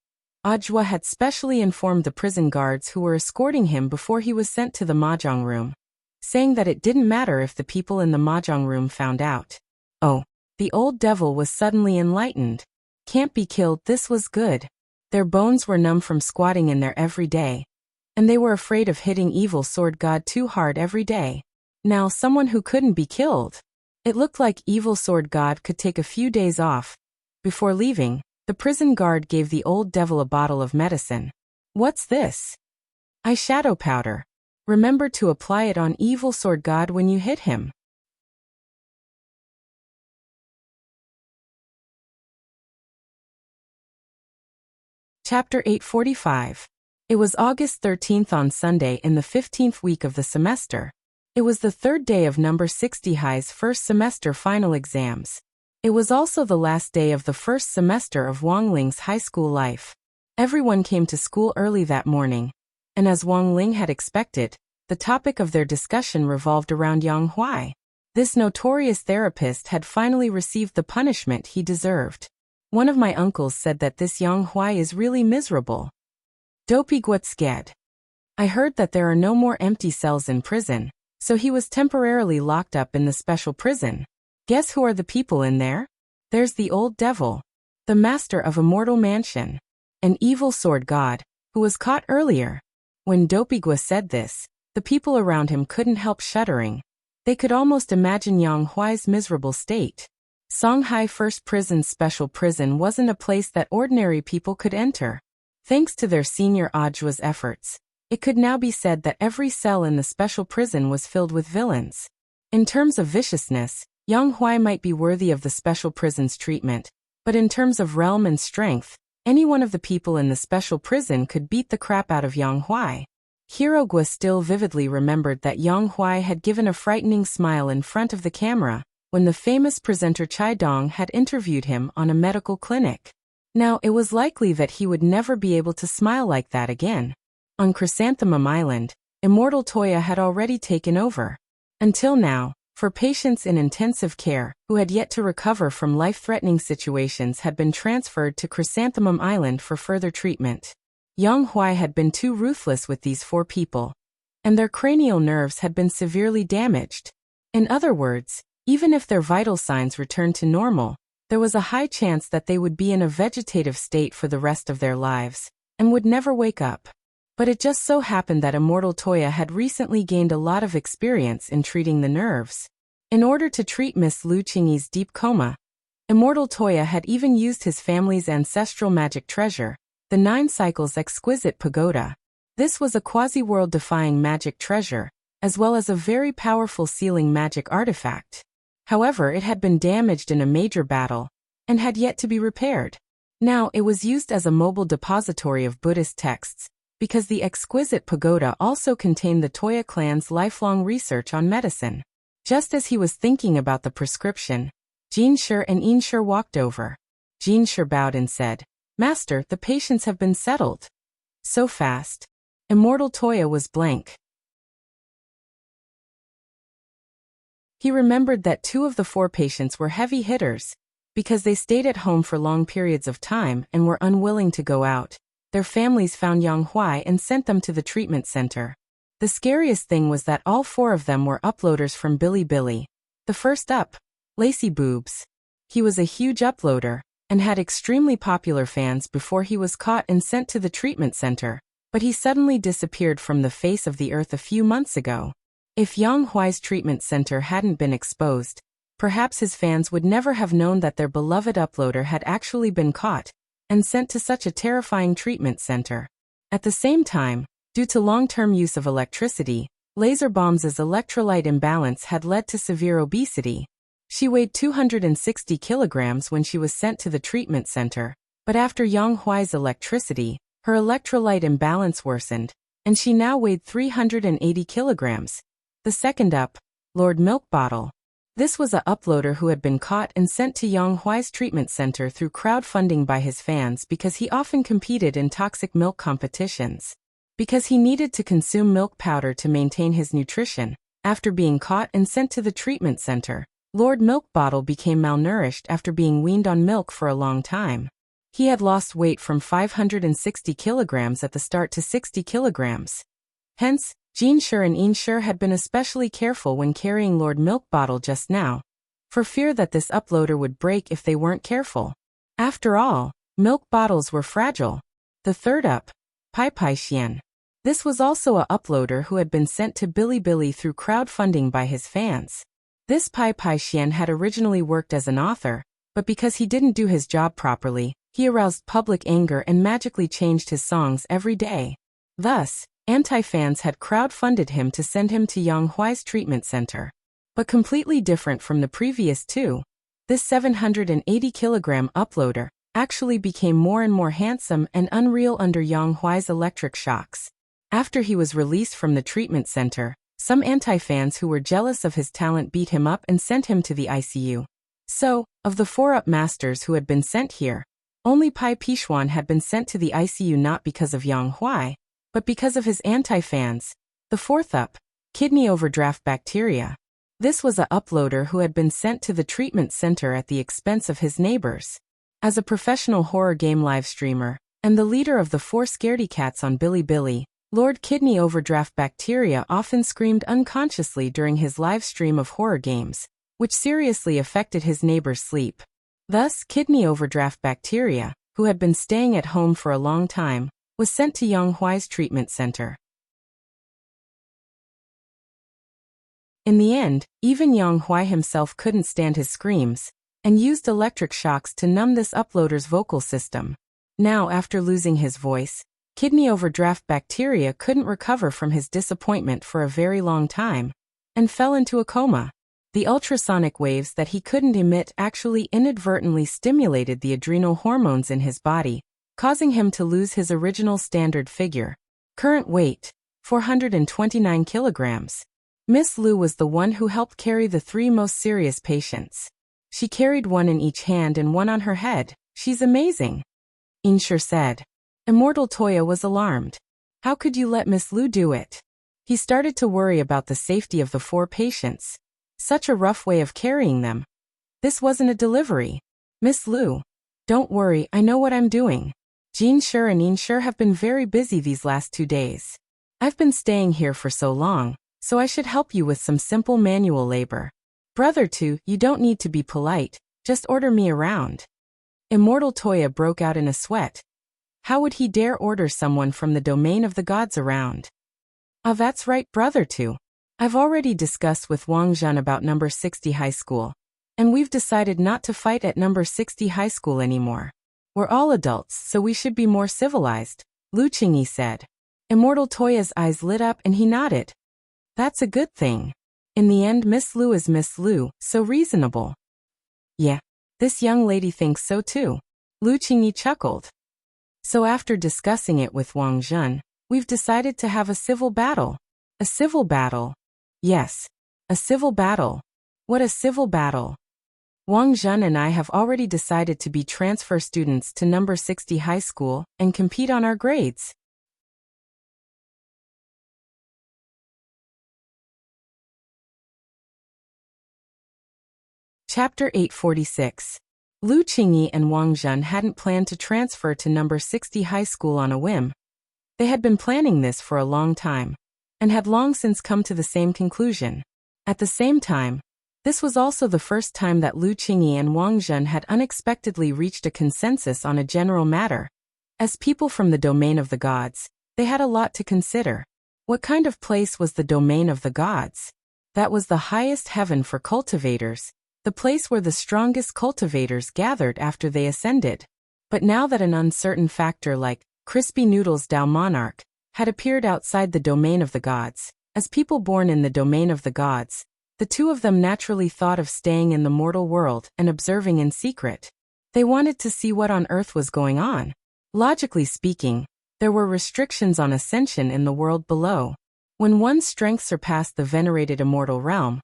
Ajwa had specially informed the prison guards who were escorting him before he was sent to the mahjong room, saying that it didn't matter if the people in the mahjong room found out. Oh, The old devil was suddenly enlightened. Can't be killed, this was good. Their bones were numb from squatting in there every day. And they were afraid of hitting evil sword god too hard every day. Now someone who couldn't be killed. It looked like evil sword god could take a few days off. Before leaving, the prison guard gave the old devil a bottle of medicine. What's this? Eyeshadow powder. Remember to apply it on evil sword god when you hit him. Chapter 845. It was August 13th on Sunday in the 15th week of the semester. It was the third day of number 60 High's first semester final exams. It was also the last day of the first semester of Wang Ling's high school life. Everyone came to school early that morning, and as Wang Ling had expected, the topic of their discussion revolved around Yang Huai. This notorious therapist had finally received the punishment he deserved. One of my uncles said that this Yang Huai is really miserable. Dopey scared. I heard that there are no more empty cells in prison, so he was temporarily locked up in the special prison. Guess who are the people in there? There's the old devil, the master of Immortal Mansion, an evil sword god, who was caught earlier. When Dopey said this, the people around him couldn't help shuddering. They could almost imagine Yang Huai's miserable state. Songhai First Prison's special prison wasn't a place that ordinary people could enter. Thanks to their senior Ajwa's efforts, it could now be said that every cell in the special prison was filled with villains. In terms of viciousness, Yang Huai might be worthy of the special prison's treatment, but in terms of realm and strength, any one of the people in the special prison could beat the crap out of Yang Huai. Hirogwa still vividly remembered that Yang Huai had given a frightening smile in front of the camera when the famous presenter Chai Dong had interviewed him on a medical clinic. Now it was likely that he would never be able to smile like that again. On Chrysanthemum Island, Immortal Toya had already taken over. Until now, for patients in intensive care who had yet to recover from life-threatening situations had been transferred to Chrysanthemum Island for further treatment. Yang Huai had been too ruthless with these 4 people, and their cranial nerves had been severely damaged. In other words, even if their vital signs returned to normal, there was a high chance that they would be in a vegetative state for the rest of their lives, and would never wake up. But it just so happened that Immortal Toya had recently gained a lot of experience in treating the nerves. In order to treat Miss Lu Qingyi's deep coma, Immortal Toya had even used his family's ancestral magic treasure, the 9 Cycles Exquisite Pagoda. This was a quasi-world-defying magic treasure, as well as a very powerful sealing magic artifact. However, it had been damaged in a major battle, and had yet to be repaired. Now it was used as a mobile depository of Buddhist texts, because the exquisite pagoda also contained the Toya clan's lifelong research on medicine. Just as he was thinking about the prescription, Jinshi and Inshi walked over. Jinshi bowed and said, "Master, the patients have been settled." So fast. Immortal Toya was blank. He remembered that 2 of the 4 patients were heavy hitters. Because they stayed at home for long periods of time and were unwilling to go out, their families found Yang Huai and sent them to the treatment center. The scariest thing was that all 4 of them were uploaders from Bilibili. The first up, Lacy Boobs. He was a huge uploader, and had extremely popular fans before he was caught and sent to the treatment center, but he suddenly disappeared from the face of the earth a few months ago. If Yang Huai's treatment center hadn't been exposed, perhaps his fans would never have known that their beloved uploader had actually been caught and sent to such a terrifying treatment center. At the same time, due to long-term use of electricity, Laser Bombs' electrolyte imbalance had led to severe obesity. She weighed 260 kilograms when she was sent to the treatment center, but after Yang Huai's electricity, her electrolyte imbalance worsened, and she now weighed 380 kilograms. The second up, Lord Milk Bottle. This was a uploader who had been caught and sent to Yang Huai's treatment center through crowdfunding by his fans because he often competed in toxic milk competitions. Because he needed to consume milk powder to maintain his nutrition, after being caught and sent to the treatment center, Lord Milk Bottle became malnourished after being weaned on milk for a long time. He had lost weight from 560 kilograms at the start to 60 kilograms. Hence, Jinshi and Inshi had been especially careful when carrying Lord Milk Bottle just now. for fear that this uploader would break if they weren't careful. After all, milk bottles were fragile. The third up, Cultivation. This was also a uploader who had been sent to Bilibili through crowdfunding by his fans. This Cultivation had originally worked as an author, but because he didn't do his job properly, he aroused public anger and magically changed his songs every day. Thus, anti-fans had crowdfunded him to send him to Yang Huai's treatment center. But completely different from the previous two, this 780-kilogram uploader actually became more and more handsome and unreal under Yang Huai's electric shocks. After he was released from the treatment center, some anti-fans who were jealous of his talent beat him up and sent him to the ICU. So, of the 4 up masters who had been sent here, only Cultivation had been sent to the ICU not because of Yang Huai, but because of his anti-fans. The 4th up, kidney overdraft bacteria. This was a uploader who had been sent to the treatment center at the expense of his neighbors. As a professional horror game live streamer, and the leader of the 4 scaredy cats on Bilibili, Lord Kidney Overdraft Bacteria often screamed unconsciously during his live stream of horror games, which seriously affected his neighbor's sleep. Thus, Kidney Overdraft Bacteria, who had been staying at home for a long time, was sent to Yang Huai's treatment center. In the end, even Yang Huai himself couldn't stand his screams, and used electric shocks to numb this uploader's vocal system. Now, after losing his voice, Kidney Overdraft Bacteria couldn't recover from his disappointment for a very long time, and fell into a coma. The ultrasonic waves that he couldn't emit actually inadvertently stimulated the adrenal hormones in his body, causing him to lose his original standard figure. Current weight, 429 kilograms. Miss Lu was the one who helped carry the 3 most serious patients. She carried one in each hand and one on her head. She's amazing, Insher said. Immortal Toya was alarmed. How could you let Miss Lu do it? He started to worry about the safety of the 4 patients. Such a rough way of carrying them. This wasn't a delivery. Miss Lu, don't worry, I know what I'm doing. Jin Shur and Insher have been very busy these last 2 days. I've been staying here for so long, so I should help you with some simple manual labor. Brother Tu, you don't need to be polite, just order me around. Immortal Toya broke out in a sweat. How would he dare order someone from the domain of the gods around? Ah, that's right, Brother Tu. I've already discussed with Wang Zhen about number 60 high school, and we've decided not to fight at number 60 high school anymore. We're all adults, so we should be more civilized, Lu Qingyi said. Immortal Toya's eyes lit up and he nodded. That's a good thing. In the end, Miss Lu is Miss Lu, so reasonable. Yeah, this young lady thinks so too. Lu Qingyi chuckled. So after discussing it with Wang Zhen, we've decided to have a civil battle. A civil battle? Yes, a civil battle. What a civil battle. Wang Zhen and I have already decided to be transfer students to number 60 high school and compete on our grades. Chapter 846. Lu Qingyi and Wang Zhen hadn't planned to transfer to number 60 high school on a whim. They had been planning this for a long time, and had long since come to the same conclusion. At the same time, this was also the first time that Lu Qingyi and Wang Zhen had unexpectedly reached a consensus on a general matter. As people from the domain of the gods, they had a lot to consider. What kind of place was the domain of the gods? That was the highest heaven for cultivators, the place where the strongest cultivators gathered after they ascended. But now that an uncertain factor like Crispy Noodles Dao Monarch had appeared outside the domain of the gods, as people born in the domain of the gods, the two of them naturally thought of staying in the mortal world and observing in secret. They wanted to see what on earth was going on. Logically speaking, there were restrictions on ascension in the world below. When one's strength surpassed the venerated immortal realm,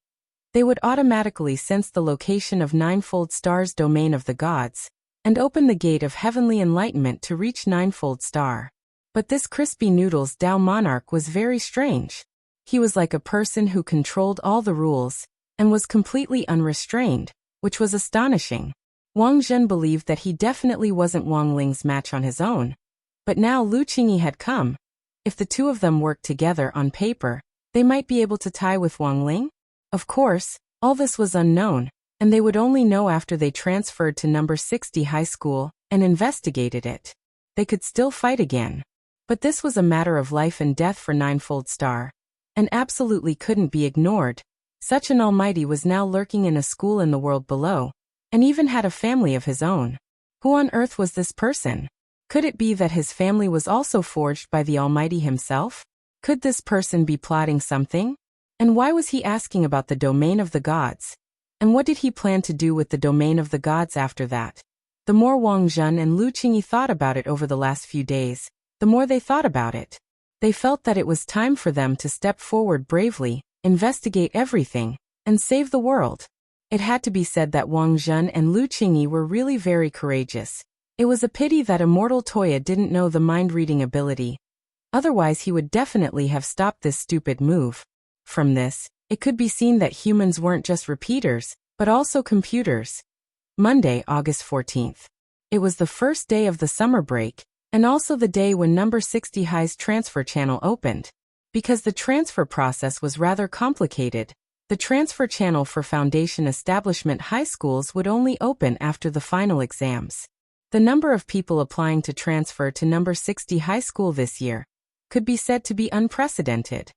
they would automatically sense the location of Ninefold Star's domain of the gods, and open the gate of heavenly enlightenment to reach Ninefold Star. But this Crispy Noodles Dao Monarch was very strange. He was like a person who controlled all the rules, and was completely unrestrained, which was astonishing. Wang Zhen believed that he definitely wasn't Wang Ling's match on his own. But now Lu Qingyi had come. If the two of them worked together on paper, they might be able to tie with Wang Ling? Of course, all this was unknown, and they would only know after they transferred to number 60 high school and investigated it. They could still fight again. But this was a matter of life and death for Ninefold Star, and absolutely couldn't be ignored. Such an almighty was now lurking in a school in the world below, and even had a family of his own. Who on earth was this person? Could it be that his family was also forged by the Almighty himself? Could this person be plotting something? And why was he asking about the domain of the gods? And what did he plan to do with the domain of the gods after that? The more Wang Zhen and Lu Qingyi thought about it over the last few days, the more they thought about it. They felt that it was time for them to step forward bravely, investigate everything, and save the world. It had to be said that Wang Zhen and Lu Qingyi were really very courageous. It was a pity that immortal Toya didn't know the mind-reading ability. Otherwise he would definitely have stopped this stupid move. From this, it could be seen that humans weren't just repeaters, but also computers. Monday, August 14th. It was the first day of the summer break, and also the day when number 60 High's transfer channel opened. Because the transfer process was rather complicated, the transfer channel for foundation establishment high schools would only open after the final exams. The number of people applying to transfer to number 60 high school this year could be said to be unprecedented.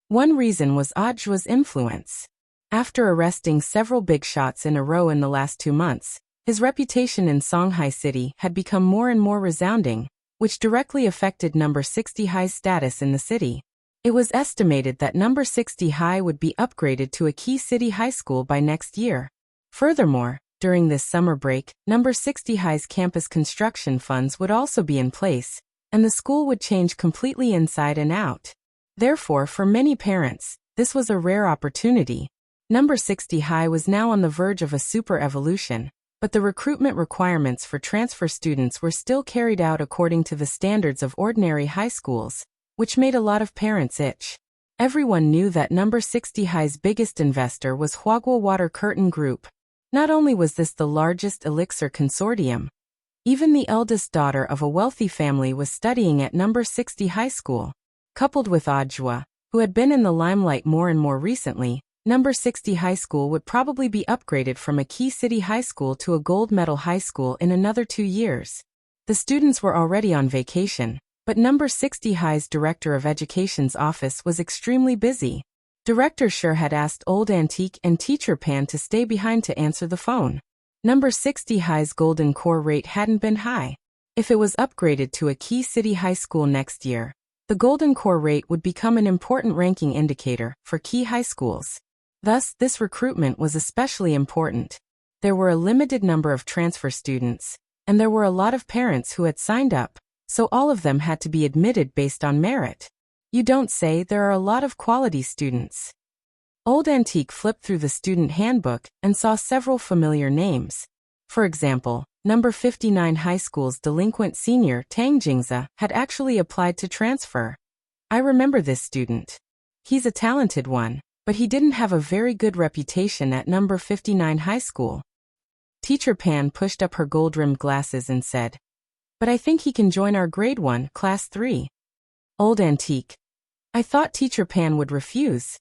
One reason was Audiobook's influence. After arresting several big shots in a row in the last 2 months, his reputation in Songhai City had become more and more resounding, which directly affected number 60 High's status in the city. It was estimated that number 60 High would be upgraded to a key city high school by next year. Furthermore, during this summer break, number 60 High's campus construction funds would also be in place, and the school would change completely inside and out. Therefore, for many parents, this was a rare opportunity. Number 60 High was now on the verge of a super evolution, but the recruitment requirements for transfer students were still carried out according to the standards of ordinary high schools, which made a lot of parents itch. Everyone knew that number 60 High's biggest investor was Huaguo Water Curtain Group. Not only was this the largest elixir consortium, even the eldest daughter of a wealthy family was studying at number 60 high school. Coupled with Audiobook, who had been in the limelight more and more recently, number 60 high school would probably be upgraded from a key city high school to a gold medal high school in another 2 years. The students were already on vacation, but number 60 High's Director of Education's office was extremely busy. Director Sher had asked Old Antique and Teacher Pan to stay behind to answer the phone. Number 60 High's golden core rate hadn't been high. If it was upgraded to a key city high school next year, the golden core rate would become an important ranking indicator for key high schools. Thus, this recruitment was especially important. There were a limited number of transfer students, and there were a lot of parents who had signed up, so all of them had to be admitted based on merit. You don't say. There are a lot of quality students. Old Antique flipped through the student handbook and saw several familiar names. For example, number 59 high school's delinquent senior Tang Jingze had actually applied to transfer. I remember this student. He's a talented one, but he didn't have a very good reputation at number 59 high school. Teacher Pan pushed up her gold-rimmed glasses and said, "But I think he can join our grade 1, class 3. Old Antique. I thought Teacher Pan would refuse.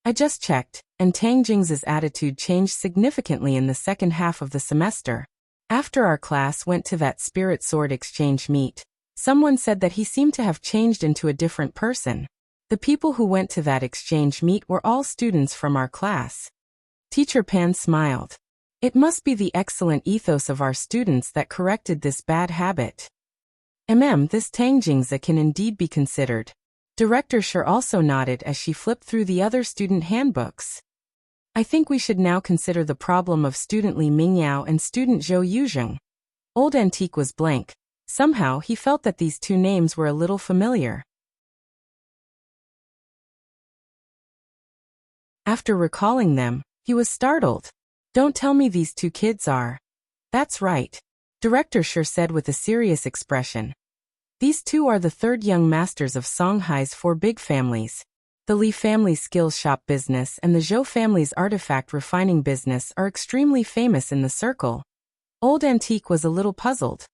I just checked, and Tang Jingze's attitude changed significantly in the second half of the semester. After our class went to that Spirit Sword exchange meet, someone said that he seemed to have changed into a different person. The people who went to that exchange meet were all students from our class." Teacher Pan smiled. It must be the excellent ethos of our students that corrected this bad habit. This Tang Jingze can indeed be considered. Director Sher also nodded as she flipped through the other student handbooks. I think we should now consider the problem of student Li Mingyao and student Zhou Yuzheng. Old Antique was blank. Somehow he felt that these two names were a little familiar. After recalling them, he was startled. Don't tell me these two kids are. That's right. Director Sher said with a serious expression. These two are the third young masters of Songhai's 4 big families. The Li family's skills shop business and the Zhou family's artifact refining business are extremely famous in the circle. Old Antique was a little puzzled.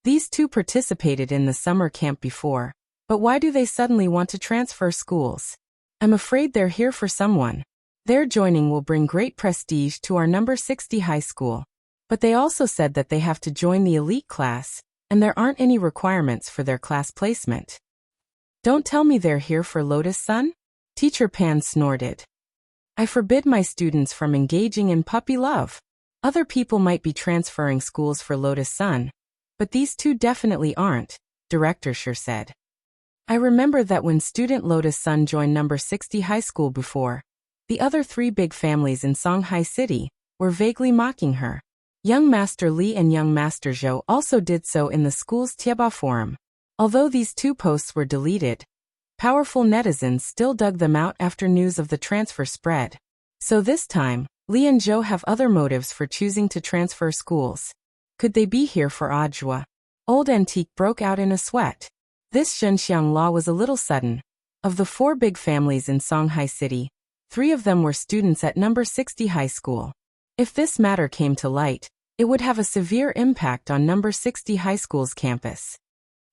These two participated in the summer camp before, but why do they suddenly want to transfer schools? I'm afraid they're here for someone. Their joining will bring great prestige to our number 60 high school. But they also said that they have to join the elite class, and there aren't any requirements for their class placement. Don't tell me they're here for Lotus Sun? Teacher Pan snorted. I forbid my students from engaging in puppy love. Other people might be transferring schools for Lotus Sun, but these two definitely aren't, Director Sure said. I remember that when student Lotus Sun joined number 60 high school before, the other three big families in Songhai City were vaguely mocking her. Young Master Li and Young Master Zhou also did so in the school's Tieba forum. Although these two posts were deleted, powerful netizens still dug them out after news of the transfer spread. So this time, Li and Zhou have other motives for choosing to transfer schools. Could they be here for Ajwa? Old Antique broke out in a sweat. This Zhenxiang law was a little sudden. Of the four big families in Songhai City, 3 of them were students at number 60 high school. If this matter came to light, it would have a severe impact on number 60 high school's campus.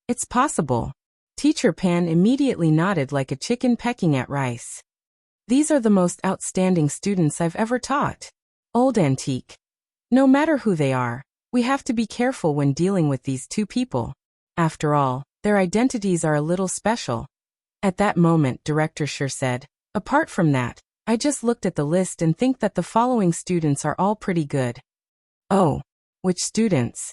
It's possible. Teacher Pan immediately nodded like a chicken pecking at rice. These are the most outstanding students I've ever taught. Old Antique. No matter who they are, we have to be careful when dealing with these two people. After all, their identities are a little special. At that moment, Director Sure said, apart from that, I just looked at the list and think that the following students are all pretty good. Oh, which students?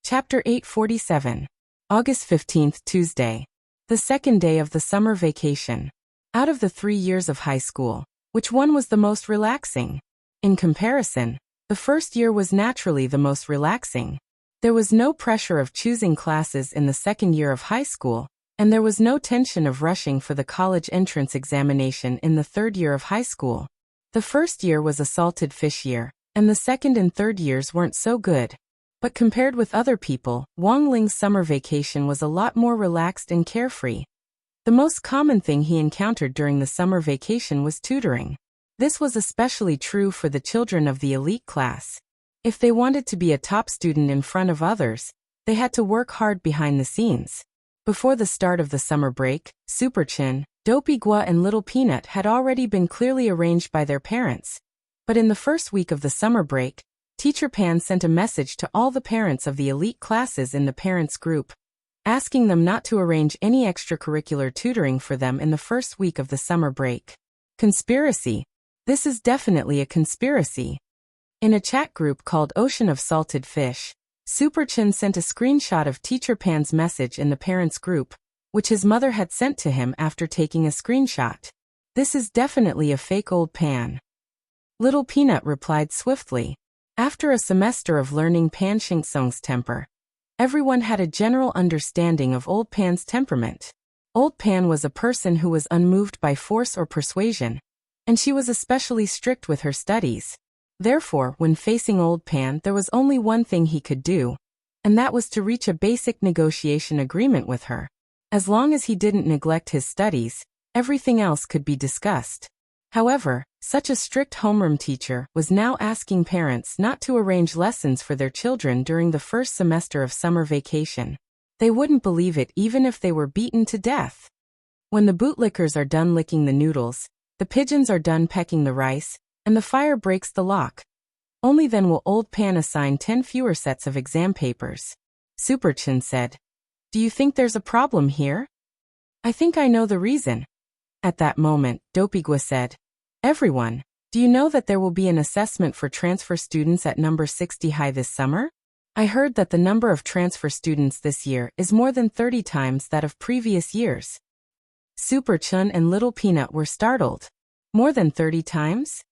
Chapter 847. August 15th, Tuesday. The second day of the summer vacation. Out of the 3 years of high school, which one was the most relaxing? In comparison, the first year was naturally the most relaxing. There was no pressure of choosing classes in the second year of high school, and there was no tension of rushing for the college entrance examination in the third year of high school. The first year was a salted fish year, and the second and third years weren't so good. But compared with other people, Wang Ling's summer vacation was a lot more relaxed and carefree. The most common thing he encountered during the summer vacation was tutoring. This was especially true for the children of the elite class. If they wanted to be a top student in front of others, they had to work hard behind the scenes. Before the start of the summer break, Super Chin, Dopey Gua and Little Peanut had already been clearly arranged by their parents. But in the first week of the summer break, Teacher Pan sent a message to all the parents of the elite classes in the parents group, asking them not to arrange any extracurricular tutoring for them in the first week of the summer break. Conspiracy. This is definitely a conspiracy. In a chat group called Ocean of Salted Fish, Super Chin sent a screenshot of Teacher Pan's message in the parents group, which his mother had sent to him after taking a screenshot. This is definitely a fake old Pan. Little Peanut replied swiftly. After a semester of learning Pan Shingsong's temper, everyone had a general understanding of Old Pan's temperament. Old Pan was a person who was unmoved by force or persuasion, and she was especially strict with her studies. Therefore, when facing Old Pan, there was only one thing he could do, and that was to reach a basic negotiation agreement with her. As long as he didn't neglect his studies, everything else could be discussed. However, such a strict homeroom teacher was now asking parents not to arrange lessons for their children during the first semester of summer vacation. They wouldn't believe it even if they were beaten to death. When the bootlickers are done licking the noodles, the pigeons are done pecking the rice, and the fire breaks the lock, only then will Old Pan assign 10 fewer sets of exam papers. Super Chin said, "Do you think there's a problem here?" "I think I know the reason." At that moment, Dopigua said, "Everyone, do you know that there will be an assessment for transfer students at number 60 high this summer? I heard that the number of transfer students this year is more than 30 times that of previous years." Super Chun and Little Peanut were startled. More than 30 times?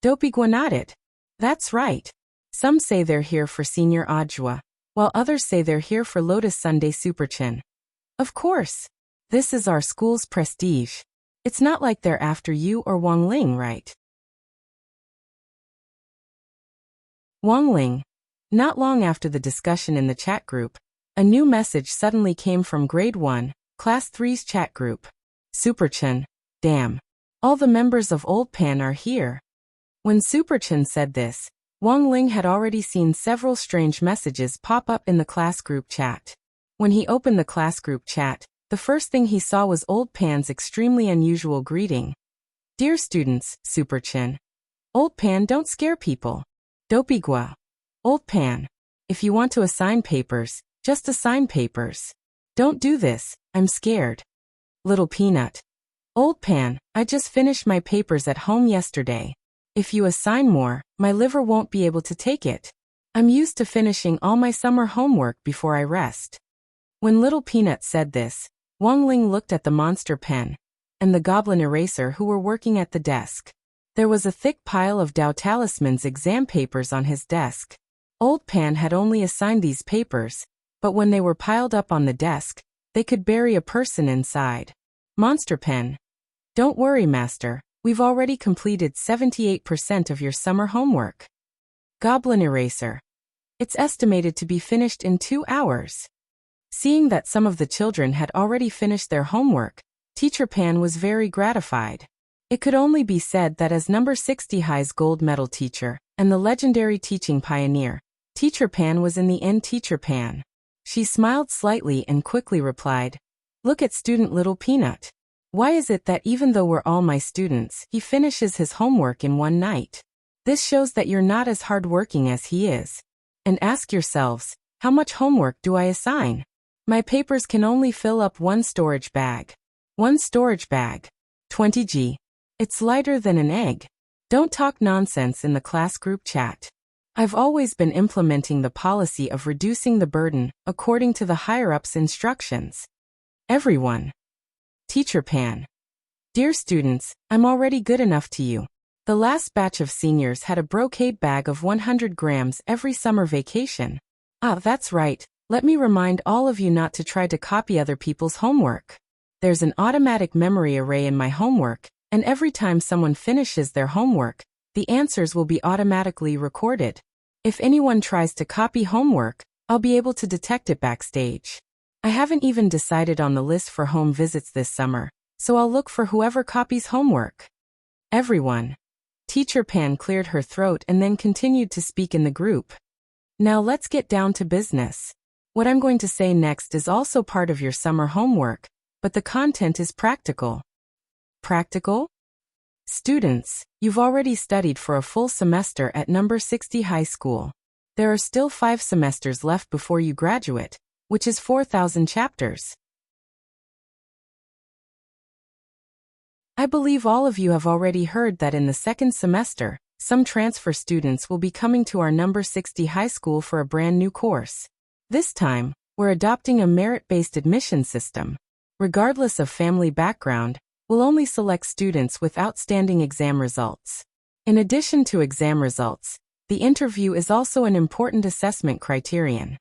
Dopigua nodded. That's right. Some say they're here for Senior Ajwa, while others say they're here for Lotus Sunday Super Chin. Of course. This is our school's prestige. It's not like they're after you or Wang Ling, right? Wang Ling. Not long after the discussion in the chat group, a new message suddenly came from Grade 1, Class 3's chat group. Super Chin. Damn. All the members of Old Pan are here. When Super Chin said this, Wang Ling had already seen several strange messages pop up in the class group chat. When he opened the class group chat, the first thing he saw was Old Pan's extremely unusual greeting. Dear students, Superchin. Old Pan don't scare people. Dopigua. Old Pan. If you want to assign papers, just assign papers. Don't do this, I'm scared. Little Peanut. Old Pan, I just finished my papers at home yesterday. If you assign more, my liver won't be able to take it. I'm used to finishing all my summer homework before I rest. When Little Peanut said this, Wang Ling looked at the monster pen and the goblin eraser who were working at the desk. There was a thick pile of Dao Talisman's exam papers on his desk. Old Pan had only assigned these papers, but when they were piled up on the desk, they could bury a person inside. Monster pen. Don't worry, Master, we've already completed 78% of your summer homework. Goblin eraser. It's estimated to be finished in 2 hours. Seeing that some of the children had already finished their homework, Teacher Pan was very gratified. It could only be said that as number 60 High's gold medal teacher and the legendary teaching pioneer, Teacher Pan was in the end Teacher Pan. She smiled slightly and quickly replied, Look at student Little Peanut. Why is it that even though we're all my students, he finishes his homework in one night? This shows that you're not as hardworking as he is. And ask yourselves, how much homework do I assign? My papers can only fill up one storage bag. One storage bag. 20 g. It's lighter than an egg. Don't talk nonsense in the class group chat. I've always been implementing the policy of reducing the burden according to the higher-ups' instructions. Everyone. Teacher Pan. Dear students, I'm already good enough to you. The last batch of seniors had a brocade bag of 100 grams every summer vacation. Ah, that's right. Let me remind all of you not to try to copy other people's homework. There's an automatic memory array in my homework, and every time someone finishes their homework, the answers will be automatically recorded. If anyone tries to copy homework, I'll be able to detect it backstage. I haven't even decided on the list for home visits this summer, so I'll look for whoever copies homework. Everyone. Teacher Pan cleared her throat and then continued to speak in the group. Now let's get down to business. What I'm going to say next is also part of your summer homework, but the content is practical. Practical? Students, you've already studied for a full semester at number 60 high school. There are still 5 semesters left before you graduate, which is 4,000 chapters. I believe all of you have already heard that in the second semester, some transfer students will be coming to our number 60 high school for a brand new course. This time, we're adopting a merit-based admission system. Regardless of family background, we'll only select students with outstanding exam results. In addition to exam results, the interview is also an important assessment criterion.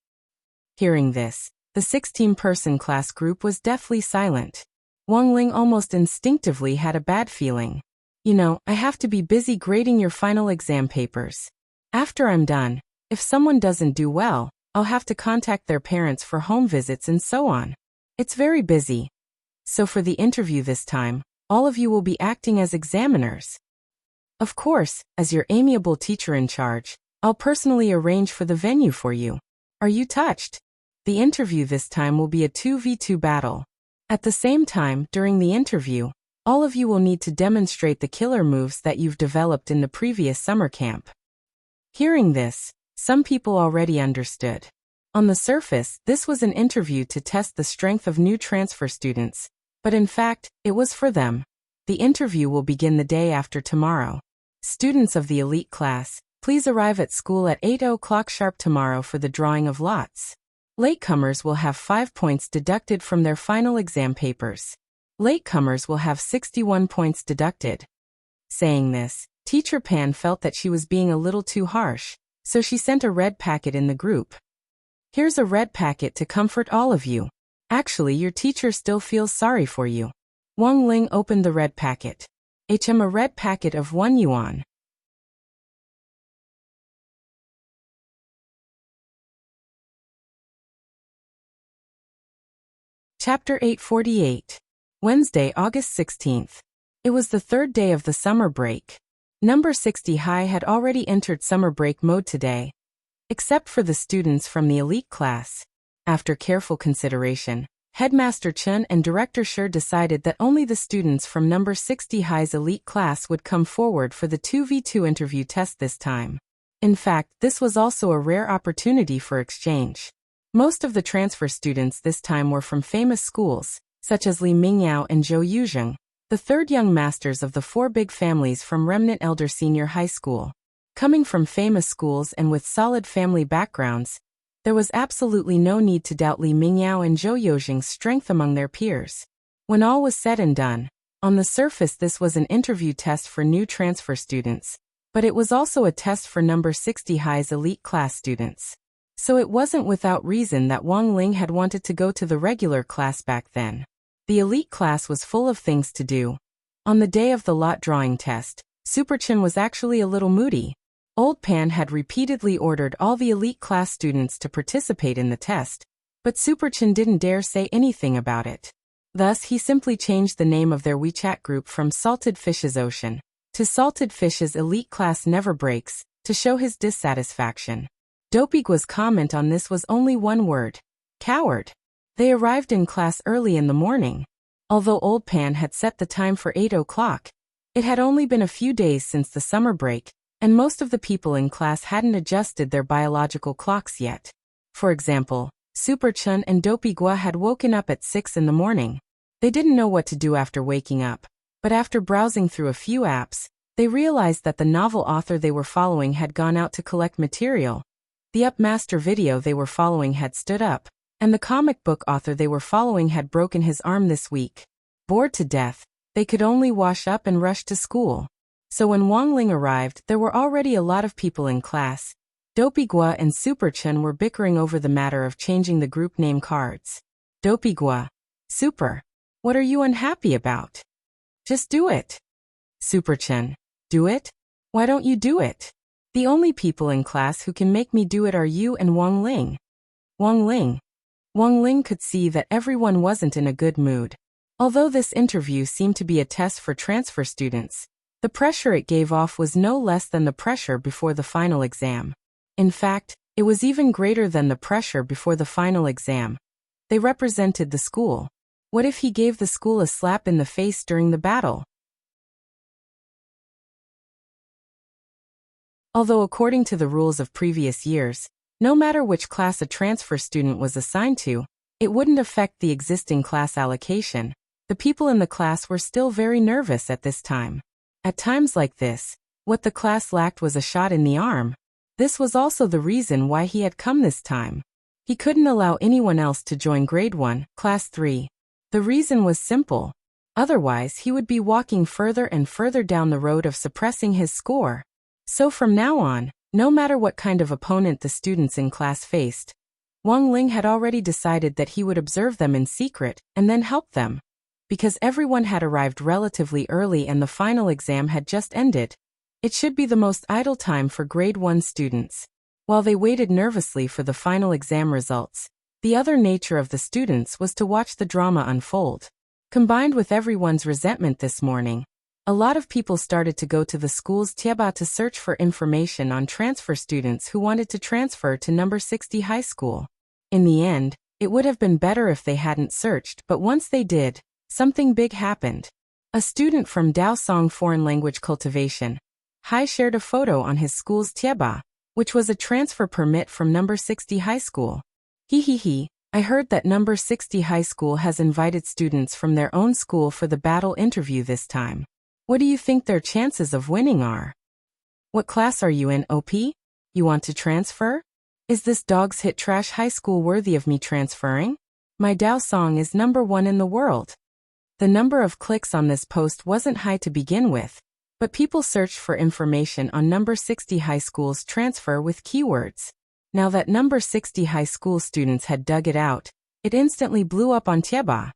Hearing this, the 16-person class group was deathly silent. Wang Ling almost instinctively had a bad feeling. You know, I have to be busy grading your final exam papers. After I'm done, if someone doesn't do well, I'll have to contact their parents for home visits and so on. It's very busy. So for the interview this time, all of you will be acting as examiners. Of course, as your amiable teacher in charge, I'll personally arrange for the venue for you. Are you touched? The interview this time will be a 2v2 battle. At the same time, during the interview, all of you will need to demonstrate the killer moves that you've developed in the previous summer camp. Hearing this, some people already understood. On the surface, this was an interview to test the strength of new transfer students, but in fact, it was for them. The interview will begin the day after tomorrow. Students of the elite class, please arrive at school at 8 o'clock sharp tomorrow for the drawing of lots. Latecomers will have 5 points deducted from their final exam papers. Latecomers will have 61 points deducted. Saying this, Teacher Pan felt that she was being a little too harsh, so she sent a red packet in the group. Here's a red packet to comfort all of you. Actually, your teacher still feels sorry for you. Wang Ling opened the red packet. A red packet of 1 yuan. Chapter 848. Wednesday, August 16th. It was the 3rd day of the summer break. Number 60 High had already entered summer break mode today, except for the students from the elite class. After careful consideration, Headmaster Chun and Director Shi decided that only the students from number 60 High's elite class would come forward for the 2v2 interview test this time. In fact, this was also a rare opportunity for exchange. Most of the transfer students this time were from famous schools, such as Li Mingyao and Zhou Yuzheng, the third young masters of the four big families from Remnant Elder Senior High School. Coming from famous schools and with solid family backgrounds, there was absolutely no need to doubt Li Mingyao and Zhou Yuzheng's strength among their peers. When all was said and done, on the surface this was an interview test for new transfer students, but it was also a test for number 60 High's elite class students. So it wasn't without reason that Wang Ling had wanted to go to the regular class back then. The elite class was full of things to do. On the day of the lot drawing test, Super Chen was actually a little moody. Old Pan had repeatedly ordered all the elite class students to participate in the test, but Super Chen didn't dare say anything about it. Thus he simply changed the name of their WeChat group from Salted Fish's Ocean to Salted Fish's Elite Class Never Breaks, to show his dissatisfaction. Dopigua's comment on this was only one word: coward. They arrived in class early in the morning. Although Old Pan had set the time for 8 o'clock, it had only been a few days since the summer break, and most of the people in class hadn't adjusted their biological clocks yet. For example, Super Chen and Dopigua had woken up at 6 in the morning. They didn't know what to do after waking up, but after browsing through a few apps, they realized that the novel author they were following had gone out to collect material. The Upmaster video they were following had stood up, and the comic book author they were following had broken his arm this week. Bored to death, they could only wash up and rush to school. So when Wang Ling arrived, there were already a lot of people in class. Dopigua and Super Chen were bickering over the matter of changing the group name cards. Dopigua: Super, what are you unhappy about? Just do it. Super Chen: do it? Why don't you do it? The only people in class who can make me do it are you and Wang Ling. Wang Ling. Wang Ling could see that everyone wasn't in a good mood. Although this interview seemed to be a test for transfer students, the pressure it gave off was no less than the pressure before the final exam. In fact, it was even greater than the pressure before the final exam. They represented the school. What if he gave the school a slap in the face during the battle? Although according to the rules of previous years, no matter which class a transfer student was assigned to, it wouldn't affect the existing class allocation, the people in the class were still very nervous at this time. At times like this, what the class lacked was a shot in the arm. This was also the reason why he had come this time. He couldn't allow anyone else to join Grade 1, Class 3. The reason was simple. Otherwise, he would be walking further and further down the road of suppressing his score. So from now on, no matter what kind of opponent the students in class faced, Wang Ling had already decided that he would observe them in secret and then help them. Because everyone had arrived relatively early and the final exam had just ended, it should be the most idle time for Grade 1 students. While they waited nervously for the final exam results, the other nature of the students was to watch the drama unfold. Combined with everyone's resentment this morning, a lot of people started to go to the school's Tieba to search for information on transfer students who wanted to transfer to number 60 high school. In the end, it would have been better if they hadn't searched, but once they did, something big happened. A student from Daosong Foreign Language Cultivation, Hai, shared a photo on his school's Tieba, which was a transfer permit from number 60 high school. I heard that number 60 high school has invited students from their own school for the battle interview this time. What do you think their chances of winning are? What class are you in, OP? You want to transfer? Is this dog's hit trash high school worthy of me transferring? My Daosong is number 1 in the world. The number of clicks on this post wasn't high to begin with, but people searched for information on number 60 high school's transfer with keywords. Now that number 60 high school students had dug it out, it instantly blew up on Tieba.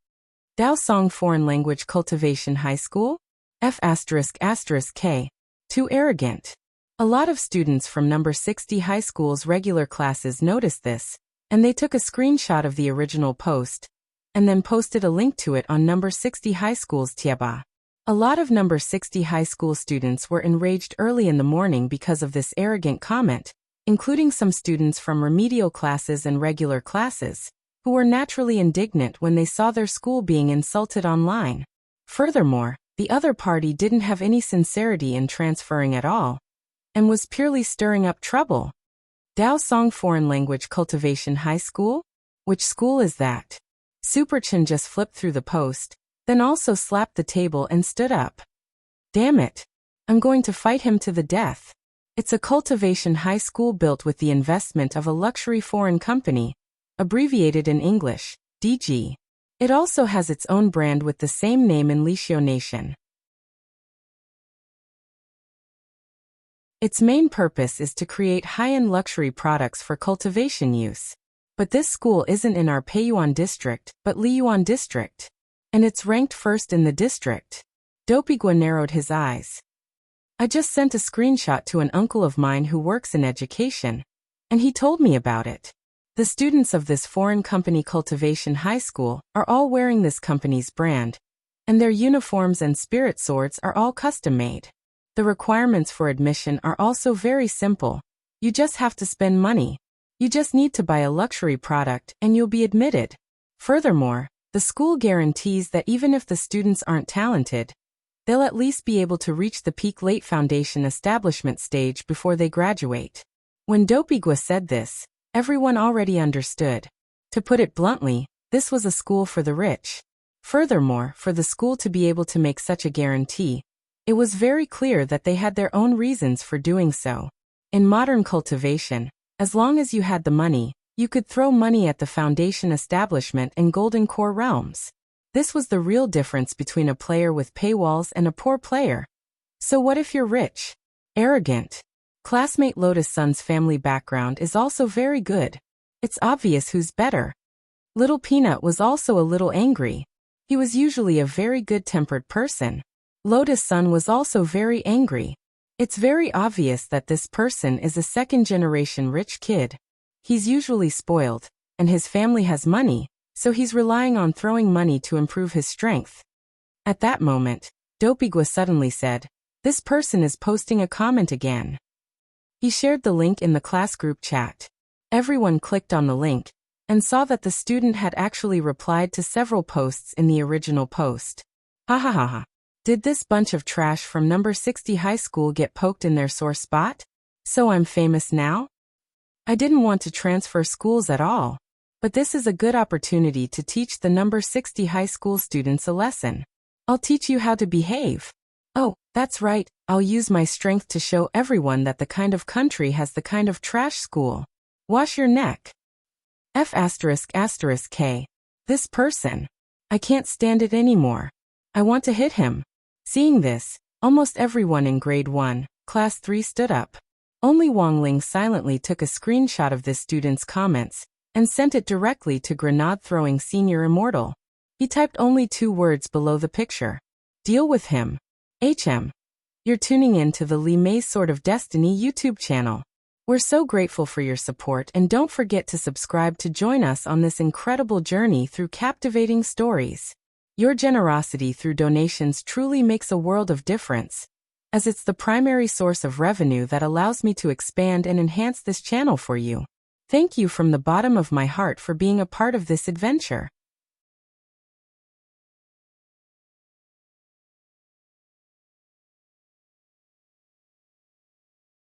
Daosong Foreign Language Cultivation High School? F***K. Too arrogant. A lot of students from number 60 high school's regular classes noticed this, and they took a screenshot of the original post, and then posted a link to it on number 60 high school's Tieba. A lot of number 60 high school students were enraged early in the morning because of this arrogant comment, including some students from remedial classes and regular classes. who were naturally indignant when they saw their school being insulted online. Furthermore, the other party didn't have any sincerity in transferring at all, and was purely stirring up trouble. Dao Song Foreign Language Cultivation High School? Which school is that? Superchin just flipped through the post, then also slapped the table and stood up. Damn it. I'm going to fight him to the death. It's a cultivation high school built with the investment of a luxury foreign company, abbreviated in English, DG. It also has its own brand with the same name in Lixiao Nation. Its main purpose is to create high-end luxury products for cultivation use. But this school isn't in our Peiyuan district, but Liyuan district. And it's ranked first in the district. Dopigua narrowed his eyes. I just sent a screenshot to an uncle of mine who works in education, and he told me about it. The students of this foreign company Cultivation High School are all wearing this company's brand, and their uniforms and spirit swords are all custom-made. The requirements for admission are also very simple. You just have to spend money. You just need to buy a luxury product and you'll be admitted. Furthermore, the school guarantees that even if the students aren't talented, they'll at least be able to reach the peak late foundation establishment stage before they graduate. When Dopigua said this, everyone already understood. To put it bluntly, this was a school for the rich. Furthermore, for the school to be able to make such a guarantee, it was very clear that they had their own reasons for doing so. In modern cultivation, as long as you had the money, you could throw money at the foundation establishment in Golden Core realms. This was the real difference between a player with paywalls and a poor player. So what if you're rich? Arrogant. Classmate Lotus Sun's family background is also very good. It's obvious who's better. Little Peanut was also a little angry. He was usually a very good-tempered person. Lotus Sun was also very angry. It's very obvious that this person is a second-generation rich kid. He's usually spoiled, and his family has money, so he's relying on throwing money to improve his strength. At that moment, Dopigua suddenly said, "This person is posting a comment again." He shared the link in the class group chat. Everyone clicked on the link, and saw that the student had actually replied to several posts in the original post. Ha ha ha ha. Did this bunch of trash from number 60 high school get poked in their sore spot? So I'm famous now? I didn't want to transfer schools at all. But this is a good opportunity to teach the number 60 high school students a lesson. I'll teach you how to behave. Oh, that's right, I'll use my strength to show everyone that the kind of country has the kind of trash school. Wash your neck. F***K. This person. I can't stand it anymore. I want to hit him. Seeing this, almost everyone in grade 1, class 3 stood up. Only Wang Ling silently took a screenshot of this student's comments and sent it directly to grenade-throwing Senior Immortal. He typed only 2 words below the picture. Deal with him. HM. You're tuning in to the Li Mei's Sword of Destiny YouTube channel. We're so grateful for your support, and don't forget to subscribe to join us on this incredible journey through captivating stories. Your generosity through donations truly makes a world of difference, as it's the primary source of revenue that allows me to expand and enhance this channel for you. Thank you from the bottom of my heart for being a part of this adventure.